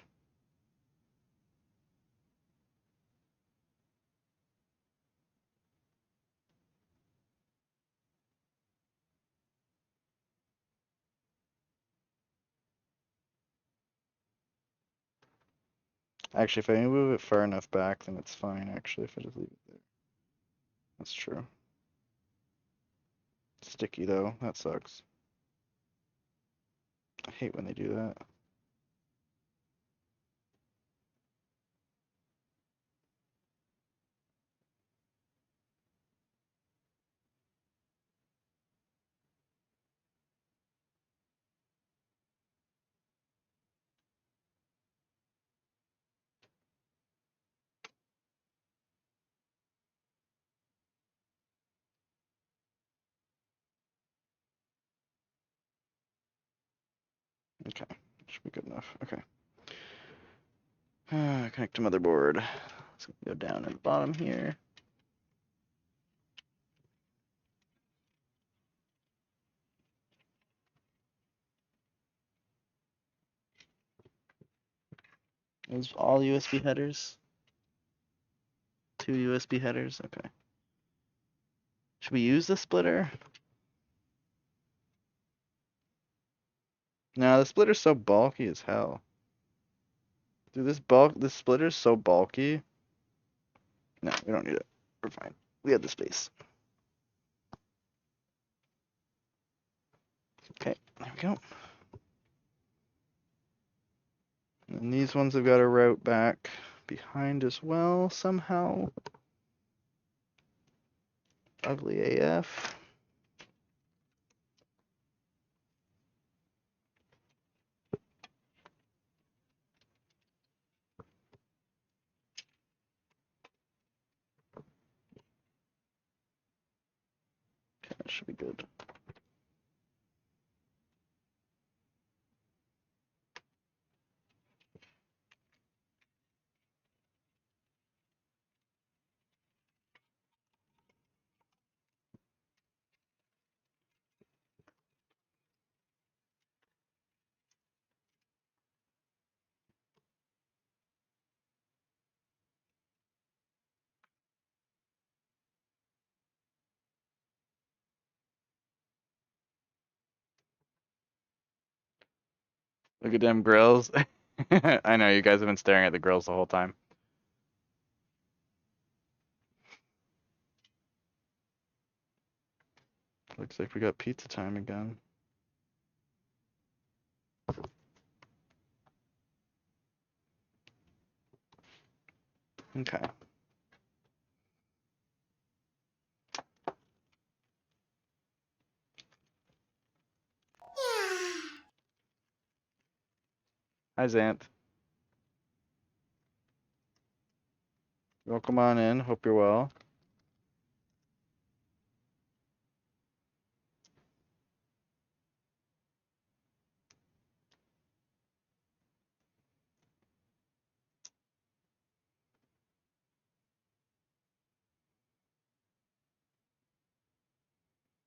Actually, if I move it far enough back, then it's fine, actually, if I just leave it there. That's true. Sticky, though. That sucks. I hate when they do that. Okay, should be good enough. Okay. Connect to motherboard. Let's go down at the bottom here. Those all USB headers? 2 USB headers? Okay. Should we use the splitter? No, the splitter's so bulky as hell. Dude, this splitter's so bulky. No, we don't need it. We're fine. We have the space. we go. And these ones have got a route back behind as well somehow. Ugly AF. Okay, that should be good. Look at them grills. I know you guys have been staring at the grills the whole time. Looks like we got pizza time again. Okay. Hi, Xanth. Welcome on in. Hope you're well.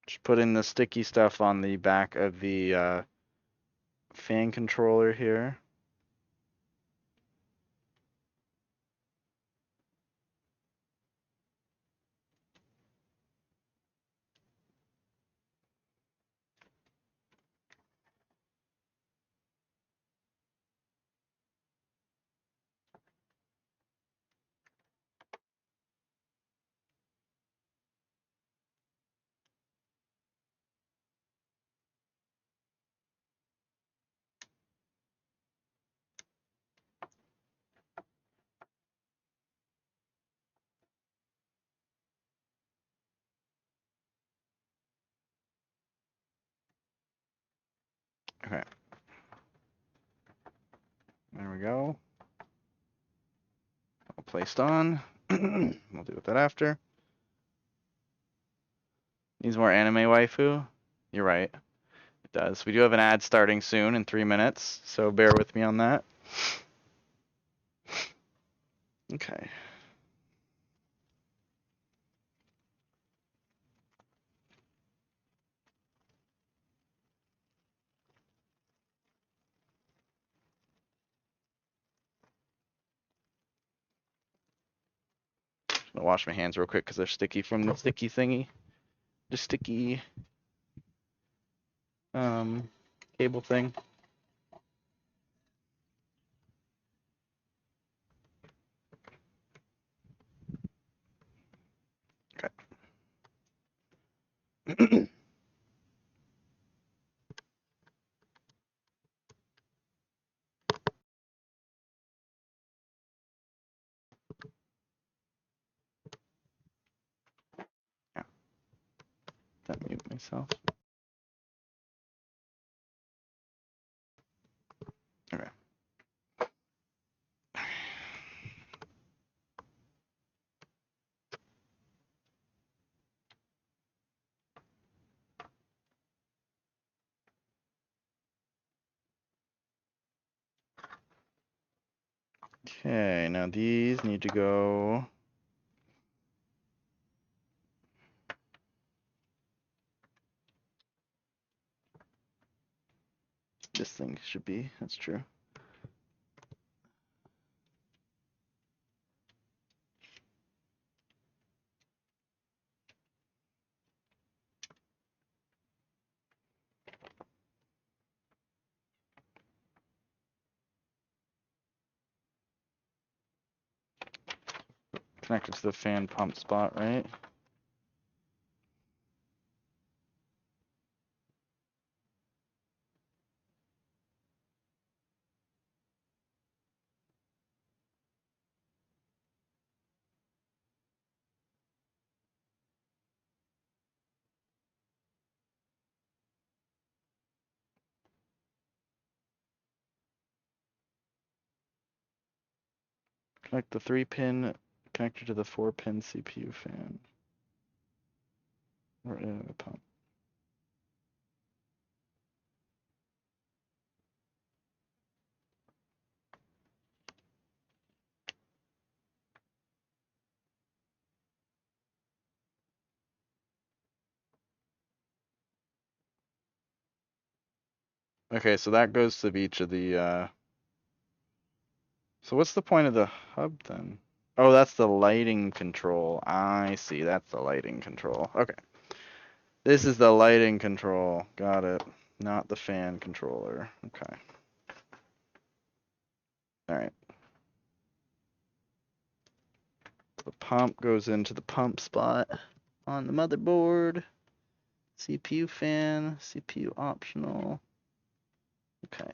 Just putting the sticky stuff on the back of the fan controller here. Okay. There we go. All placed on. We'll deal with that after. Needs more anime waifu? You're right. It does. We do have an ad starting soon in 3 minutes, so bear with me on that. Okay. I'm gonna wash my hands real quick because they're sticky from the sticky thingy. The sticky cable thing. Okay. Yeah. That mute myself. Okay. Okay, now these need to go. This thing should be, that's true. Connected to the fan pump spot, right? Connect the 3-pin connector to the 4-pin CPU fan. Or the pump. Okay, so that goes to each of the. So what's the point of the hub then? Oh, that's the lighting control. I see, that's the lighting control. Okay. This is the lighting control. Got it. Not the fan controller. Okay. Alright. The pump goes into the pump spot on the motherboard. CPU fan, CPU optional. Okay.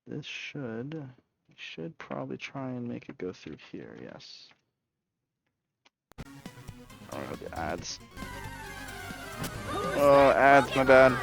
This should probably try and make it go through here, yes. Oh, the ads. Oh, ads, my bad.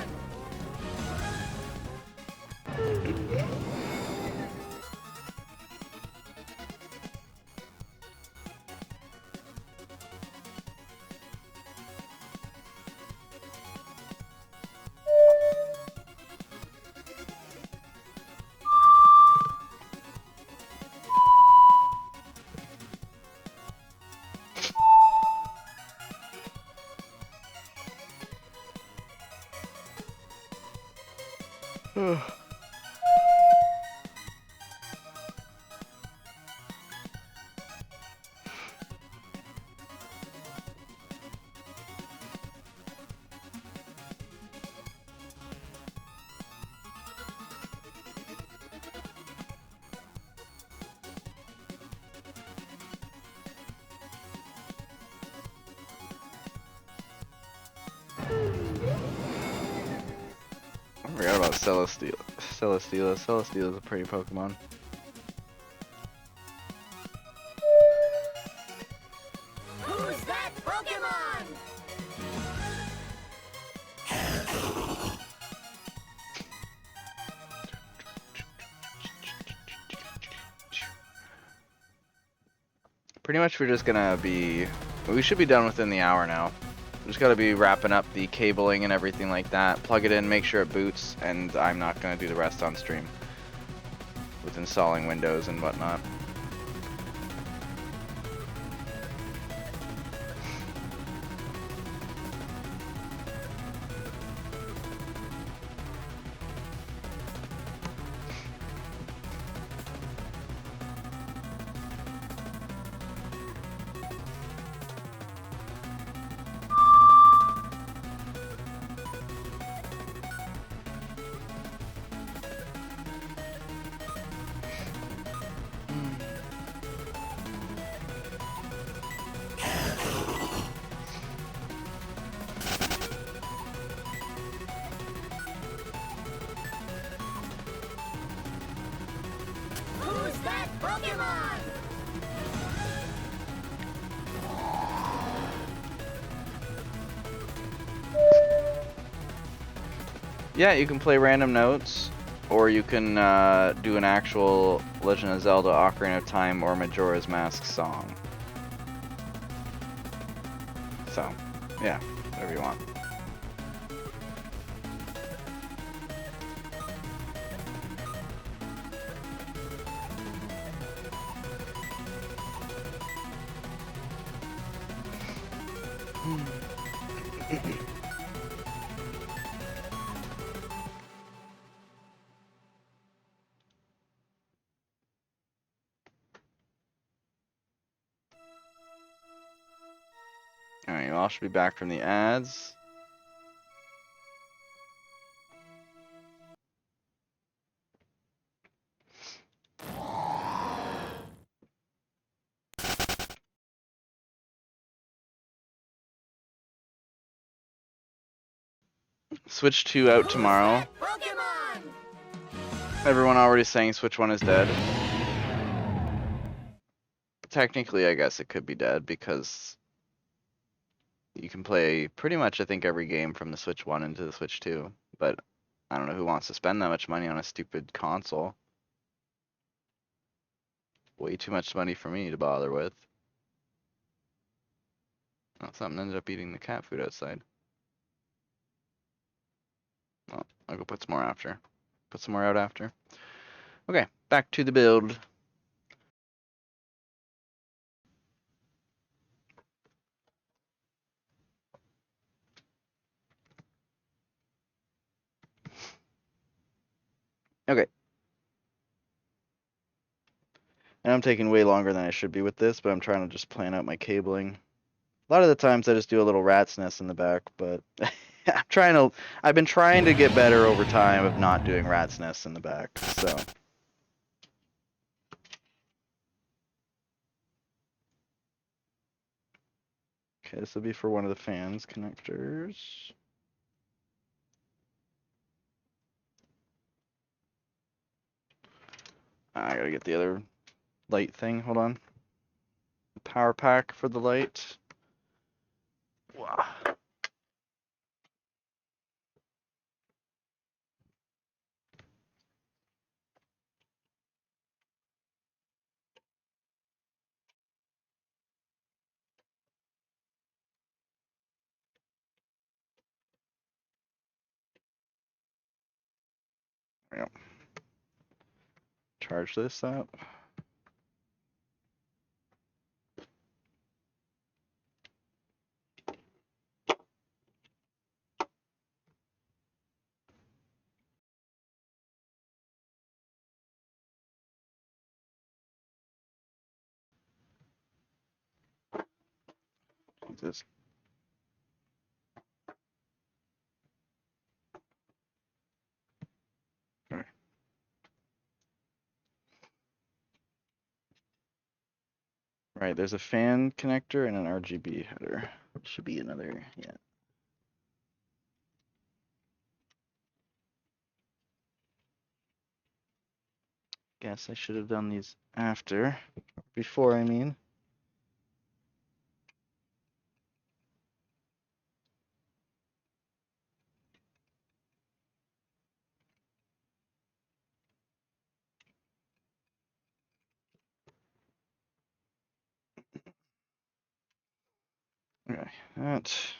I forgot about Celesteela. Celesteela's a pretty Pokemon. Who's that Pokemon? Pretty much we're just gonna be... We should be done within the hour now. We just gotta be wrapping up the cabling and everything like that. Plug it in, make sure it boots, and I'm not gonna do the rest on stream. With installing Windows and whatnot. Who's that Pokemon? Yeah, you can play random notes, or you can do an actual Legend of Zelda Ocarina of Time or Majora's Mask song. So, yeah, whatever you want. Alright, you all should be back from the ads. Switch 2 out tomorrow. Pokemon! Everyone already saying Switch 1 is dead. technically, I guess it could be dead because you can play pretty much, I think, every game from the Switch 1 into the Switch 2. But I don't know who wants to spend that much money on a stupid console. Way too much money for me to bother with. Oh, something ended up eating the cat food outside. Well, I'll go put some more after. Put some more out after. Okay, back to the build. Okay. And I'm taking way longer than I should be with this, but I'm trying to just plan out my cabling. A lot of the times I just do a little rat's nest in the back, but I've been trying to get better over time of not doing rat's nests in the back, so. Okay, this will be for one of the fans connectors. I gotta get the other light thing, hold on. Power pack for the light. Wow. There we go. Charge this up. This. Right. Right, there's a fan connector and an RGB header. Should be another, yeah. Guess I should have done these after. Before, I mean. Okay, that.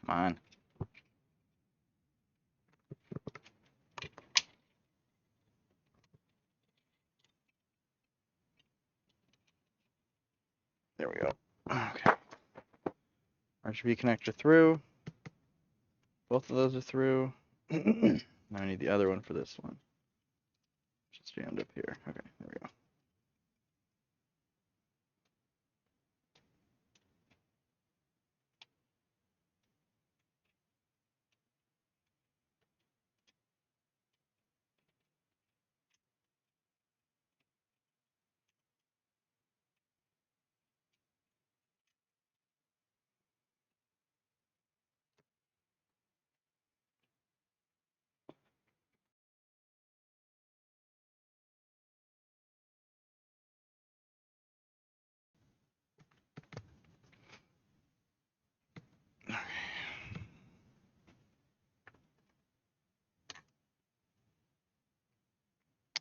Come on. There we go. Okay. RGB connector through. Both of those are through. Now I need the other one for this one. Just jammed up here. Okay, there we go.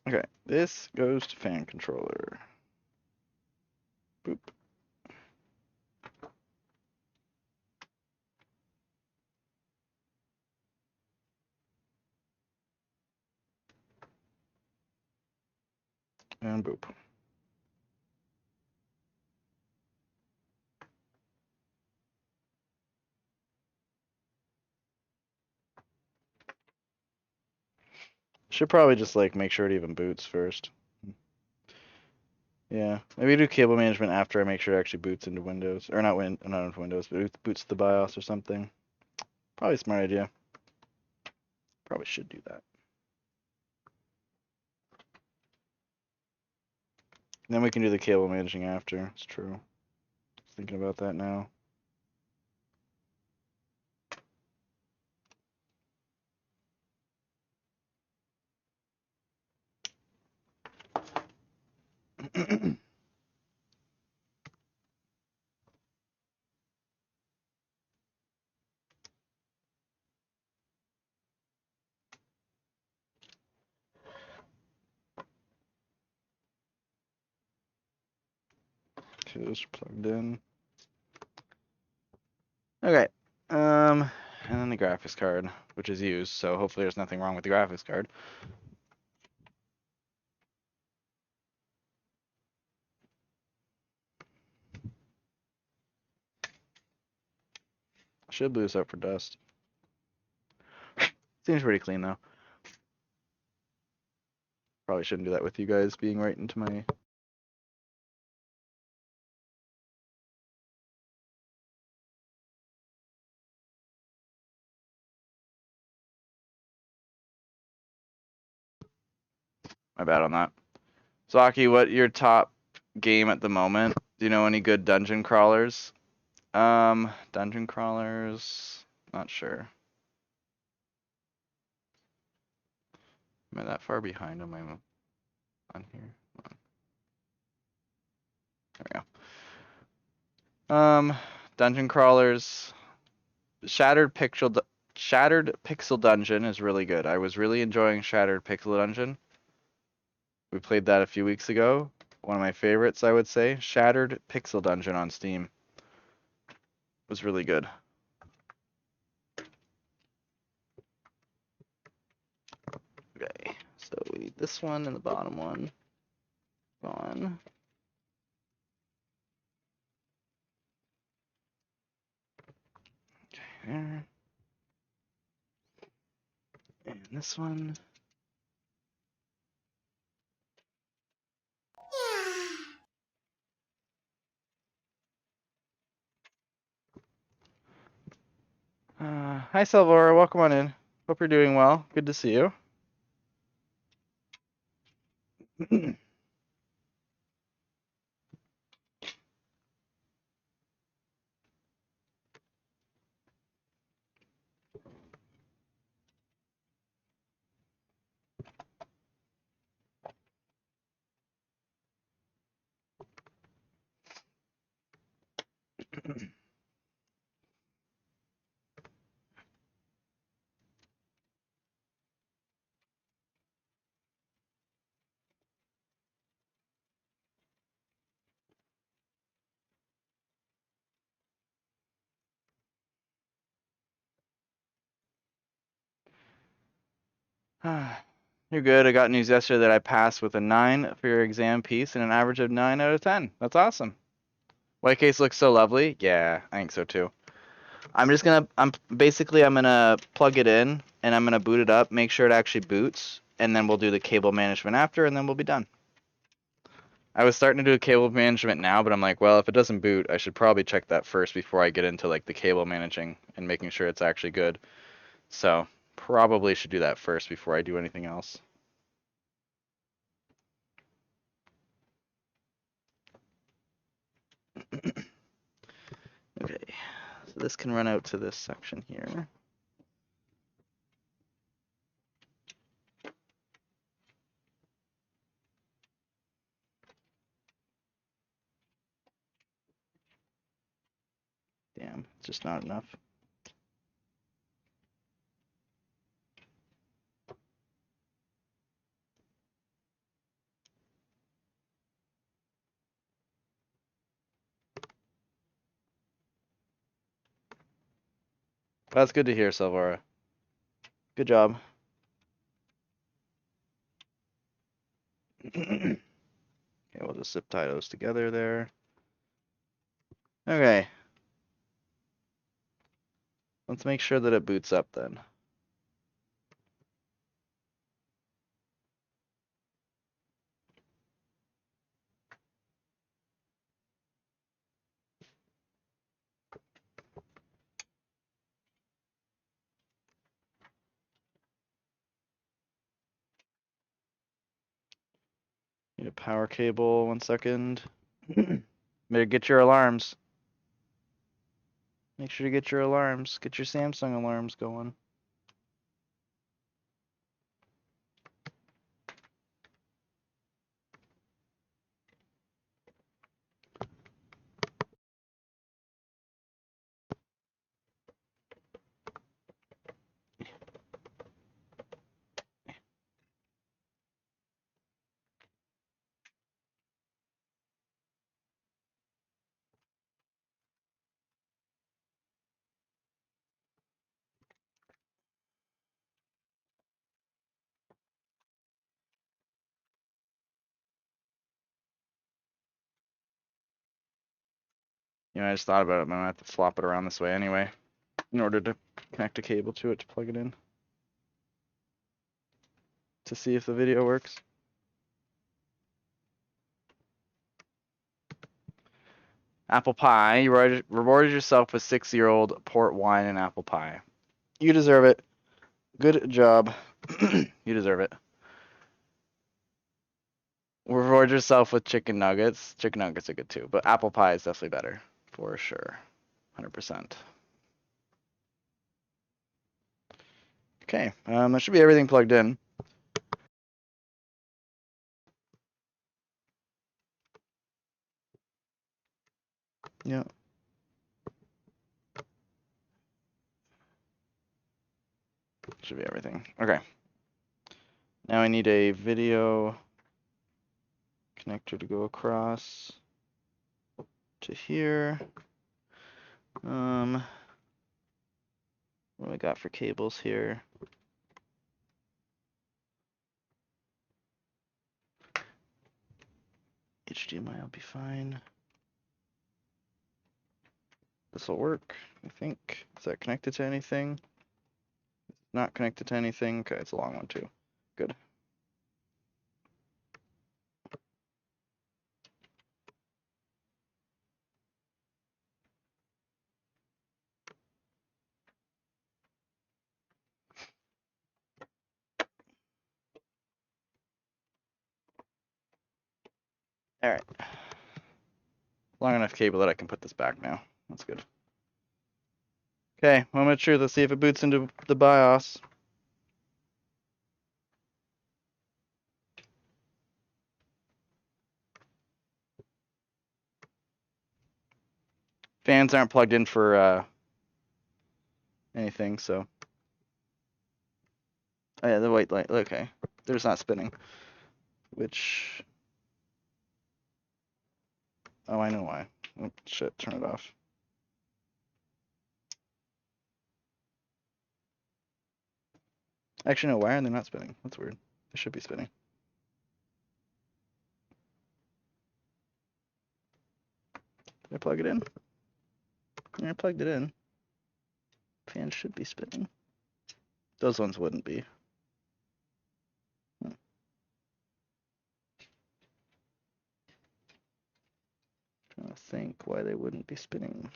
Okay, this goes to fan controller. Boop. And boop. Should probably just like make sure it even boots first. Yeah, maybe do cable management after I make sure it actually boots into Windows, or not into Windows, but it boots the BIOS or something. Probably a smart idea. Probably should do that. Then we can do the cable managing after. It's true. Just thinking about that now. Okay, those are plugged in. Okay. And then the graphics card, which is used, so hopefully there's nothing wrong with the graphics card. Should boot this up for dust. Seems pretty clean though. Probably shouldn't do that with you guys being right into my. My bad on that. Zaki, what your top game at the moment? Do you know any good dungeon crawlers? Dungeon crawlers. Not sure. Am I that far behind on my on here? There we go. Dungeon crawlers. Shattered Pixel Dungeon is really good. I was really enjoying Shattered Pixel Dungeon. We played that a few weeks ago. One of my favorites, I would say. Shattered Pixel Dungeon on Steam was really good. Okay, so we need this one and the bottom one on. Okay, there. And this one. Hi, Salvora. Welcome on in. Hope you're doing well. Good to see you. You're good. I got news yesterday that I passed with a 9 for your exam piece and an average of 9 out of 10. That's awesome. White case looks so lovely. Yeah, I think so too. I'm gonna plug it in and I'm gonna boot it up, make sure it actually boots, and then we'll do the cable management after, and then we'll be done. I was starting to do cable management now, but I'm like, well, if it doesn't boot, I should probably check that first before I get into like the cable managing and making sure it's actually good. So probably should do that first before I do anything else. Okay, so this can run out to this section here. Damn, it's just not enough. That's good to hear, Silvara. Good job. Okay, we'll just zip tie those together there. Okay. Let's make sure that it boots up then. Need a power cable, 1 second. Better get your alarms. Make sure to get your alarms. Get your Samsung alarms going. You know, I just thought about it, but I'm gonna have to flop it around this way anyway, in order to connect a cable to it to plug it in. To see if the video works. Apple pie. You rewarded yourself with 6-year-old port wine and apple pie. You deserve it. Good job. You deserve it. Reward yourself with chicken nuggets. Chicken nuggets are good too, but apple pie is definitely better. For sure. 100%. Okay, that should be everything plugged in. Yeah. Should be everything. Okay. Now I need a video connector to go across to here. What do we got for cables here? HDMI will be fine. This will work, I think. Is that connected to anything? Not connected to anything. Okay, it's a long one too. Good. All right. Long enough cable that I can put this back now. That's good. Okay, moment of truth. Let's see if it boots into the BIOS. Fans aren't plugged in for anything, so. Oh yeah, the white light. Okay, they're just not spinning. Which. Oh, I know why. Oh, shit, turn it off. Actually, no, why are they not spinning? That's weird. They should be spinning. Did I plug it in? Yeah, I plugged it in. Fans should be spinning. Those ones wouldn't be. Trying to think why they wouldn't be spinning.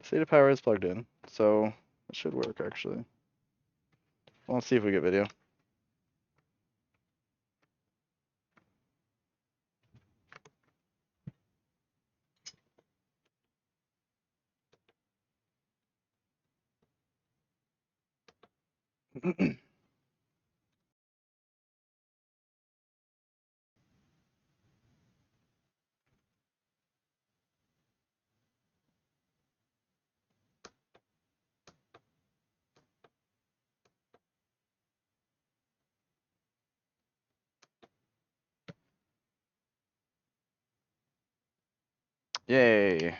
SATA power is plugged in, so it should work actually. Well, let's see if we get video. Yay.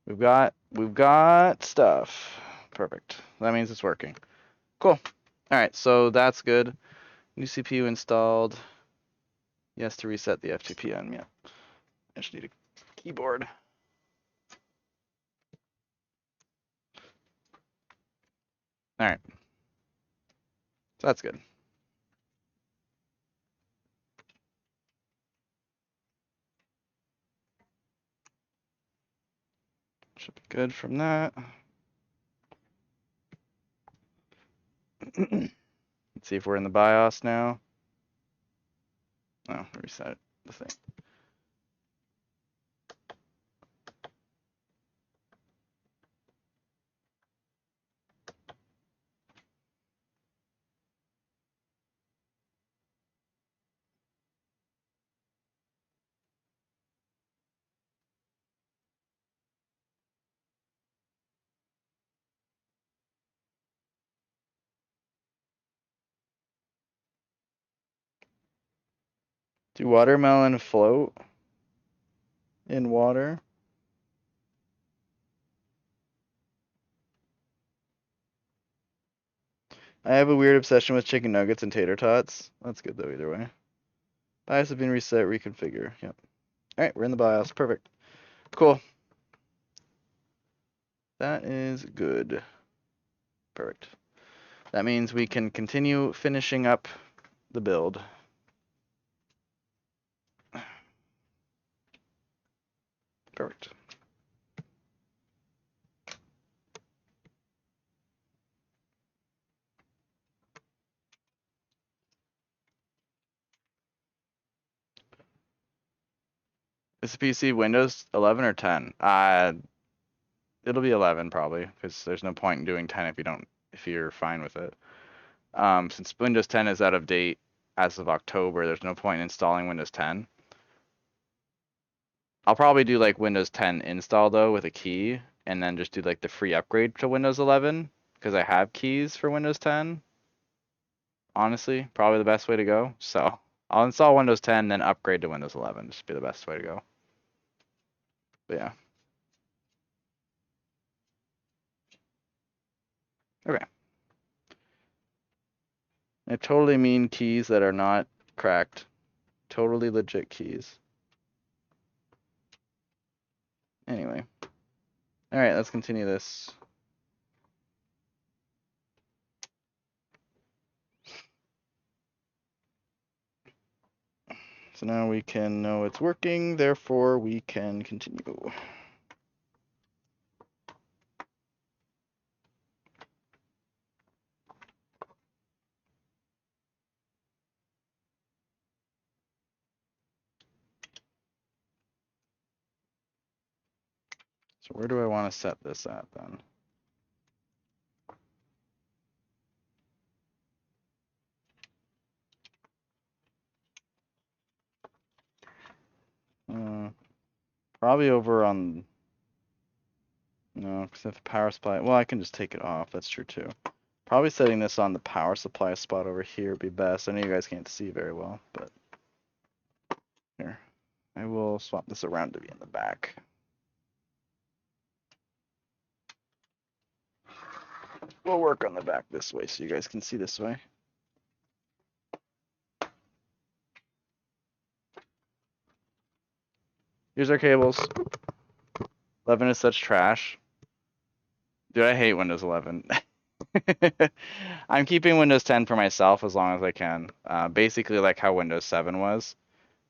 We've got stuff. Perfect. That means it's working. Cool. All right, so that's good. New CPU installed. Yes, to reset the FTPN. Yeah. I just need a keyboard. All right. So that's good. Should be good from that. Let's see if we're in the BIOS now. Oh, reset the thing. Do watermelon float in water? I have a weird obsession with chicken nuggets and tater tots. That's good though, either way. BIOS have been reset, reconfigure. Yep. Alright, we're in the BIOS. Perfect. Cool. That is good. Perfect. That means we can continue finishing up the build. Perfect. Is the PC Windows 11 or 10? It'll be 11 probably, because there's no point in doing 10 if you're fine with it. Since Windows 10 is out of date as of October, there's no point in installing Windows 10. I'll probably do like Windows 10 install though with a key, and then just do like the free upgrade to Windows 11, because I have keys for Windows 10. Honestly, probably the best way to go. So I'll install Windows 10, then upgrade to Windows 11. Just be the best way to go. But yeah. Okay. I totally mean keys that are not cracked. Totally legit keys. Anyway. Alright, let's continue this. So now we can know it's working, therefore we can continue. So where do I want to set this at then? Probably over on, no, because if the power supply, well, I can just take it off. That's true too. Probably setting this on the power supply spot over here would be best. I know you guys can't see very well, but here. I will swap this around to be in the back. We'll work on the back this way so you guys can see this way. Here's our cables. 11 is such trash. Dude, I hate Windows 11. I'm keeping Windows 10 for myself as long as I can. Basically like how Windows 7 was.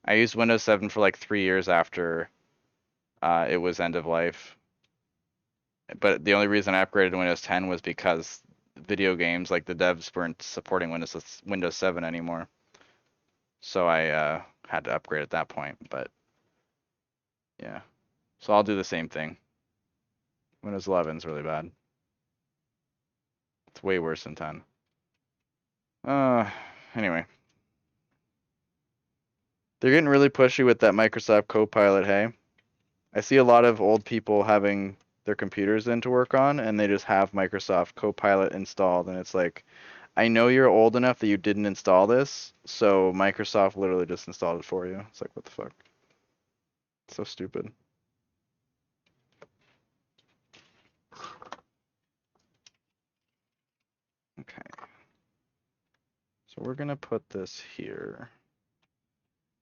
I used Windows 7 for like 3 years after it was end of life. But the only reason I upgraded to Windows 10 was because video games, like the devs weren't supporting Windows 7 anymore. So I had to upgrade at that point, but yeah. So I'll do the same thing. Windows 11 is really bad. It's way worse than 10. Anyway. They're getting really pushy with that Microsoft Copilot, hey? I see a lot of old people having their computers in to work on, and they just have Microsoft Copilot installed, and it's like, I know you're old enough that you didn't install this, so Microsoft literally just installed it for you. It's like, what the fuck? So stupid. Okay. So we're gonna put this here.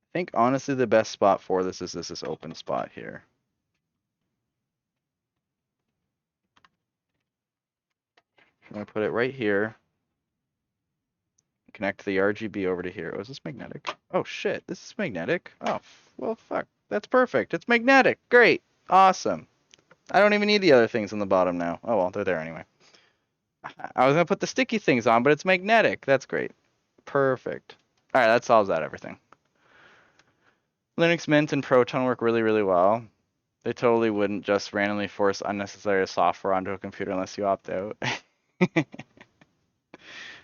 I think honestly the best spot for this is this open spot here. I'm gonna put it right here. Connect the RGB over to here. Oh, is this magnetic? Oh shit, this is magnetic. Oh, well fuck. That's perfect. It's magnetic. Great. Awesome. I don't even need the other things on the bottom now. Oh well, they're there anyway. I was gonna put the sticky things on, but it's magnetic. That's great. Perfect. All right, that solves that everything. Linux Mint and Proton work really, really well. They totally wouldn't just randomly force unnecessary software onto a computer unless you opt out.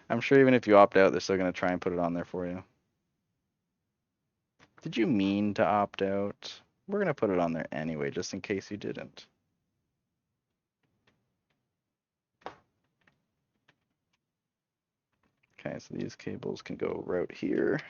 I'm sure even if you opt out, they're still gonna try and put it on there for you. Did you mean to opt out? We're gonna put it on there anyway, just in case you didn't. Okay, so these cables can go right here.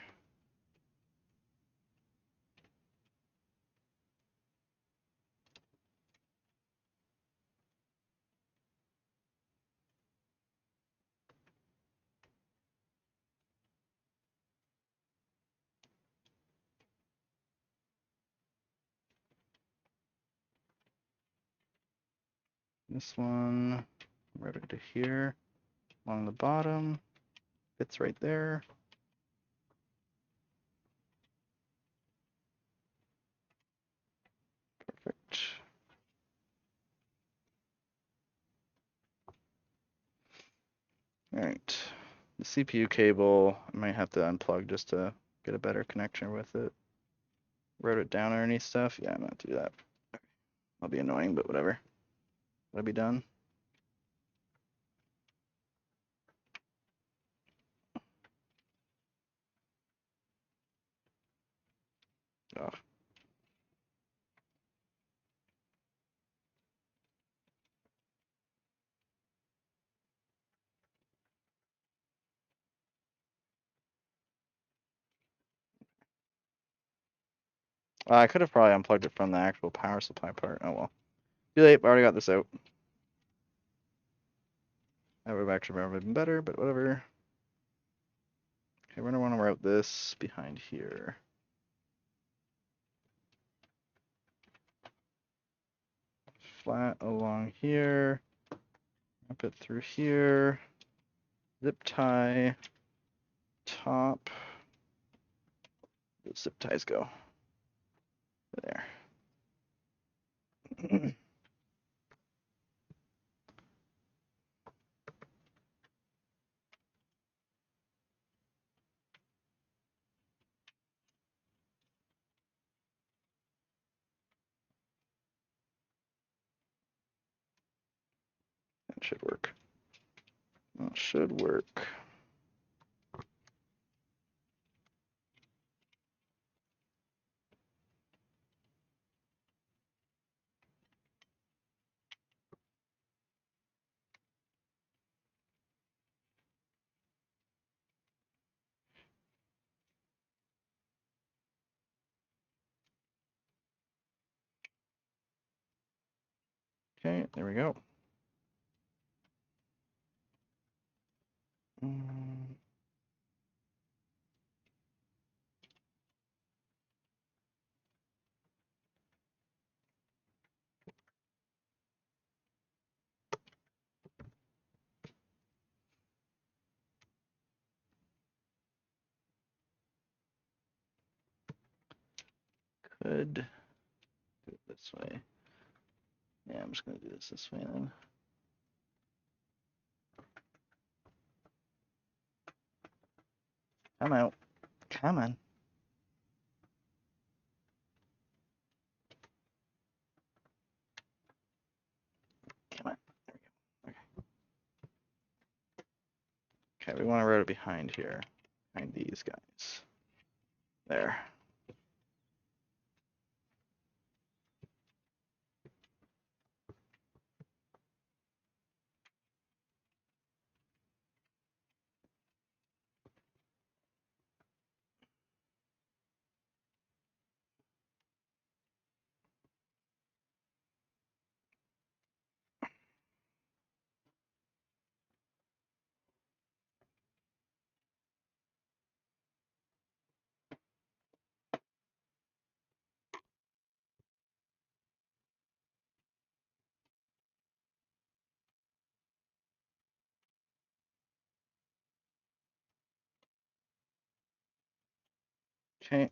This one right into here, along the bottom, fits right there. Perfect. All right, the CPU cable, I might have to unplug just to get a better connection with it. Wrote it down underneath stuff. Yeah, I'm gonna do that. I'll be annoying, but whatever. That'll be done. Oh. I could have probably unplugged it from the actual power supply part. Oh well. Too late. I already got this out. That would have actually been better, but whatever. Okay, we're gonna want to route this behind here. Flat along here. Up it through here. Zip tie. Top. Where the zip ties go? There. That should work. That should work. Okay, there we go. Could do it this way. Yeah, I'm just gonna do this way then. Come out. Come on. Come on. There we go. Okay. Okay, we want to route it behind here. Behind these guys. There. Okay.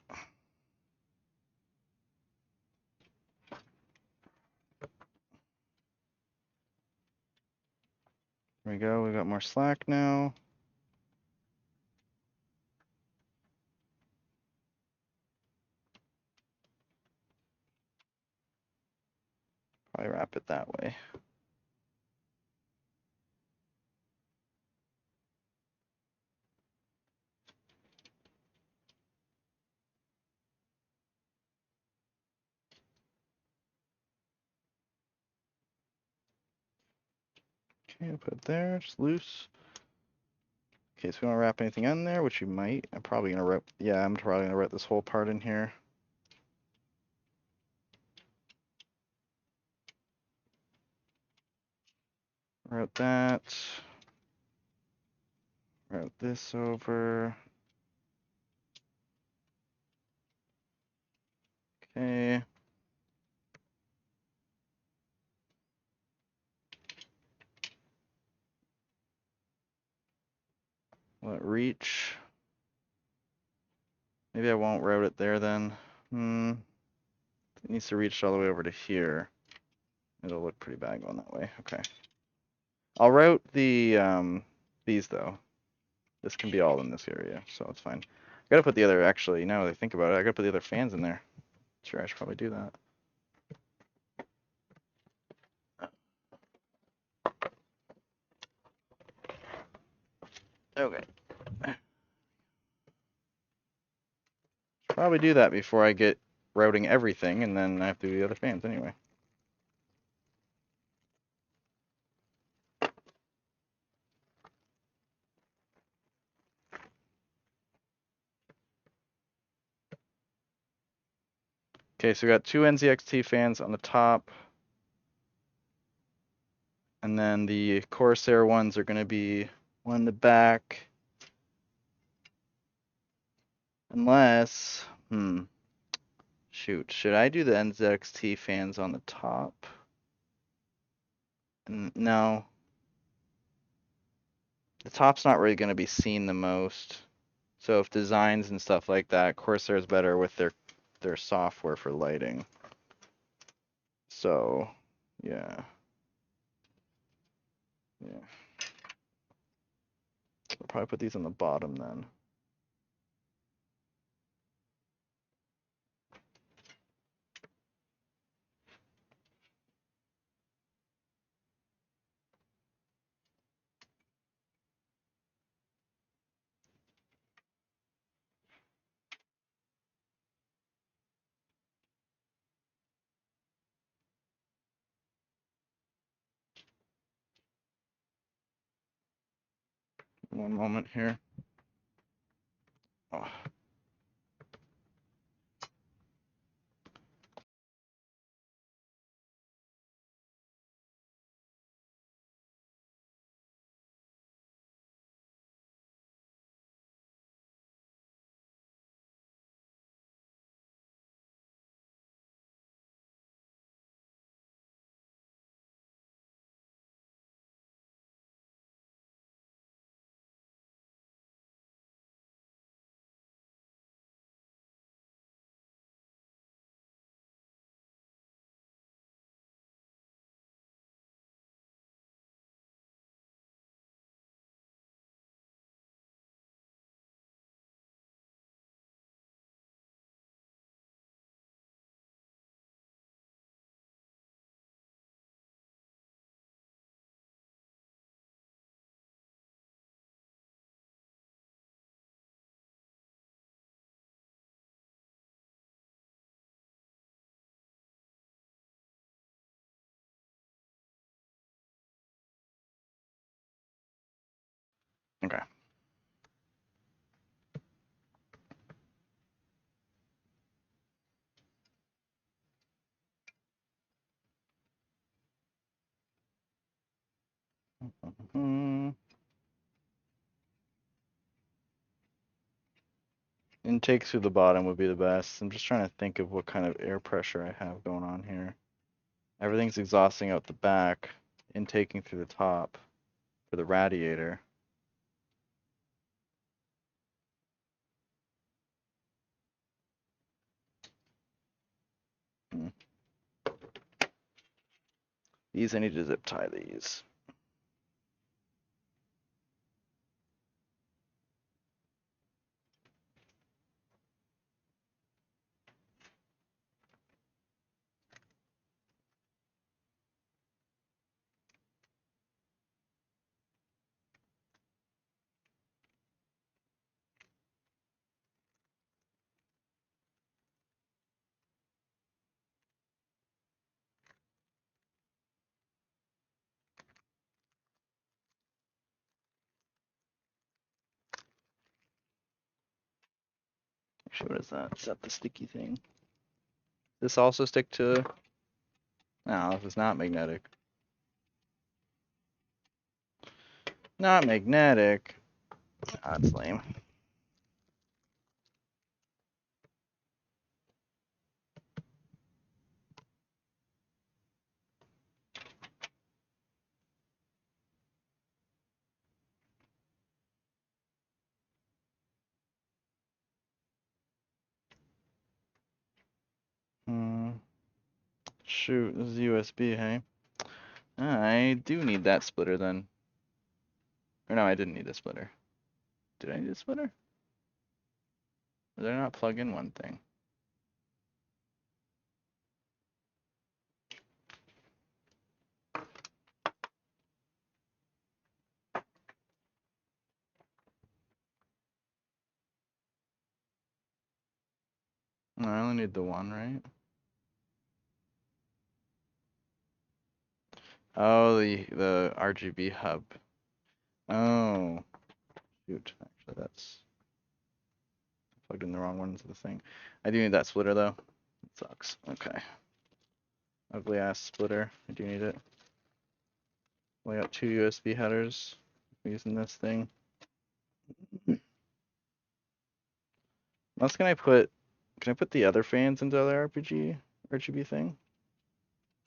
There we go. We got more slack now. Probably wrap it that way. Okay, I'll put it there, just loose. Okay, so we don't wrap anything on there, which you might. I'm probably gonna wrap, yeah, I'm probably gonna wrap this whole part in here. Route that. Route this over. Okay. Let reach. Maybe I won't route it there then. It needs to reach all the way over to here. It'll look pretty bad going that way. Okay. I'll route the these though. This can be all in this area, so it's fine. I gotta put the other, actually, now that I think about it, I gotta put the other fans in there. Sure, I should probably do that. Okay. Probably do that before I get routing everything, and then I have to do the other fans anyway. Okay, so we got two NZXT fans on the top. And then the Corsair ones are going to be one in the back. Unless, shoot, should I do the NZXT fans on the top? No. The top's not really going to be seen the most. So if designs and stuff like that, Corsair's better with their software for lighting. So, yeah. Yeah. I'll probably put these on the bottom then. One moment here. Oh. Okay. Mm-hmm. Intake through the bottom would be the best. I'm just trying to think of what kind of air pressure I have going on here. Everything's exhausting out the back, intaking through the top for the radiator. Hmm. These, I need to zip tie these. Actually, what is that? Is that the sticky thing? This also stick to... No, this is not magnetic. Not magnetic. Oh, that's lame. Shoot, this is USB, hey? I do need that splitter then. Or no, I didn't need a splitter. Did I need a splitter? Or did I not plug in one thing? No, I only need the one, right? Oh, the RGB hub. Oh, shoot. Actually, that's plugged in the wrong one into the thing. I do need that splitter though. It sucks. Okay. Ugly ass splitter. I do need it. We got 2 USB headers. I'm using this thing. What else can I put? Can I put the other fans into the RGB thing?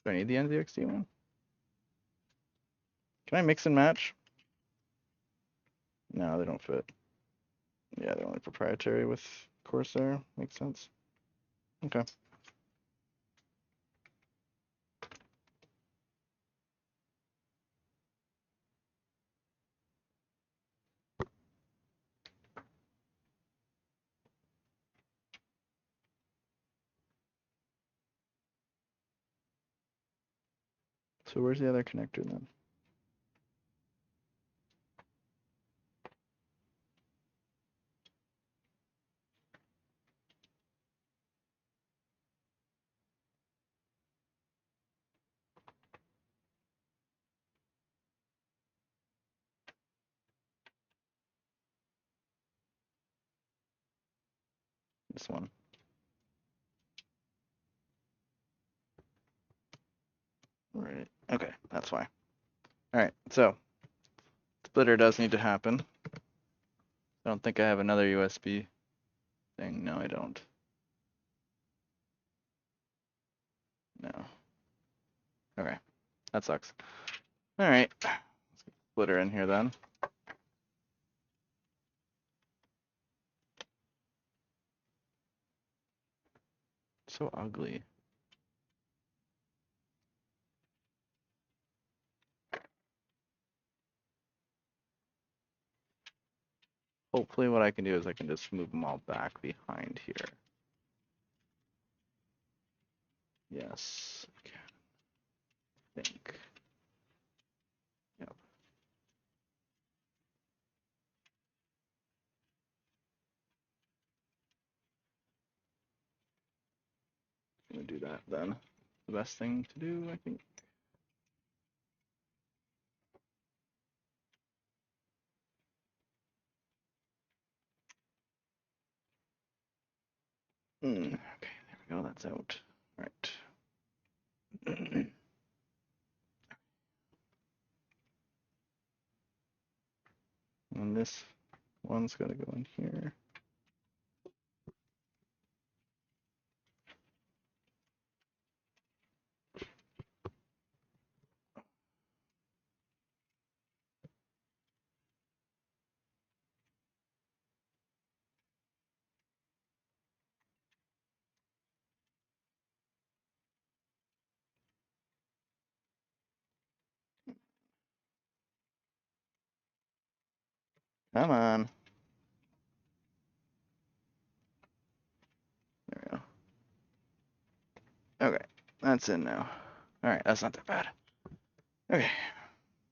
Do I need the NZXT one? Can I mix and match? No, they don't fit. Yeah, they're only proprietary with Corsair. Makes sense. Okay. So where's the other connector then? This one. Right. Okay, that's why. All right, so splitter does need to happen. I don't think I have another USB thing. No, I don't. No. Okay, that sucks. All right, let's get the splitter in here then. So ugly. Hopefully what I can do is I can just move them all back behind here. Yes, I can. Think. Yep. Gonna do that then. The best thing to do, I think. Okay, there we go. That's out. All right. And this one's gonna go in here. Come on. There we go. Okay, that's in now. All right, that's not that bad. Okay. Okay.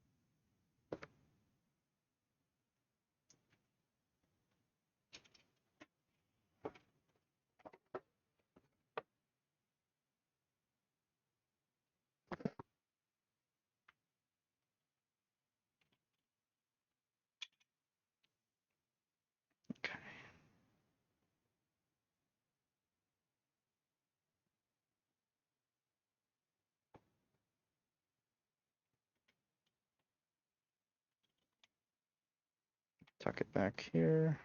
Tuck it back here.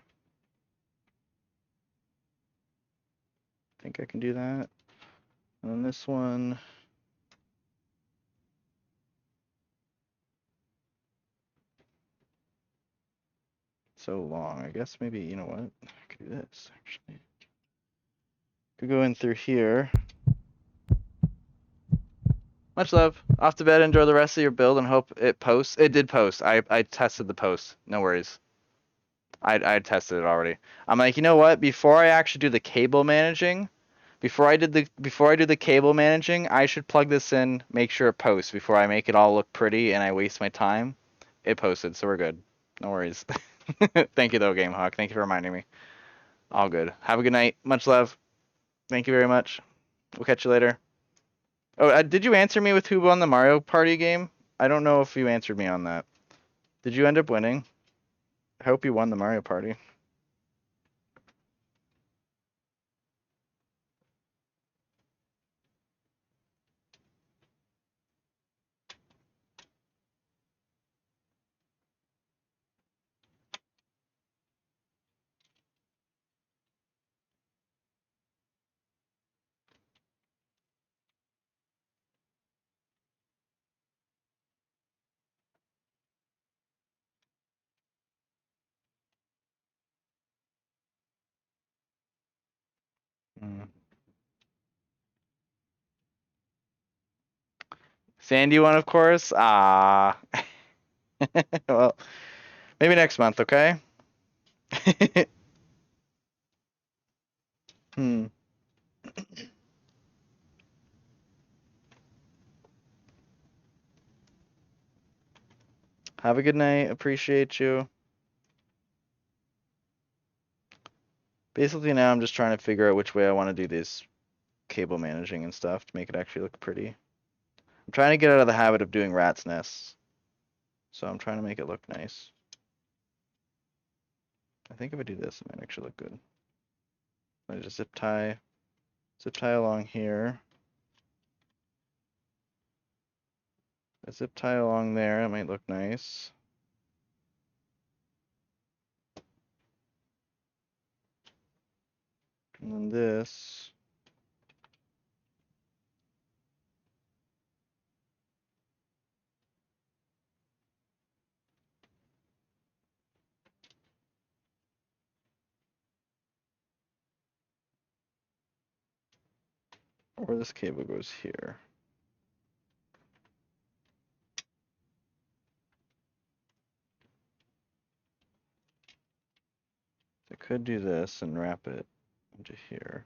I think I can do that. And then this one. So long. I guess maybe, you know what? I could do this actually. Could go in through here. Much love. Off to bed. Enjoy the rest of your build and hope it posts. It did post. I tested the post. No worries. I tested it already. I'm like, you know what? Before I actually do the cable managing, before I do the cable managing, I should plug this in, make sure it posts before I make it all look pretty and I waste my time. It posted, so we're good. No worries. Thank you though, GameHawk. Thank you for reminding me. All good. Have a good night. Much love. Thank you very much. We'll catch you later. Oh, did you answer me with who won the Mario Party game? I don't know if you answered me on that. Did you end up winning? I hope you won the Mario Party. Mm. Sandy won, of course. Ah. Well, maybe next month, okay? Hmm. Have a good night. Appreciate you. Basically, now I'm just trying to figure out which way I want to do this cable managing and stuff to make it actually look pretty. I'm trying to get out of the habit of doing rat's nests. So I'm trying to make it look nice. I think if I do this, it might actually look good. I just zip tie along here. A zip tie along there, it might look nice. And then this. Or this cable goes here. I could do this and wrap it into here.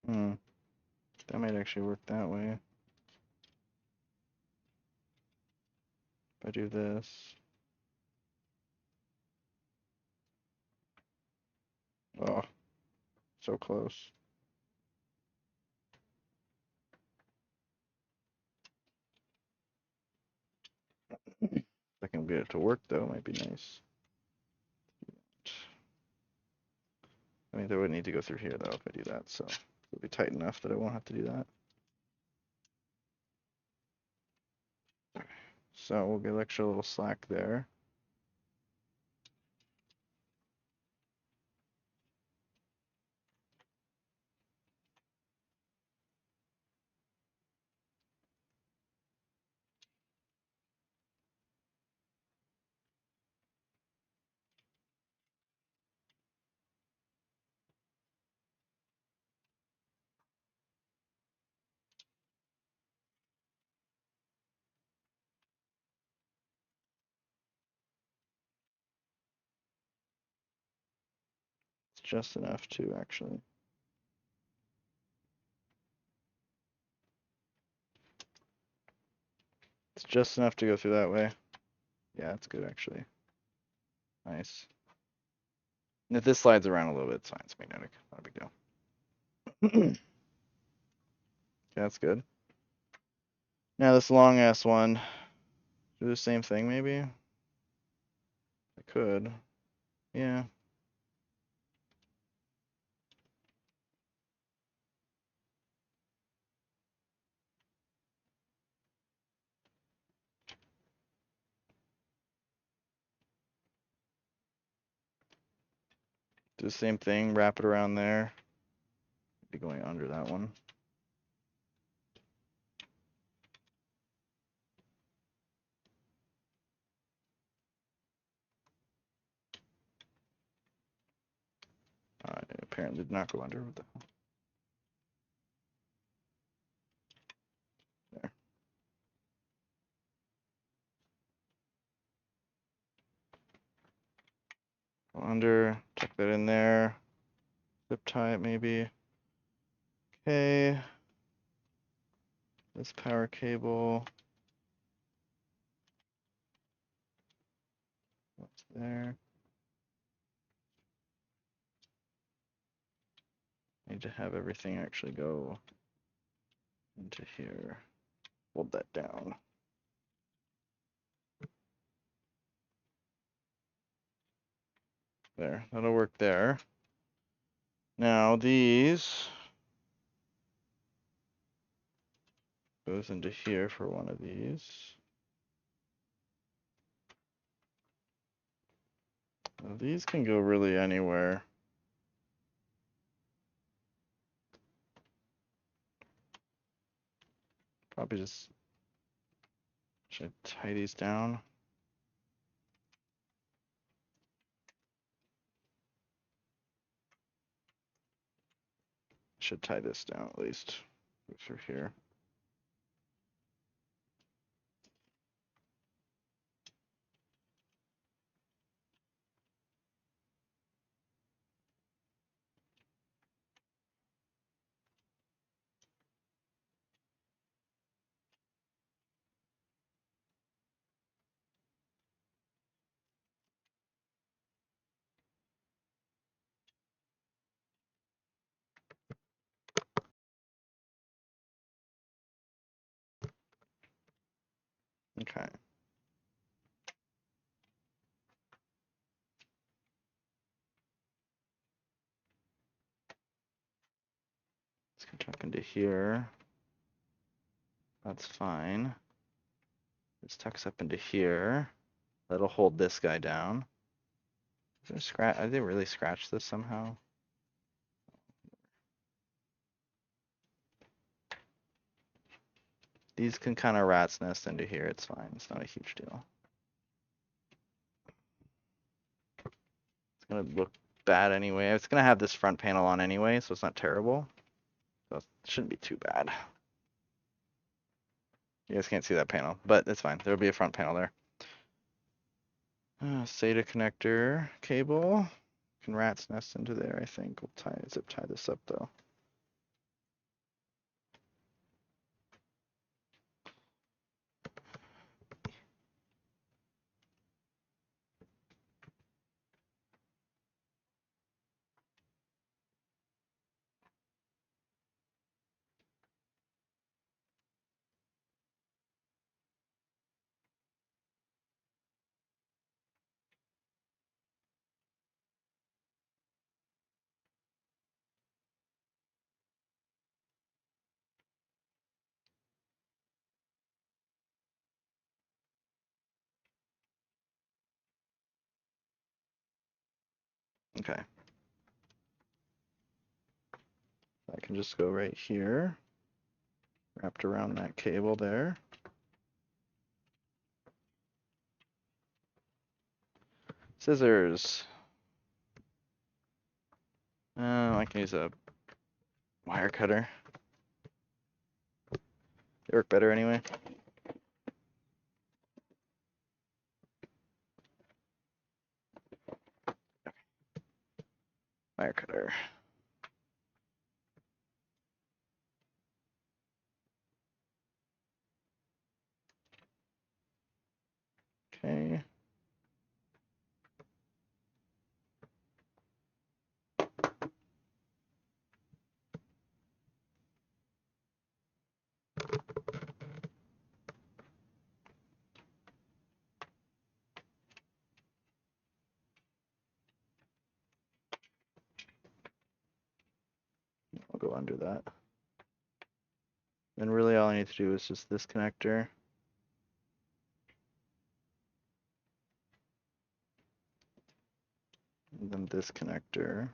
Hmm. That might actually work that way. If I do this. Oh, so close. If I can get it to work though, it might be nice. I mean, they would need to go through here though if I do that, so it'll be tight enough that I won't have to do that. So we'll get extra little slack there. It's just enough to actually. It's just enough to go through that way. Yeah, that's good actually. Nice. And if this slides around a little bit, it's fine. It's magnetic. Not a big deal. Yeah, that's good. Now this long ass one. Do the same thing maybe? I could. Yeah. Do the same thing, wrap it around there. Be going under that one. It apparently did not go under. What the hell? There. Go under, tuck that in there. Zip tie it maybe. Okay. This power cable. What's there? Need to have everything actually go into here. Hold that down. There, that'll work there. Now these goes into here for one of these. Now these can go really anywhere. Probably just should I tie these down. Should tie this down at least through here. Okay. It's gonna tuck into here. That's fine. This tucks up into here. That'll hold this guy down. Is there scratch? Did they really scratch this somehow? These can kind of rat's nest into here. It's fine. It's not a huge deal. It's gonna look bad anyway. It's gonna have this front panel on anyway, so it's not terrible. So it shouldn't be too bad. You guys can't see that panel, but it's fine. There'll be a front panel there. SATA connector cable. Can rat's nest into there, I think. We'll zip tie this up though. Okay. I can just go right here, wrapped around that cable there. Scissors. I can use a wire cutter. They work better anyway. Wire cutter. Okay. I'll go under that. Then really all I need to do is just this connector. And then this connector.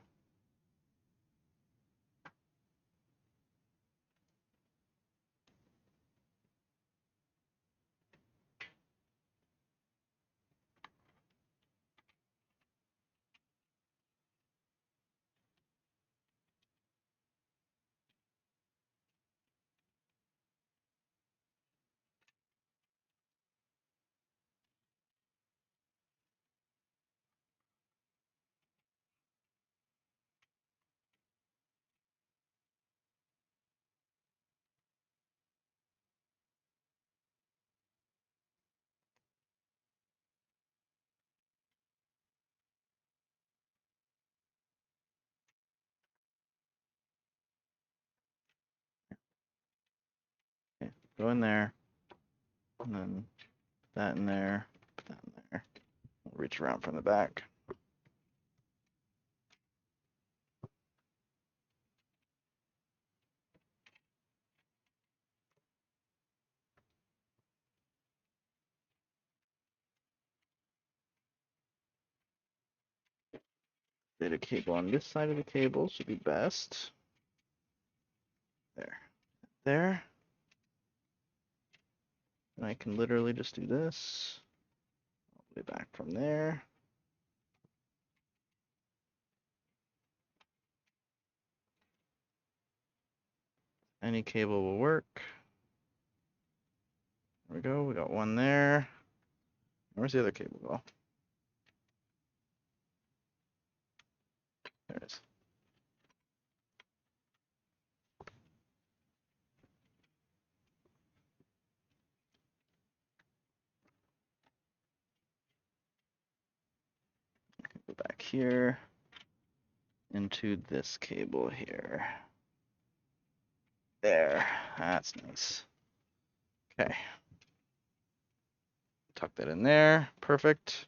Okay, go in there. And then that in there, put that in there. I'll reach around from the back. Data cable on this side of the cable should be best. There. There. And I can literally just do this. All the way back from there. Any cable will work. There we go. We got one there. Where's the other cable go? There it is. Go back here into this cable here. There. That's nice. Okay. Tuck that in there. Perfect.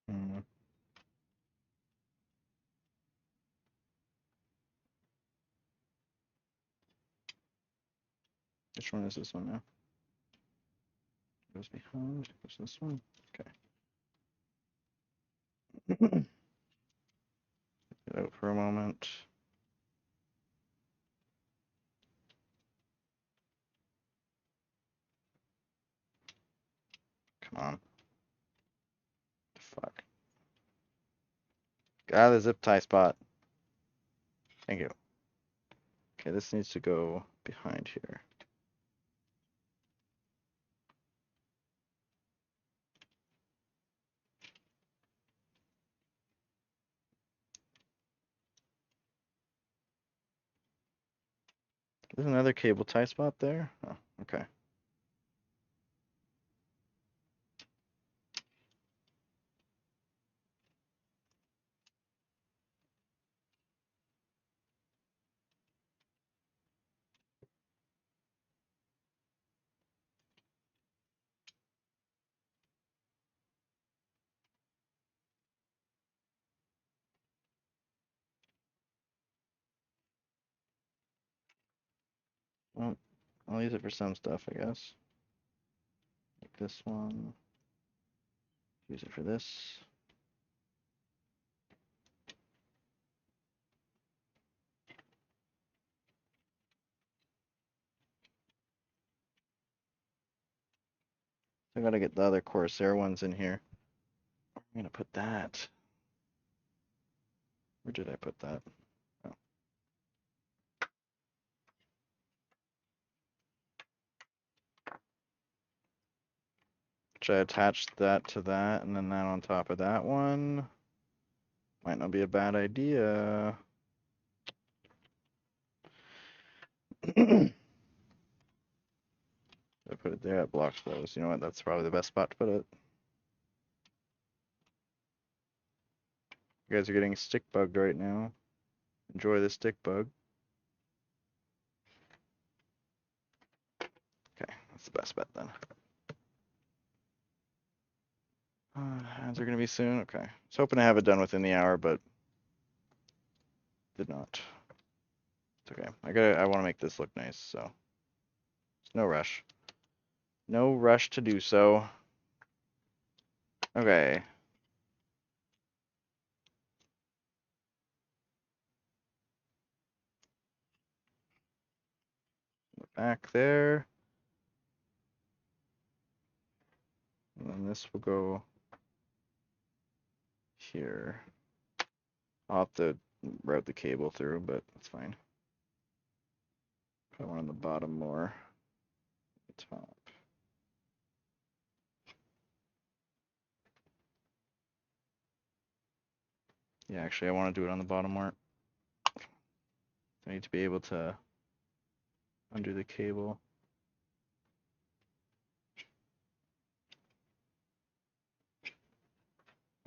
Hmm. Which one is this one now? Goes behind. Goes this one. Okay. Get out for a moment. Come on. Fuck. Get out of the zip tie spot. Thank you. Okay, this needs to go behind here. There's another cable tie spot there. Oh, okay. Well, I'll use it for some stuff, I guess. Like this one. Use it for this. I gotta get the other Corsair ones in here. I'm gonna put that. Where did I put that? Oh. Should I attach that to that and then that on top of that one? Might not be a bad idea. I put it there, it blocks those. You know what? That's probably the best spot to put it. You guys are getting stick bugged right now. Enjoy the stick bug. Okay, that's the best bet then. Hands are gonna be soon. Okay, I was hoping to have it done within the hour, but did not. It's okay. I want to make this look nice, so there's no rush. No rush to do so. Okay. Back there. And then this will go here. I'll have to route the cable through, but it's fine. Put one on the bottom more. Top. Yeah, actually, I want to do it on the bottom more. I need to be able to undo the cable.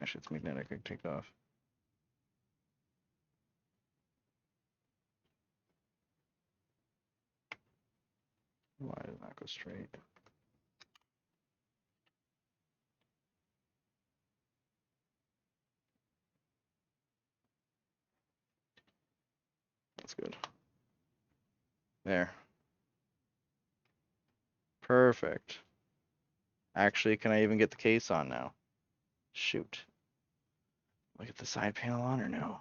Actually, it's magnetic. I can take it off. Why did not go straight? That's good. There. Perfect. Actually, can I even get the case on now? Shoot. Look at the side panel on or no?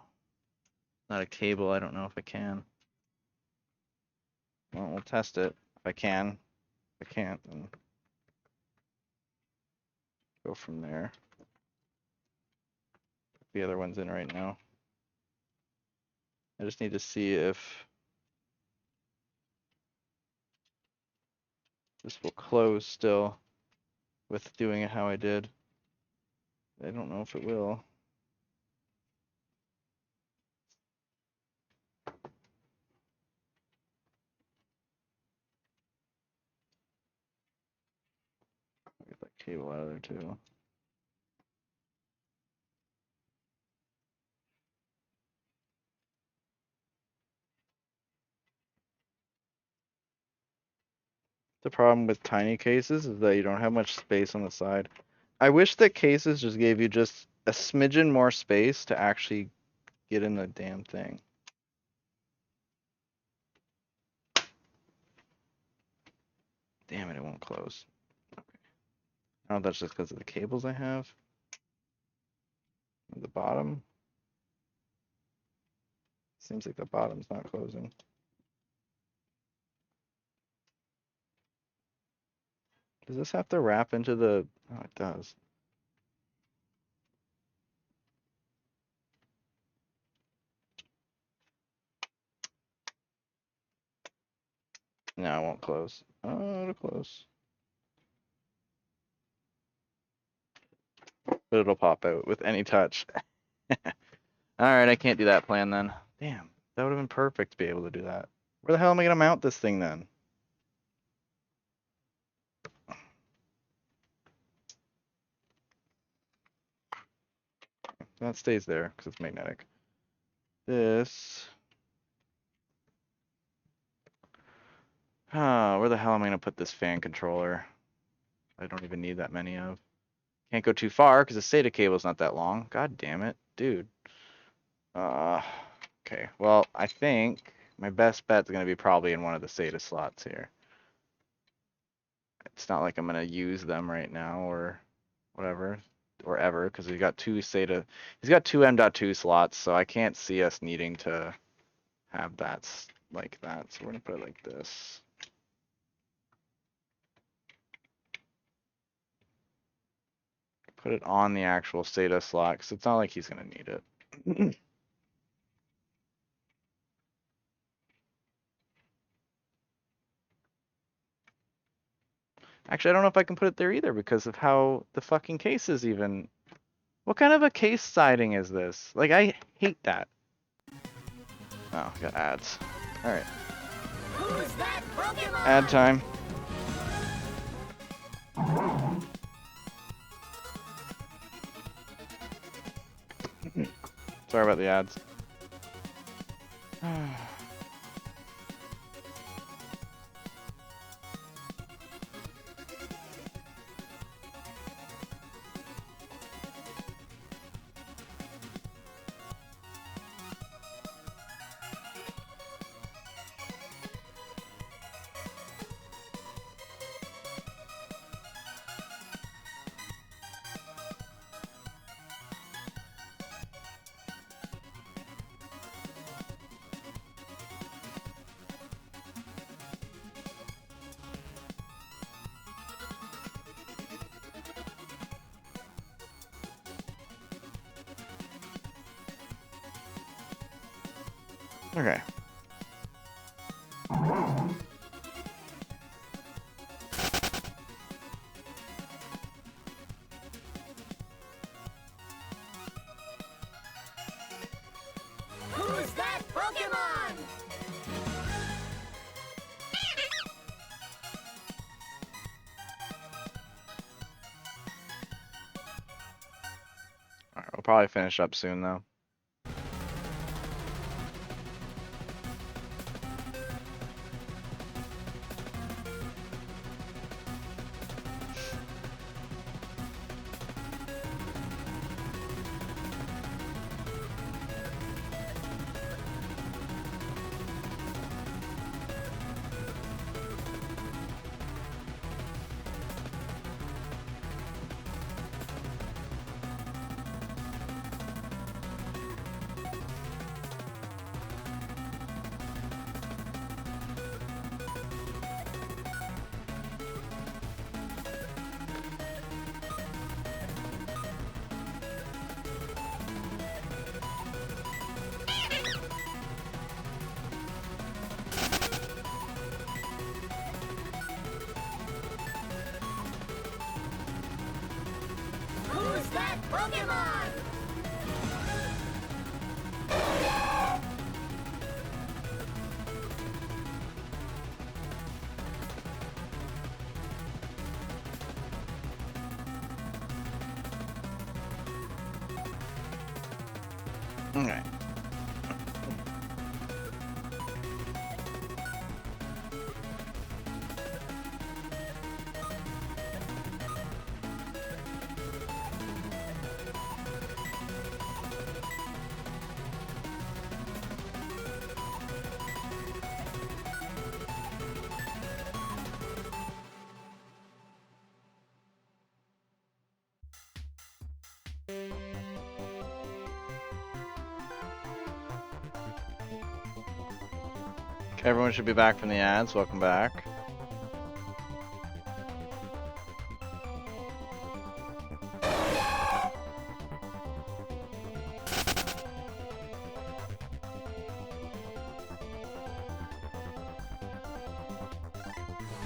Not a cable. I don't know if I can. Well, we'll test it. If I can. If I can't, then go from there. The other one's in right now. I just need to see if this will close still with doing it how I did. I don't know if it will. Get that cable out of there too. The problem with tiny cases is that you don't have much space on the side. I wish that cases just gave you just a smidgen more space to actually get in the damn thing. Damn it, it won't close. Okay. I don't know if that's just because of the cables I have. At the bottom. Seems like the bottom's not closing. Does this have to wrap into the... Oh, it does. No, it won't close. Oh, it'll close. But it'll pop out with any touch. Alright, I can't do that plan then. Damn, that would have been perfect to be able to do that. Where the hell am I going to mount this thing then? That stays there because it's magnetic. This... where the hell am I going to put this fan controller? I don't even need that many of. Can't go too far because the SATA cable's not that long. God damn it, dude. Okay, well, I think my best bet's going to be probably in one of the SATA slots here. It's not like I'm going to use them right now or whatever, or ever, because he's got two M.2 slots, so I can't see us needing to have that like that. So we're going to put it like this. Put it on the actual SATA slot, because it's not like he's going to need it. Actually, I don't know if I can put it there either because of how the fucking case is even. What kind of a case siding is this? Like, I hate that. Oh, I got ads. Alright. Who's that Pokemon? Ad time. Sorry about the ads. Okay. Who's that Pokemon? Alright, we'll probably finish up soon though. Who's that Pokemon? Okay. Okay, everyone should be back from the ads. Welcome back.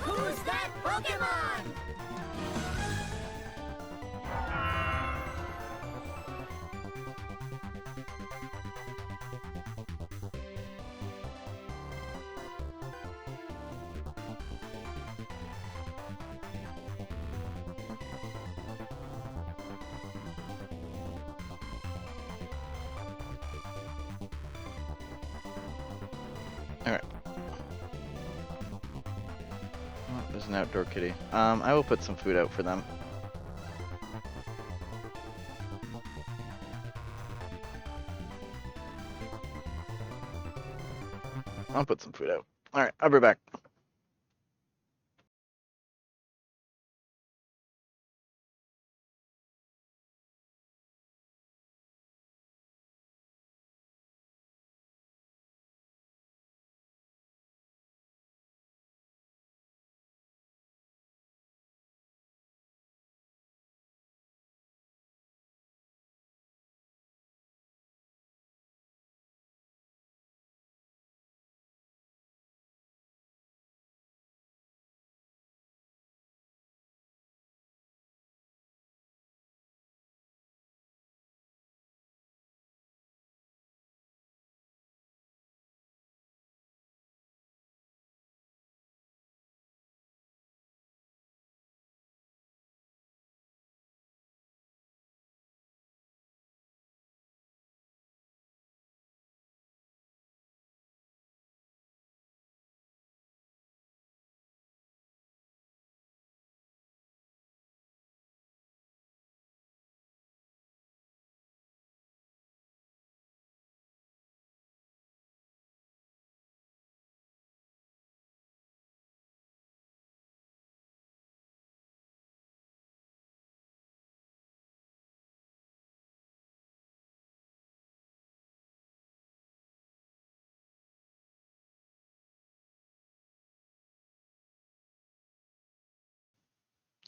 Who's that Pokemon? Alright. Oh, there's an outdoor kitty. I will put some food out for them. I'll put some food out. Alright, I'll be back.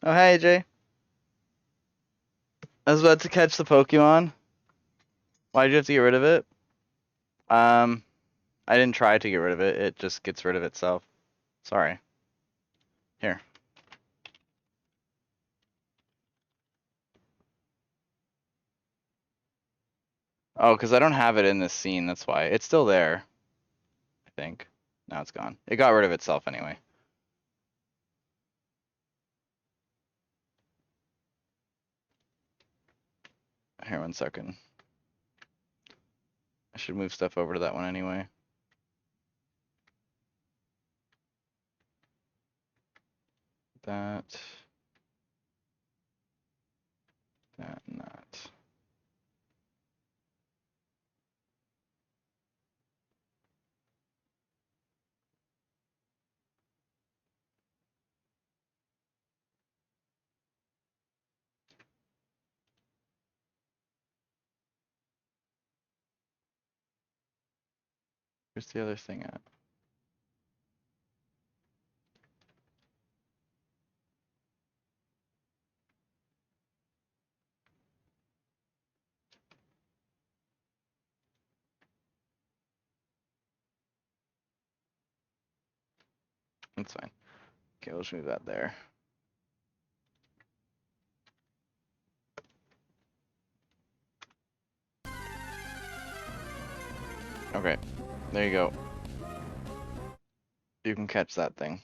Oh, hey, Jay. I was about to catch the Pokemon. Why'd you have to get rid of it? I didn't try to get rid of it. It just gets rid of itself. Sorry. Here. Oh, because I don't have it in this scene. That's why. It's still there, I think. Now it's gone. It got rid of itself anyway. Here, 1 second. I should move stuff over to that one anyway. That. That, and that. Where's the other thing at? That's fine. Okay, let's move that there. Okay, there you go. You can catch that thing.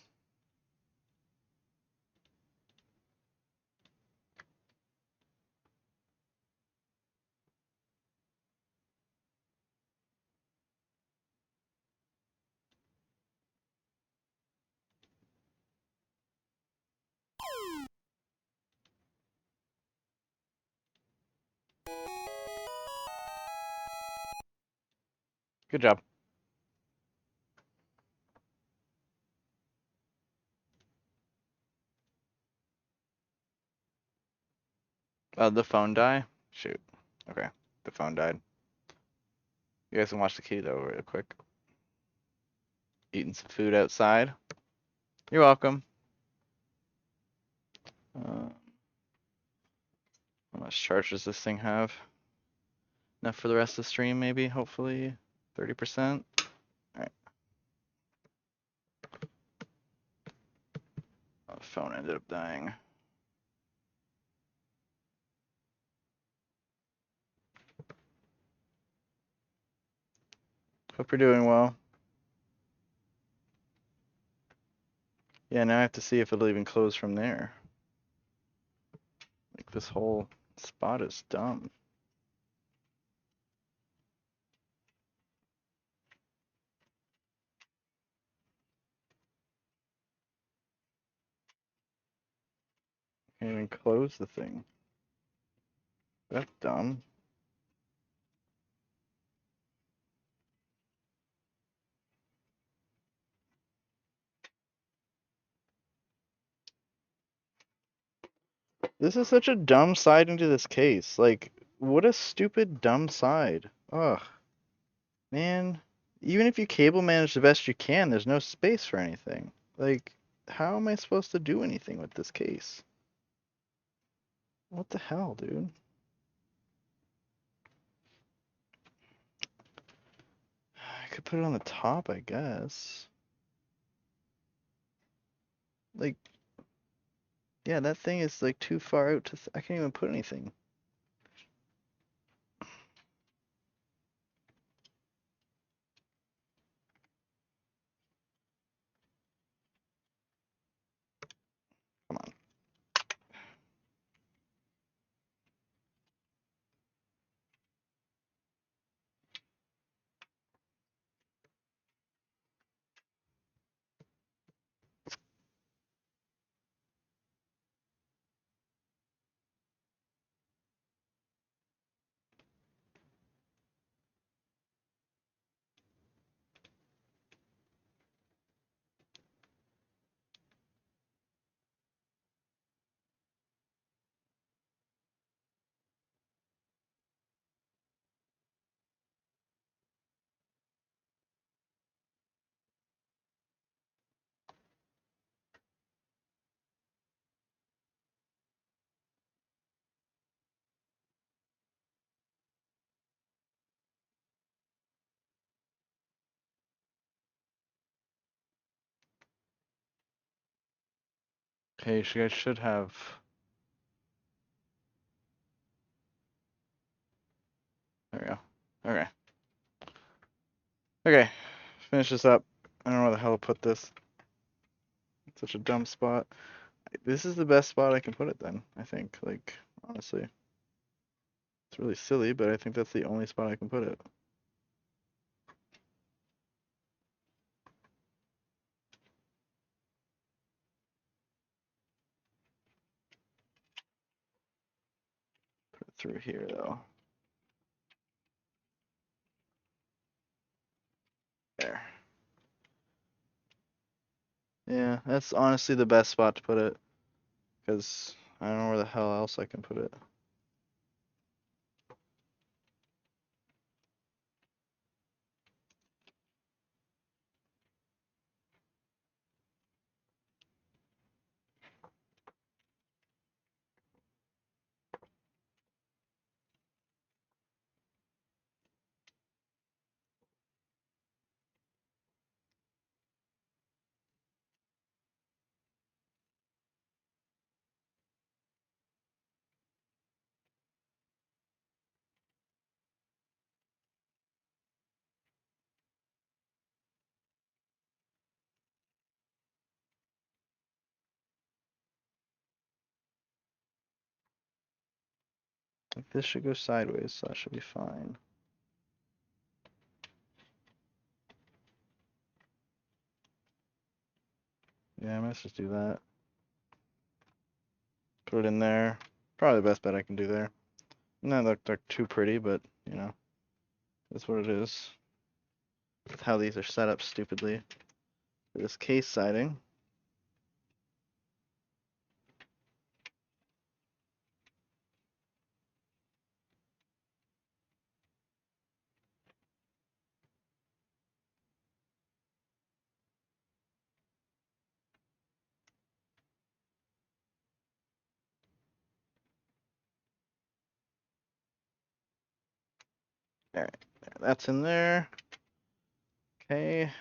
Good job. The phone die? Shoot. Okay, the phone died. You guys can watch the key though real quick. Eating some food outside. You're welcome. How much charge does this thing have? Enough for the rest of the stream, maybe, hopefully. 30%. Alright. Oh, the phone ended up dying. Hope you're doing well. Yeah, now I have to see if it'll even close from there. Like, this whole spot is dumb. Can't even close the thing. That's dumb. This is such a dumb side into this case. Like, what a stupid, dumb side. Ugh. Man, even if you cable manage the best you can, there's no space for anything. Like, how am I supposed to do anything with this case? What the hell, dude? I could put it on the top, I guess. Like, yeah, that thing is like too far out to. I can't even put anything. Come on. Okay, you guys should have. There we go. Okay. Okay. Finish this up. I don't know where the hell to put this. It's such a dumb spot. This is the best spot I can put it then, I think. Like, honestly. It's really silly, but I think that's the only spot I can put it. Put it through here though. There. Yeah, that's honestly the best spot to put it. Because I don't know where the hell else I can put it. Like this should go sideways, so that should be fine. Yeah, I might just do that. Put it in there. Probably the best bet I can do there. Not look like too pretty, but you know, that's what it is. That's how these are set up stupidly. For this case siding. Alright, that's in there. Okay.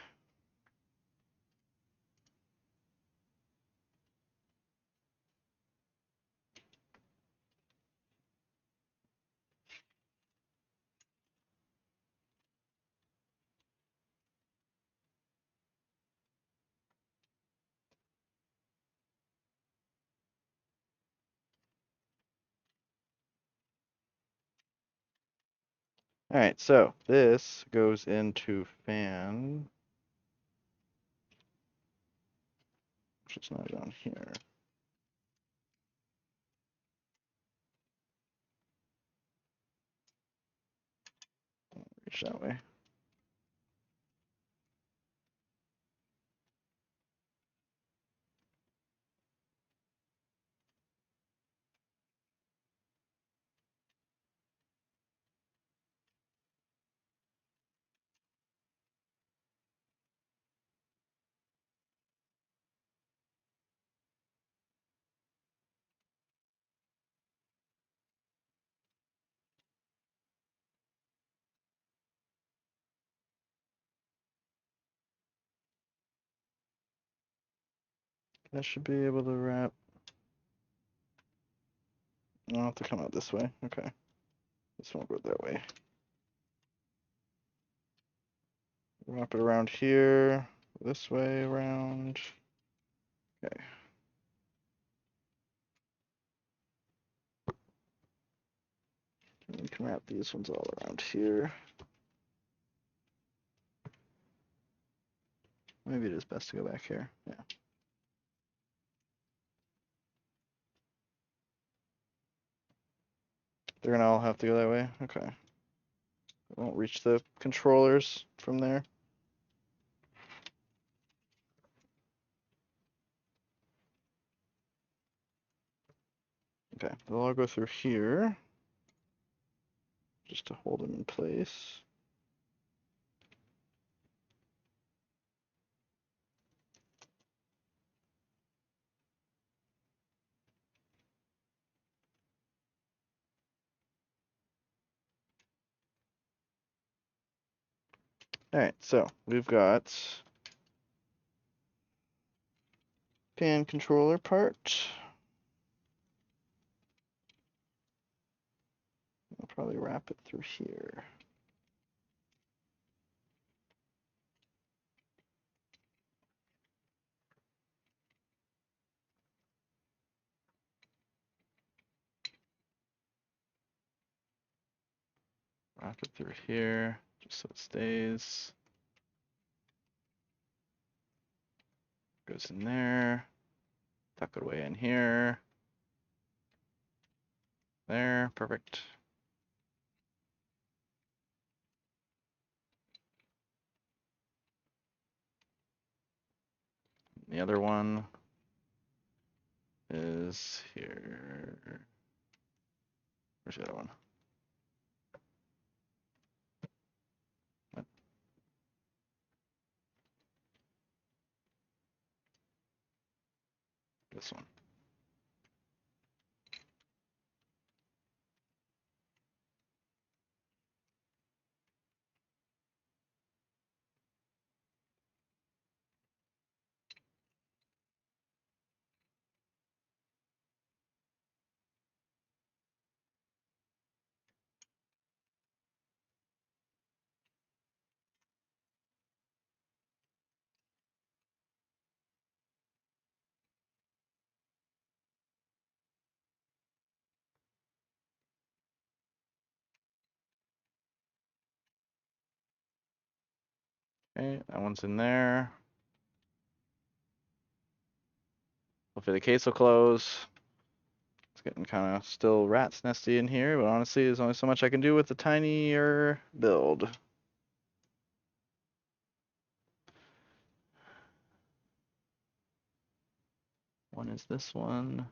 Alright, so this goes into fan. Which is not down here. Reach that way. That should be able to wrap. I'll have to come out this way. Okay. This won't go that way. Wrap it around here. This way around. Okay. We can wrap these ones all around here. Maybe it is best to go back here. Yeah. They're gonna all have to go that way? Okay. I won't reach the controllers from there. Okay, they'll all go through here. Just to hold them in place. Alright, so we've got fan controller part. I'll probably wrap it through here. Wrap it through here, just so it stays. Goes in there. Tuck it away in here. There, perfect. The other one is here. Where's the other one? What? This one. Okay, that one's in there. Hopefully the case will close. It's getting kind of still rat's nesty in here, but honestly, there's only so much I can do with the tinier build. One is this one.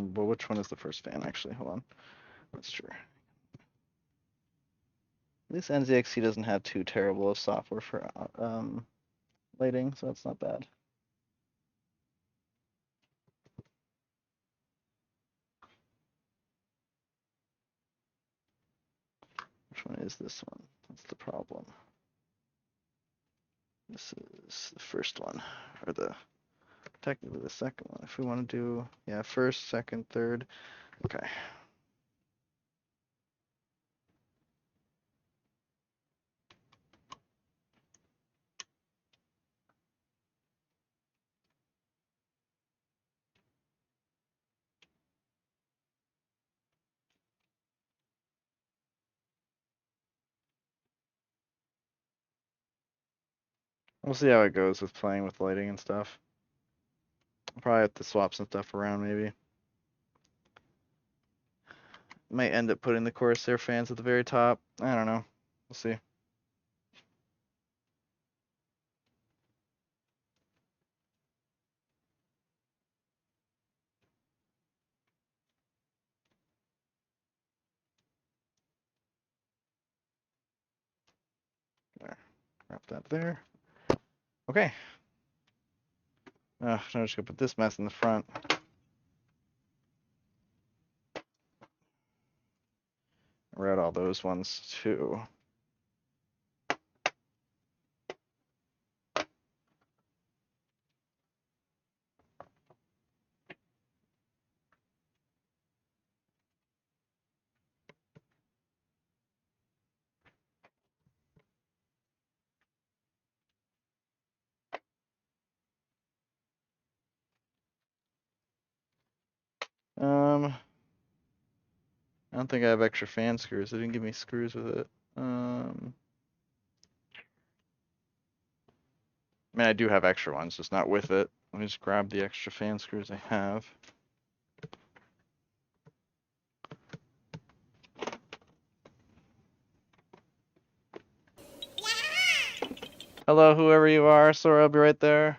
But which one is the first fan, actually? Hold on. That's true. At least NZXT doesn't have too terrible of software for lighting, so that's not bad. Which one is this one? That's the problem. This is the first one, or technically the second one. If we want to do, yeah, first, second, third. Okay. We'll see how it goes with playing with lighting and stuff. I'll probably have to swap some stuff around, maybe. Might end up putting the Corsair fans at the very top. I don't know. We'll see. There. Wrap that there. Okay. Now I'm just gonna put this mess in the front. Route all those ones too. I don't think I have extra fan screws. They didn't give me screws with it. I mean, I do have extra ones, just not with it. Let me just grab the extra fan screws I have. Hello, whoever you are. Sorry, I'll be right there.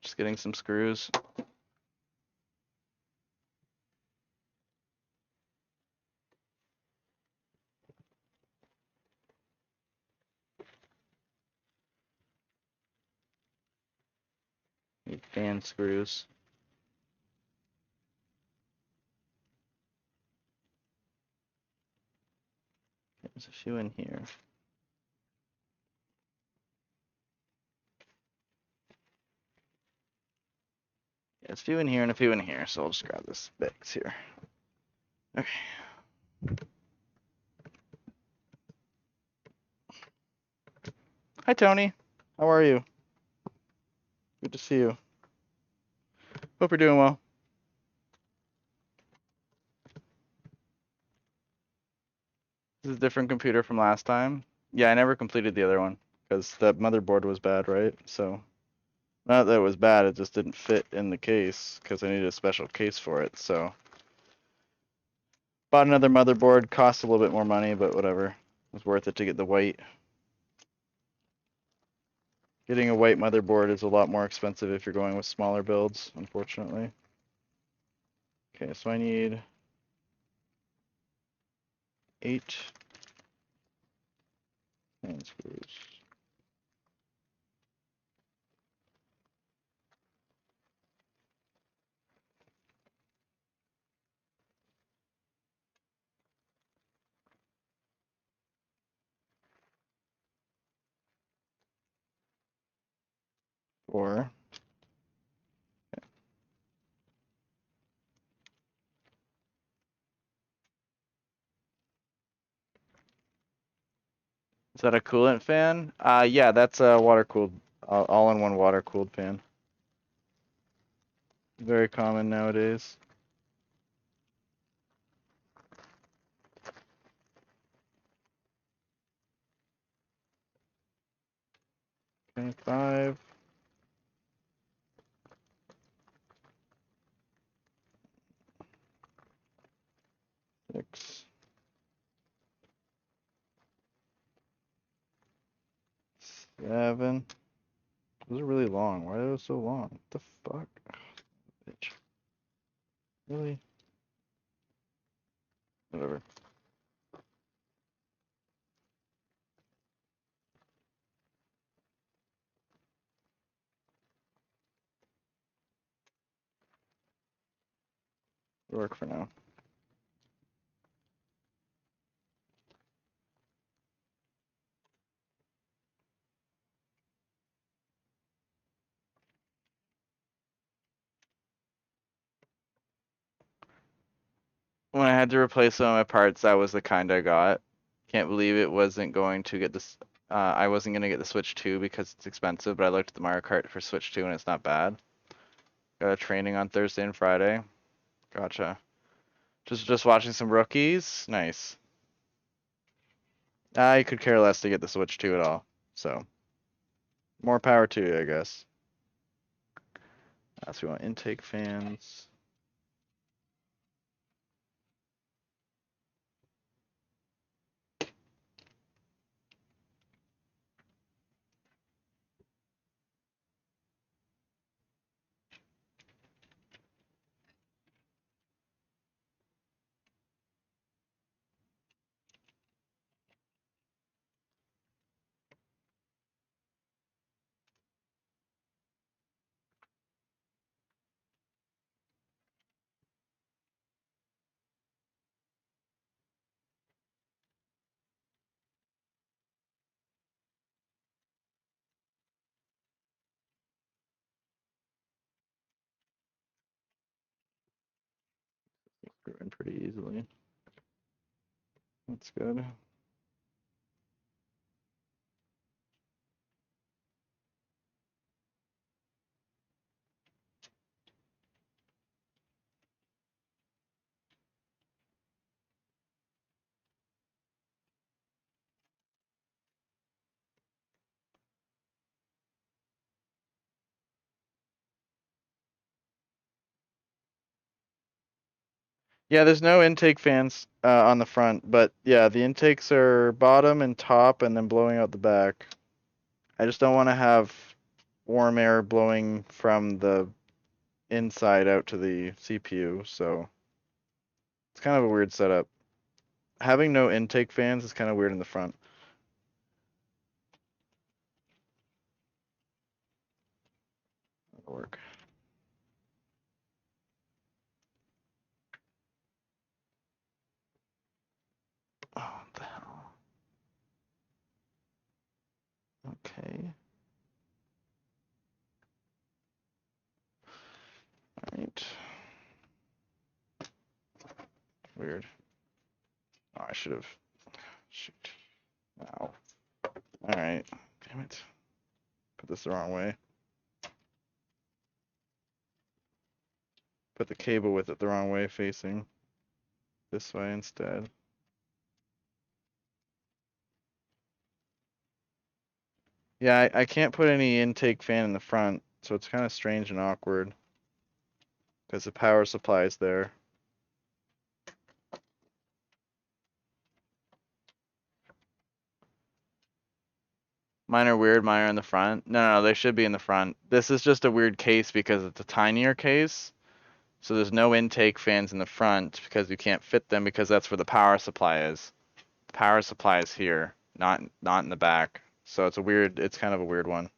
Just getting some screws. Need fan screws. There's a few in here. Yeah, it's a few in here and a few in here, so I'll just grab this bags here. Okay. Hi, Tony. How are you? Good to see you. Hope you're doing well. This is a different computer from last time. Yeah, I never completed the other one because the motherboard was bad, right? So, not that it was bad, it just didn't fit in the case because I needed a special case for it. So, bought another motherboard, cost a little bit more money, but whatever. It was worth it to get the white. Getting a white motherboard is a lot more expensive if you're going with smaller builds, unfortunately. Okay, so I need 8 hand screws. Four. Is that a coolant fan? Yeah, that's a water-cooled, all-in-one water-cooled fan. Very common nowadays. Okay, 5. 6. 7. Those are really long. Why are those so long? What the fuck? Bitch. Really? Whatever. It'll work for now. When I had to replace some of my parts, that was the kind I got. Can't believe it wasn't going to get this. I wasn't going to get the Switch 2 because it's expensive, but I looked at the Mario Kart for Switch 2 and it's not bad. Got a training on Thursday and Friday. Gotcha. Just watching some rookies. Nice. I could care less to get the Switch 2 at all. So, more power to you, I guess. So we want intake fans. Screw in pretty easily. That's good. Yeah, there's no intake fans on the front, but yeah, the intakes are bottom and top and then blowing out the back. I just don't want to have warm air blowing from the inside out to the CPU, so it's kind of a weird setup. Having no intake fans is kind of weird in the front. Work. Oh, what the hell? Okay. Alright. Weird. Oh, I should have. Shoot. Ow. Alright. Damn it. Put this the wrong way. Put the cable with it the wrong way, facing this way instead. Yeah, I can't put any intake fan in the front, so it's kind of strange and awkward. Because the power supply is there. Mine are weird, mine are in the front. No, they should be in the front. This is just a weird case because it's a tinier case. So there's no intake fans in the front because you can't fit them because that's where the power supply is. The power supply is here, not in the back. So it's kind of a weird one.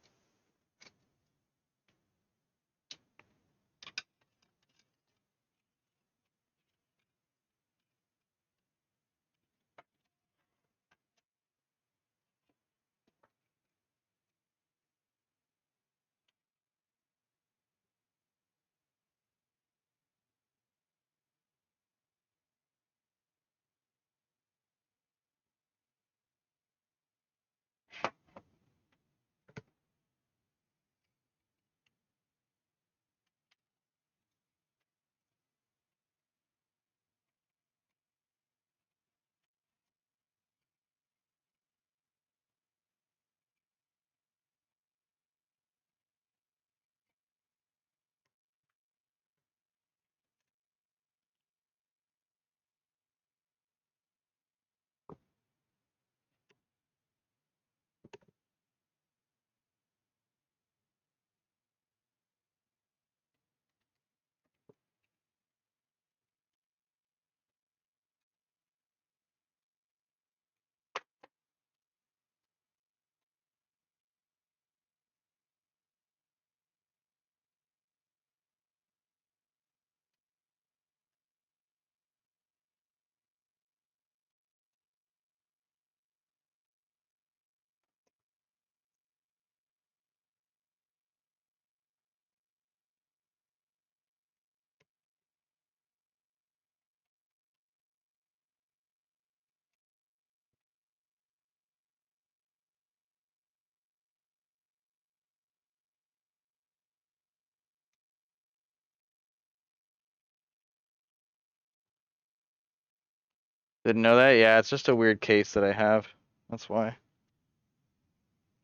Didn't know that? Yeah, it's just a weird case that I have. That's why.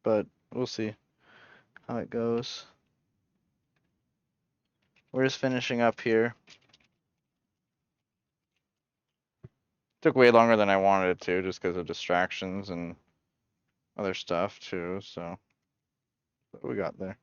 But we'll see how it goes. We're just finishing up here. Took way longer than I wanted it to just because of distractions and other stuff too, so but we got there.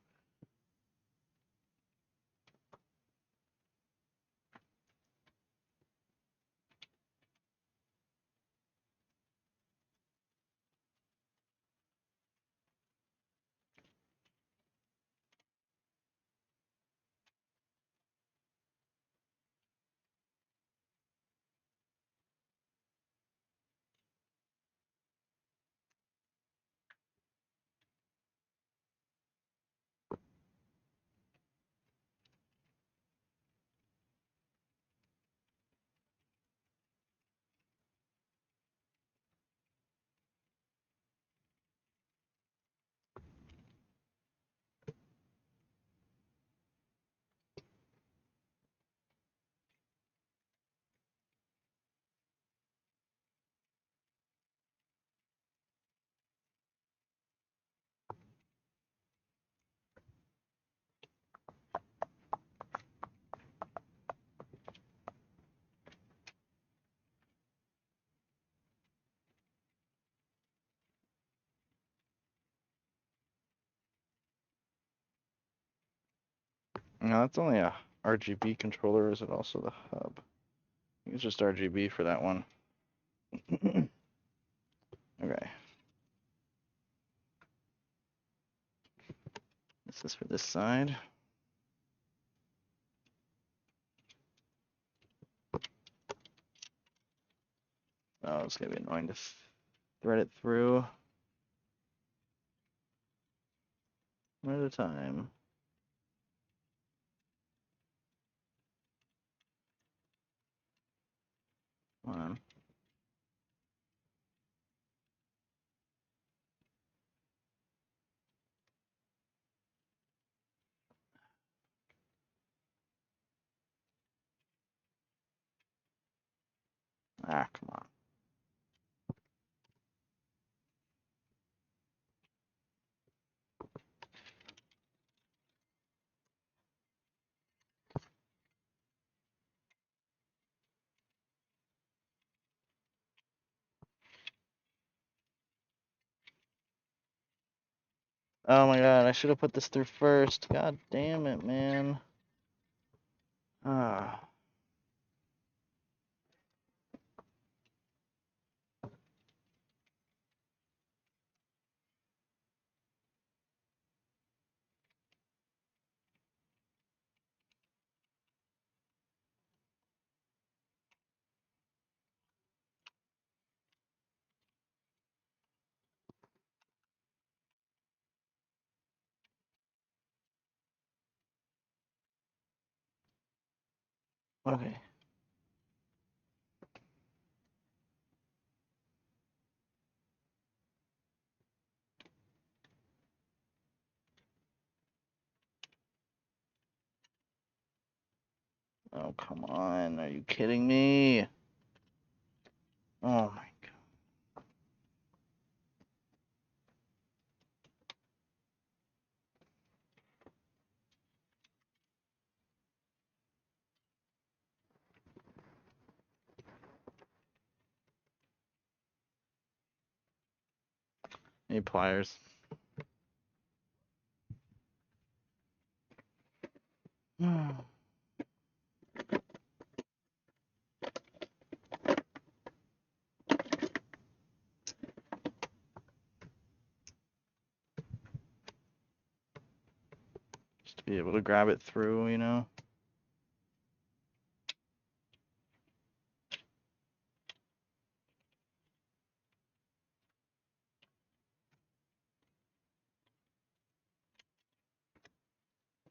No, that's only a RGB controller. Is it also the hub? I think it's just RGB for that one. Okay. This is for this side. it's gonna be annoying to thread it through one at a time. Come on. Ah, come on. Oh my god, I should have put this through first. God damn it, man. Ah. Okay. Oh, come on. Are you kidding me? Oh my god. Need pliers. Just to be able to grab it through, you know?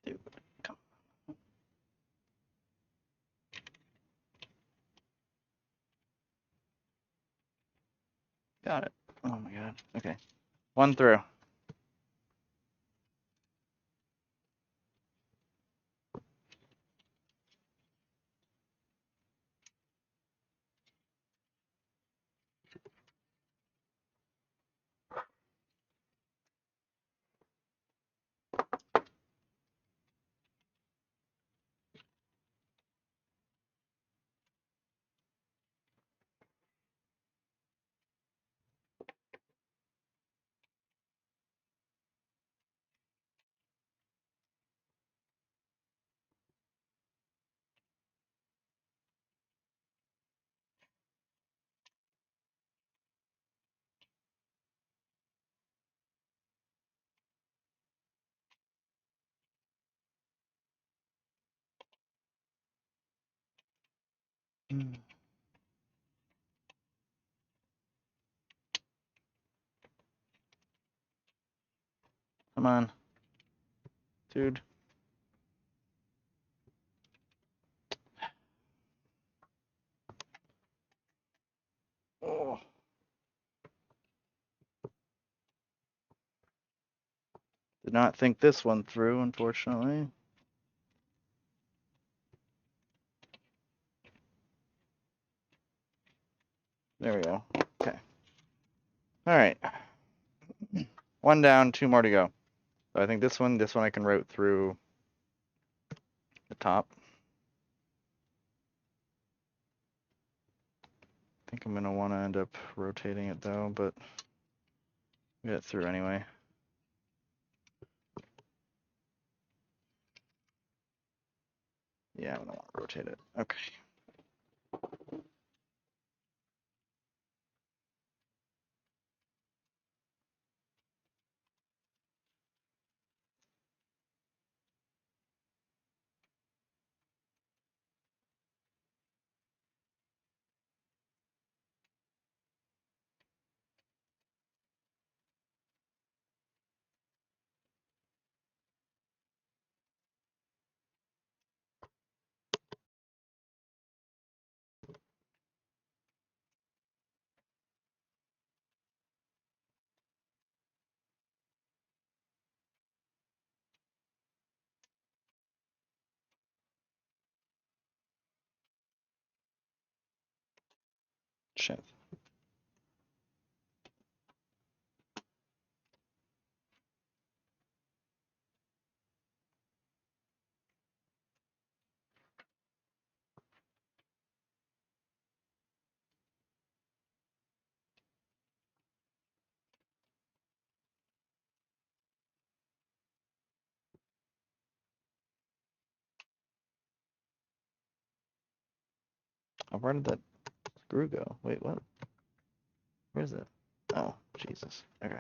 Dude, come. Got it. Oh my god. Okay. One through. Mm. Come on. Dude. Oh. Did not think this one through, unfortunately. There we go. Okay. All right. One down, two more to go. So I think this one I can route through the top. I think I'm gonna want to end up rotating it though, but get it through anyway. Yeah, I'm gonna want to rotate it. Okay. shit. Oh, where did that screw go? Wait, what? Where is it? Oh, Jesus. Okay.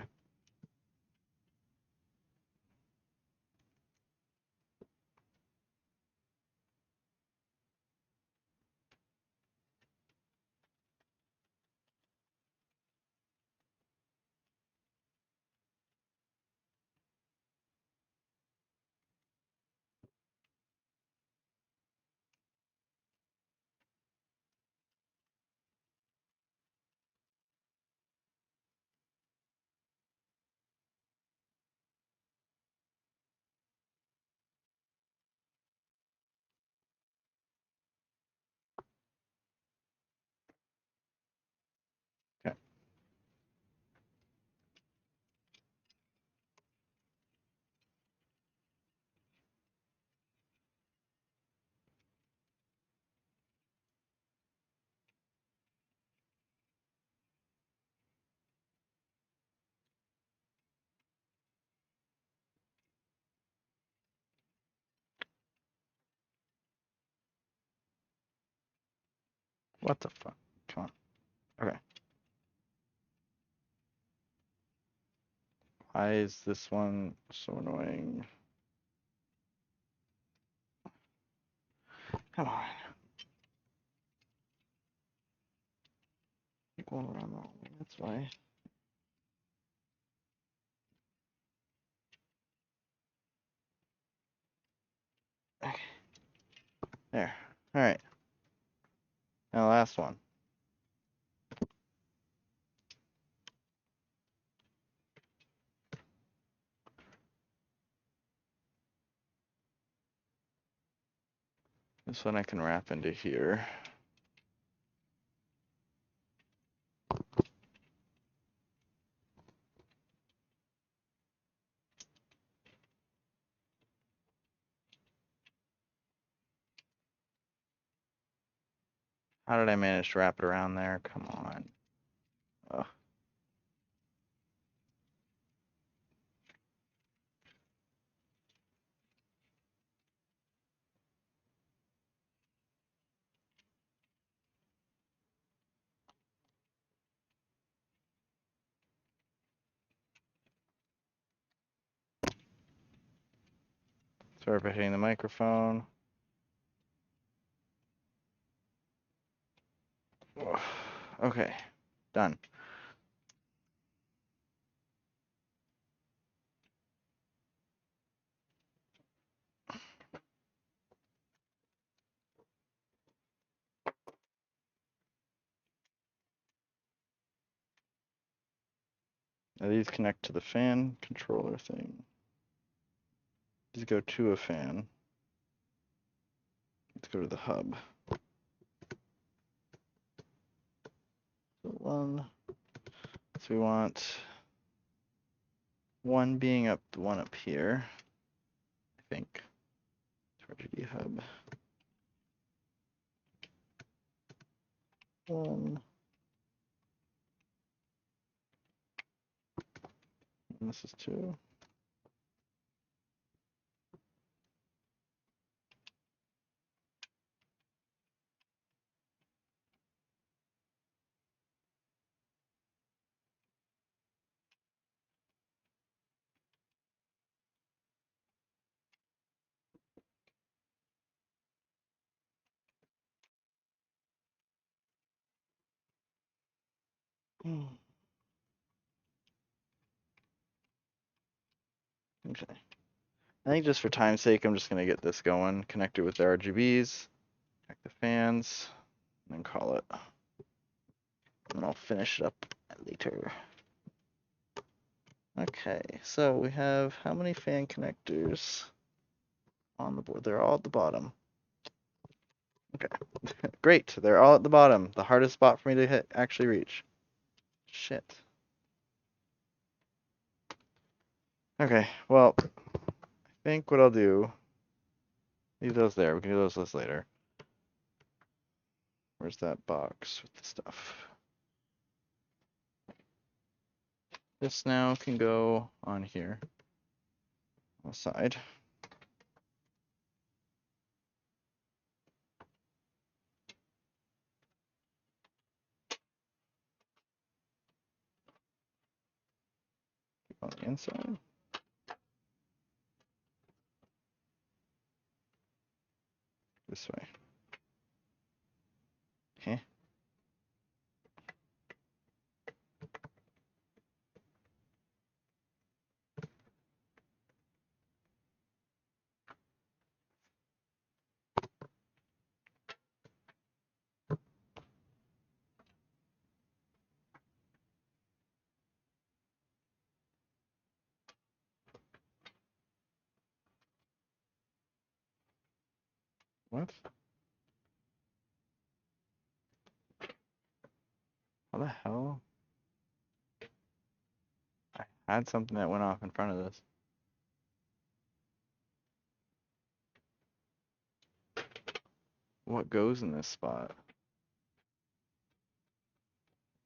Okay. What the fuck? Come on. Okay. Why is this one so annoying? Come on. Keep going around the wrong way. That's why. Okay. There. All right. Now last one. This one I can wrap into here. How did I manage to wrap it around there? Come on. Ugh. Sorry for hitting the microphone. Ugh. Okay. Done. Now these connect to the fan controller thing. These go to a fan. Let's go to the hub. So one. So we want one being up, the one up here. I think. RGB hub. One. And this is two. Okay. I think just for time's sake, I'm just gonna get this going, connect it with the RGBs, connect the fans, and then call it. And I'll finish it up later. Okay, so we have how many fan connectors on the board? They're all at the bottom. Great. They're all at the bottom. The hardest spot for me to hit, actually reach. Shit. Okay, well, I think what I'll do, leave those there. We can do those later. Where's that box with the stuff? This now can go on here, on the side. On the inside. This way. Okay. What? How the hell? I had something that went off in front of this. What goes in this spot?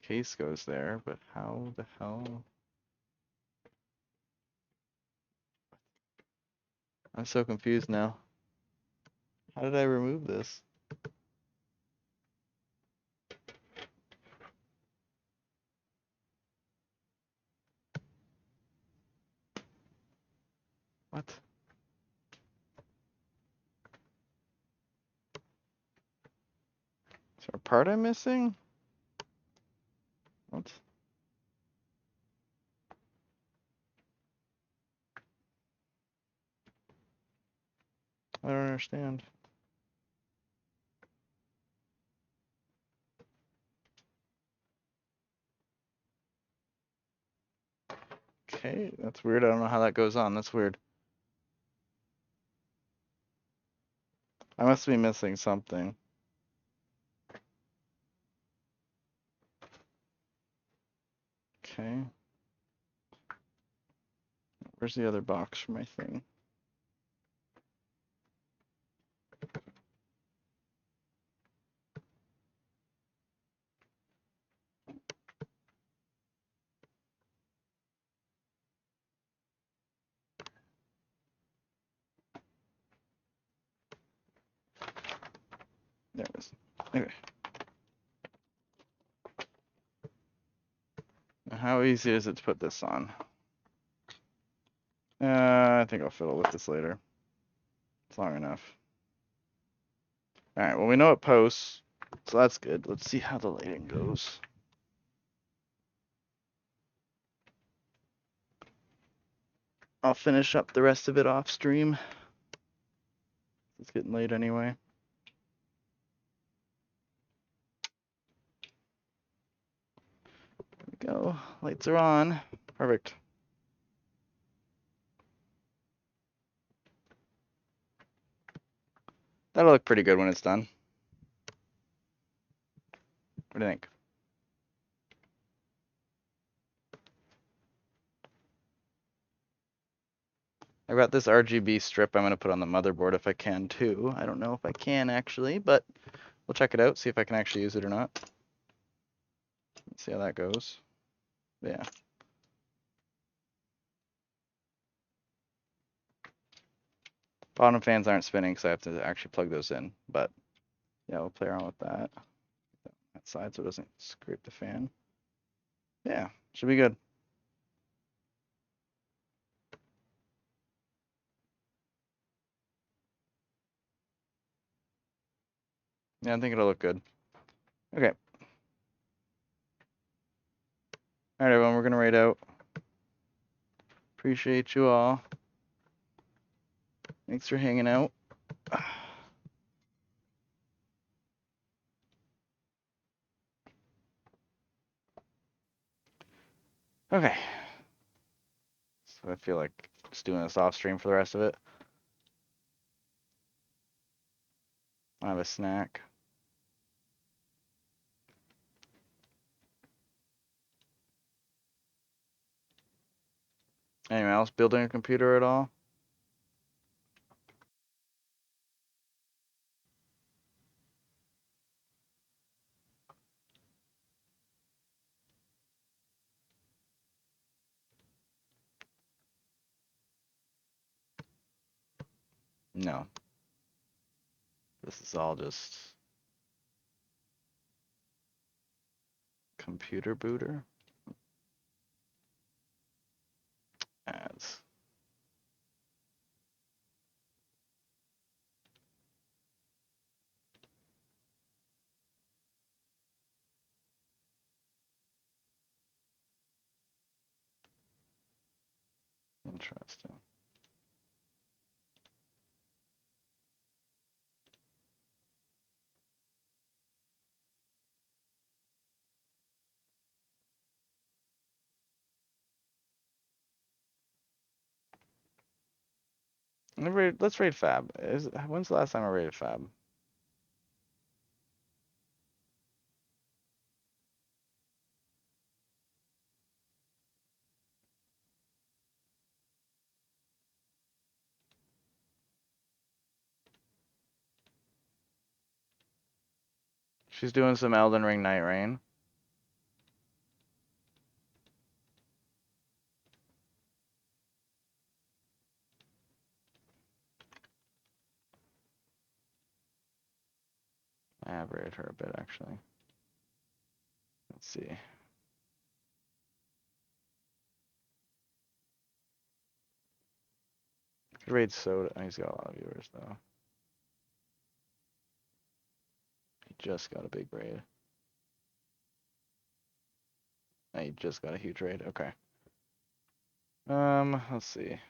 Case goes there, but how the hell? I'm so confused now. How did I remove this? What? Is there a part I'm missing? What? I don't understand. Okay, that's weird. I don't know how that goes on. That's weird. I must be missing something. Okay. Where's the other box for my thing? There it is. Okay. Now how easy is it to put this on? I think I'll fiddle with this later. It's long enough. Alright, well we know it posts, so that's good. Let's see how the lighting goes. I'll finish up the rest of it off stream. It's getting late anyway. There we go. Lights are on. Perfect. That'll look pretty good when it's done. What do you think? I've got this RGB strip I'm going to put on the motherboard if I can too. I don't know if I can actually, but we'll check it out, see if I can actually use it or not. Let's see how that goes. Yeah. Bottom fans aren't spinning, so I have to actually plug those in. But yeah, we'll play around with that. That side so it doesn't scrape the fan. Yeah, should be good. Yeah, I think it'll look good. Okay. All right, everyone, we're gonna raid out. Appreciate you all. Thanks for hanging out. Okay. So I feel like just doing this off stream for the rest of it. I have a snack. Anyone else building a computer at all? No. This is all just computer booter. Ads. Interesting. Let's raid Fab. When's the last time I raided Fab? She's doing some Elden Ring Night Rain. I have raided her a bit actually. Let's see. Could raid Soda. Oh, he's got a lot of viewers though. He just got a big raid. He just got a huge raid. Okay. Let's see.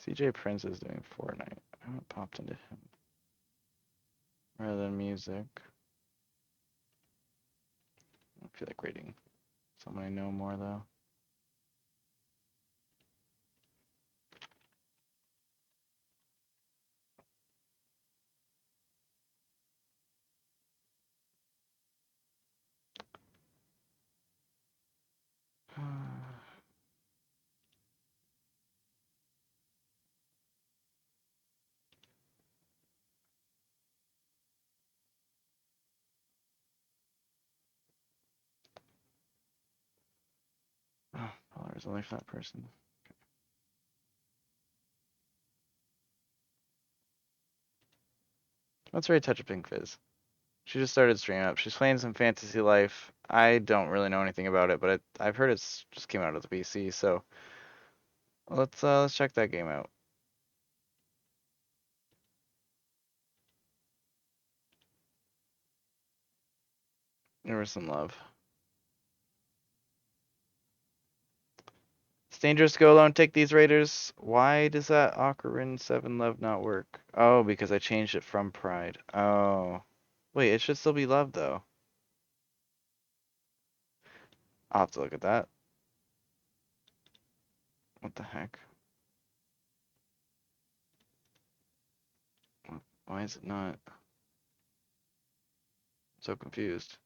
CJ Prince is doing Fortnite. I haven't popped into him. Rather than music. I feel like raiding someone I know more though. Oh, there's only that person. Let's raid Touch a Pink Fizz. She just started streaming up. She's playing some Fantasy Life. I don't really know anything about it, but I've heard it's just came out of the PC. So let's check that game out. There was some love. It's dangerous to go alone. Take these raiders. Why does that Ocarina 7 love not work? Oh, because I changed it from Pride. Oh. Wait, it should still be love though. I'll have to look at that. What the heck? Why is it not? I'm so confused.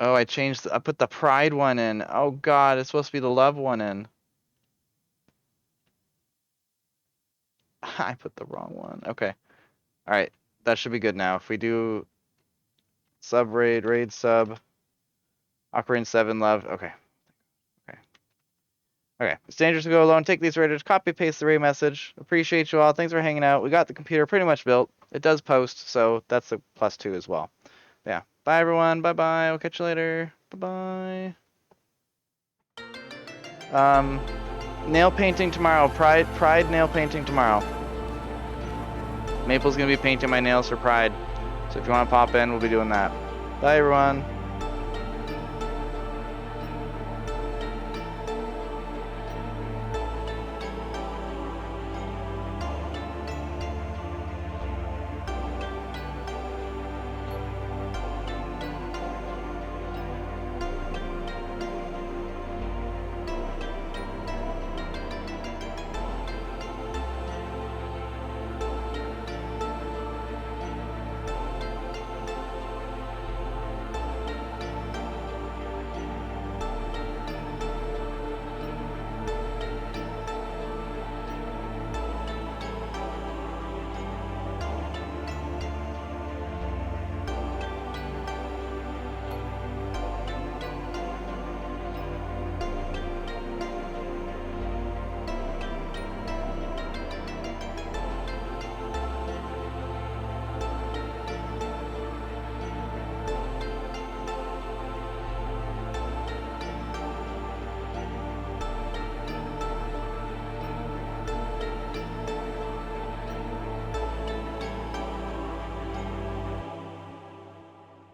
Oh, I put the Pride one in. Oh God, it's supposed to be the love one in. I put the wrong one. Okay. All right. That should be good now. If we do sub raid sub, Ocarina 7 love. Okay. Okay. It's dangerous to go alone. Take these raiders. Copy paste the raid message. Appreciate you all. Thanks for hanging out. We got the computer pretty much built. It does post, so that's a +2 as well. Yeah. Bye everyone. Bye bye. I'll catch you later. Bye bye. Nail painting tomorrow. Pride nail painting tomorrow. Maple's gonna be painting my nails for Pride. So if you want to pop in, we'll be doing that. Bye everyone.